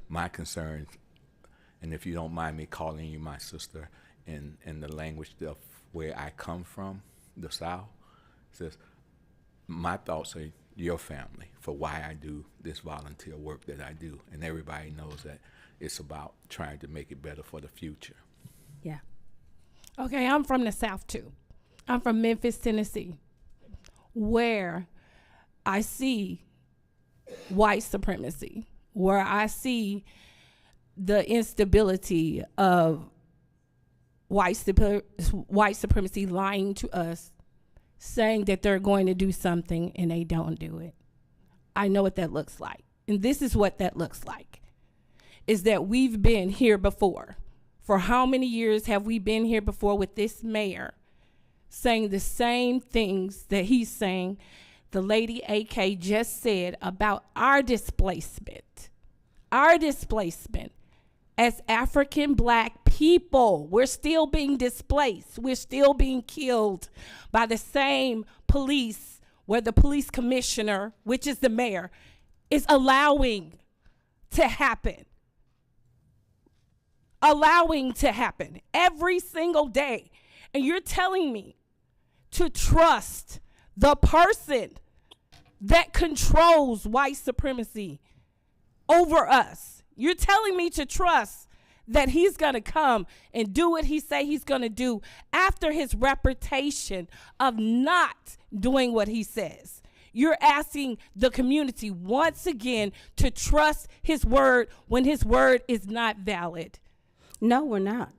my concerns, and if you don't mind me calling you my sister in the language of where I come from, the South, says my thoughts are your family for why I do this volunteer work that I do, and everybody knows that it's about trying to make it better for the future. Yeah. Okay, I'm from the South too. I'm from Memphis, Tennessee, where I see white supremacy, where I see the instability of white supremacy lying to us, saying that they're going to do something and they don't do it. I know what that looks like. And this is what that looks like, is that we've been here before. For how many years have we been here before with this mayor saying the same things that he's saying? The lady AK just said about our displacement as African Black people. We're still being displaced. We're still being killed by the same police, where the police commissioner, which is the mayor, is allowing to happen. Allowing to happen every single day. And you're telling me to trust the person that controls white supremacy over us. You're telling me to trust that he's going to come and do what he say he's going to do after his reputation of not doing what he says. You're asking the community once again to trust his word when his word is not valid. No, we're not.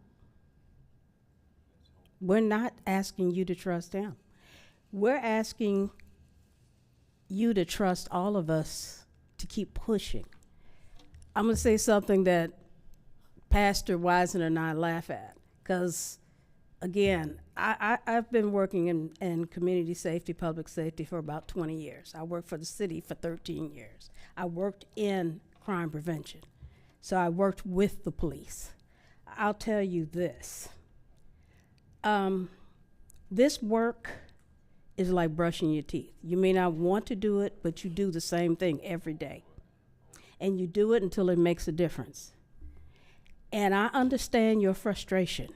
We're not asking you to trust him. We're asking you to trust all of us to keep pushing. I'm going to say something that Pastor Wisner and I laugh at, because, again, I've been working in community safety, public safety for about 20 years. I worked for the city for 13 years. I worked in crime prevention. So I worked with the police. I'll tell you this. This work is like brushing your teeth. You may not want to do it, but you do the same thing every day. and you do it until it makes a difference. And I understand your frustration.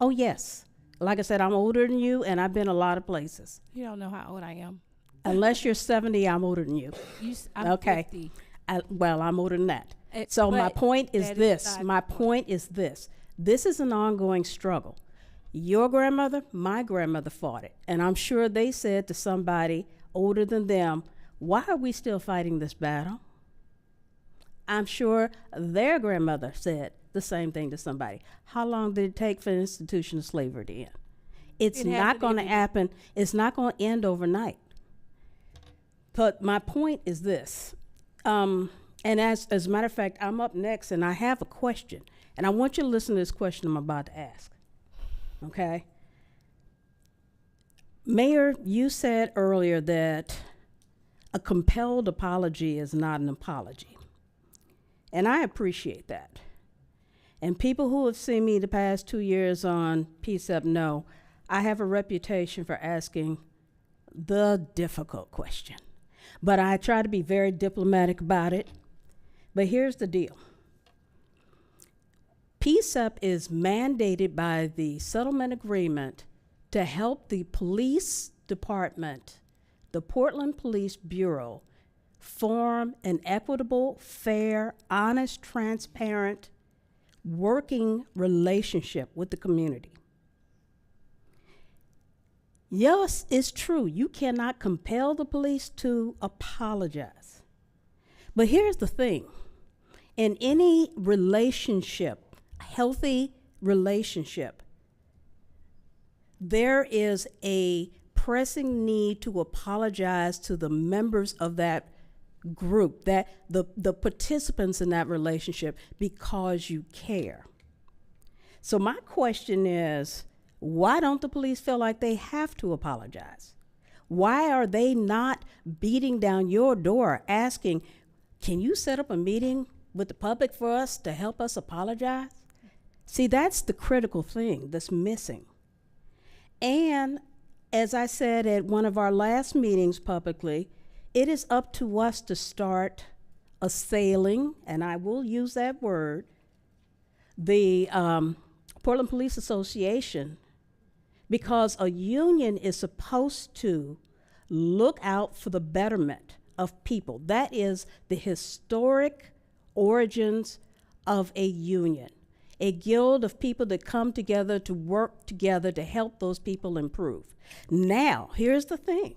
Oh, yes. Like I said, I'm older than you, and I've been a lot of places. You don't know how old I am. Unless you're 70, I'm older than you. I'm Okay. 50. Well, I'm older than that. So my but point is that is this. not My point is this. This is an ongoing struggle. Your grandmother, my grandmother fought it. And I'm sure they said to somebody older than them, why are we still fighting this battle? I'm sure their grandmother said the same thing to somebody. How long did it take for institutional slavery to end? It's not going to happen. It's not going to end overnight. But my point is this. And as a matter of fact, I'm up next and I have a question. And I want you to listen to this question I'm about to ask. Okay? Mayor, you said earlier that a compelled apology is not an apology. And I appreciate that. And people who have seen me the past 2 years on PCEP know I have a reputation for asking the difficult question. But I try to be very diplomatic about it. But here's the deal. PCEP is mandated by the settlement agreement to help the police department, the Portland Police Bureau, form an equitable, fair, honest, transparent, working relationship with the community. Yes, it's true. You cannot compel the police to apologize. But here's the thing. In any relationship, healthy relationship, there is a pressing need to apologize to the members of that group, that the participants in that relationship, because you care. So my question is, why don't the police feel like they have to apologize? Why are they not beating down your door asking, can you set up a meeting with the public for us to help us apologize? See, that's the critical thing that's missing. And as I said at one of our last meetings publicly, it is up to us to start assailing, and I will use that word, the Portland Police Association, because a union is supposed to look out for the betterment of people. That is the historic origins of a union, a guild of people that come together to work together to help those people improve. Now, here's the thing.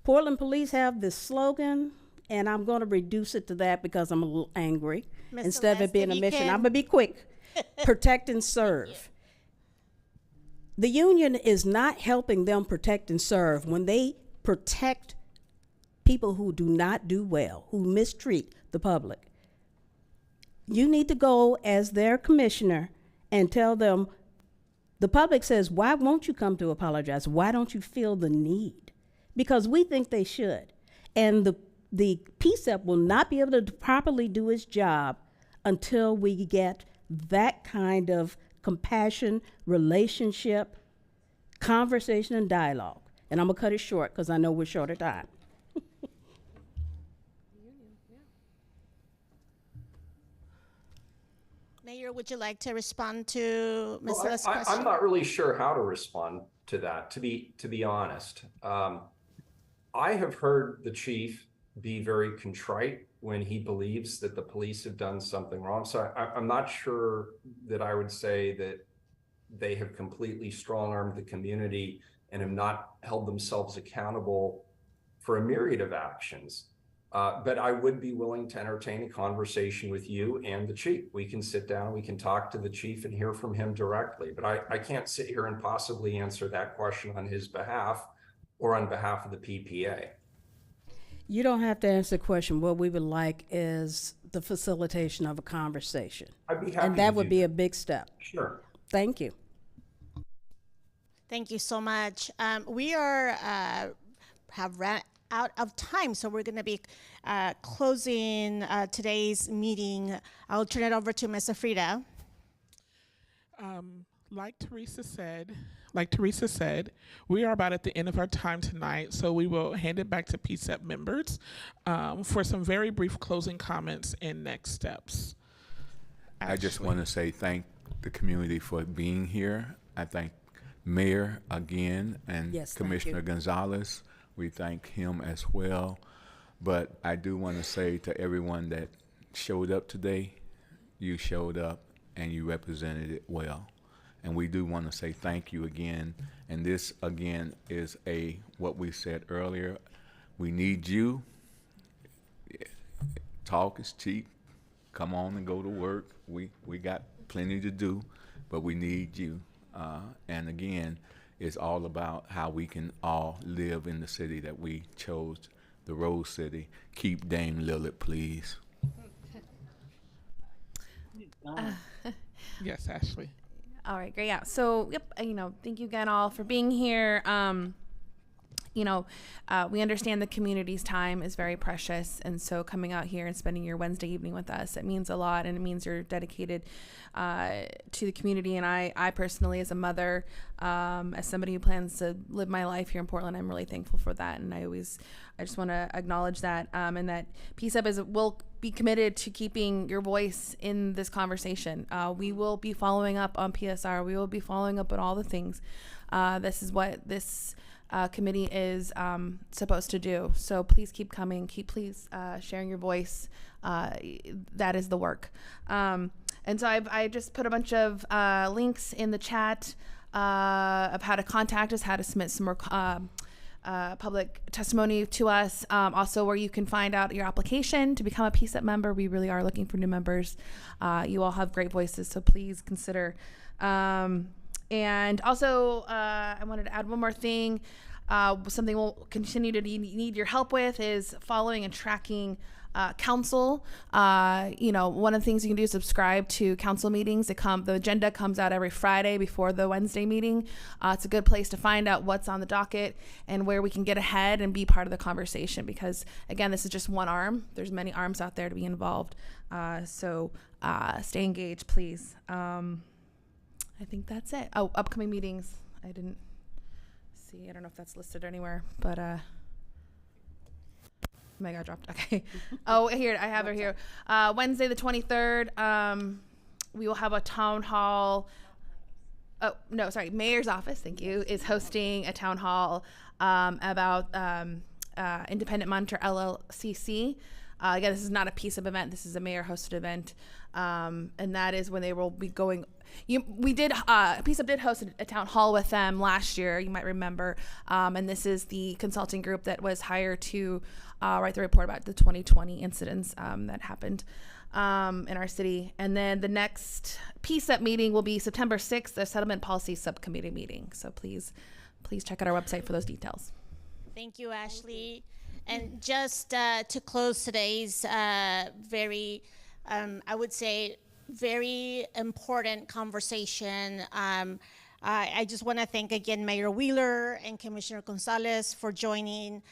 Portland Police have this slogan, and I'm going to reduce it to that because I'm a little angry. Mr. Instead of it being a Leslie, mission, can- I'm going to be quick. Protect and serve. The union is not helping them protect and serve when they protect people who do not do well, who mistreat the public. You need to go as their commissioner and tell them, the public says, why won't you come to apologize? Why don't you feel the need? Because we think they should. And the PCEP will not be able to properly do its job until we get that kind of compassion, relationship, conversation, and dialogue. And I'm going to cut it short because I know we're short of time. Mayor, would you like to respond to Ms. Well, Celeste's I'm question? not really sure how to respond to that, to be honest. I have heard the chief be very contrite when he believes that the police have done something wrong. So I'm not sure that I would say that they have completely strong-armed the community and have not held themselves accountable for a myriad of actions. But I would be willing to entertain a conversation with you and the chief. We can sit down, we can talk to the chief and hear from him directly. But I can't sit here and possibly answer that question on his behalf or on behalf of the PPA. You don't have to answer the question. What we would like is the facilitation of a conversation. I'd be happy And that to would do be that. a big step. Sure. Thank you. Thank you so much. We are have ran out of time, so we're going to be closing today's meeting. I'll turn it over to Ms. Afrida. Like Teresa said, we are about at the end of our time tonight, so we will hand it back to PCEP members for some very brief closing comments and next steps. I just want to say thank the community for being here. I thank Mayor again and Yes, thank Commissioner you. Gonzalez. We thank him as well. But I do want to say to everyone that showed up today, you showed up and you represented it well. And we do want to say thank you again. And this again is what we said earlier. We need you. Talk is cheap. Come on and go to work. We got plenty to do, but we need you. And again, it's all about how we can all live in the city that we chose, the Rose City. Keep Dame Lillard, please. Yes, Ashley. All right, great. Yeah. So, yep. Thank you again all for being here. We understand the community's time is very precious, and so coming out here and spending your Wednesday evening with us, it means a lot, and it means you're dedicated to the community. And I personally, as a mother, as somebody who plans to live my life here in Portland, I'm really thankful for that. And I just want to acknowledge that, and that PCEP will be committed to keeping your voice in this conversation. We will be following up on PSR. We will be following up on all the things. This is what this committee is supposed to do. So please keep coming. Please sharing your voice. That is the work. And so I just put a bunch of links in the chat of how to contact us, how to submit some more public testimony to us. Also, where you can find out your application to become a PCEP member. We really are looking for new members. You all have great voices, so please consider. And also, I wanted to add one more thing. Something we'll continue to need your help with is following and tracking council. One of the things you can do is subscribe to council meetings. The agenda comes out every Friday before the Wednesday meeting. It's a good place to find out what's on the docket and where we can get ahead and be part of the conversation, because again, this is just one arm. There's many arms out there to be involved. So stay engaged, please. I think that's it. Oh, upcoming meetings. I didn't see. I don't know if that's listed anywhere, but my God dropped. Okay. Oh, here I have it here. Wednesday the 23rd. We will have a town hall. Oh no, sorry. Mayor's office. Thank you. Is hosting a town hall about Independent Monitor LLCC. Again, this is not a PCEP event. This is a mayor-hosted event, and that is when they will be going. PCEP did host a town hall with them last year. You might remember, and this is the consulting group that was hired to write the report about the 2020 incidents that happened in our city. And then the next PCEP meeting will be September 6th, the Settlement Policy Subcommittee meeting. So please check out our website for those details. Thank you, Ashley. And just to close today's very, I would say, very important conversation, I just want to thank again Mayor Wheeler and Commissioner Gonzalez for joining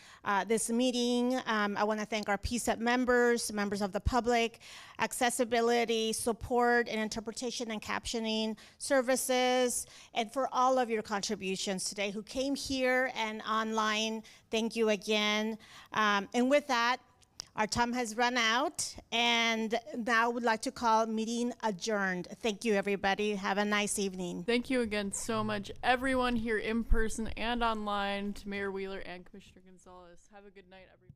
this meeting. I want to thank our PCEP members of the public, accessibility, support, and interpretation and captioning services, and for all of your contributions today who came here and online. Thank you again. And with that, our time has run out, and now I would like to call meeting adjourned. Thank you, everybody. Have a nice evening. Thank you again so much, everyone here in person and online, to Mayor Wheeler and Commissioner Gonzalez. Have a good night, everyone.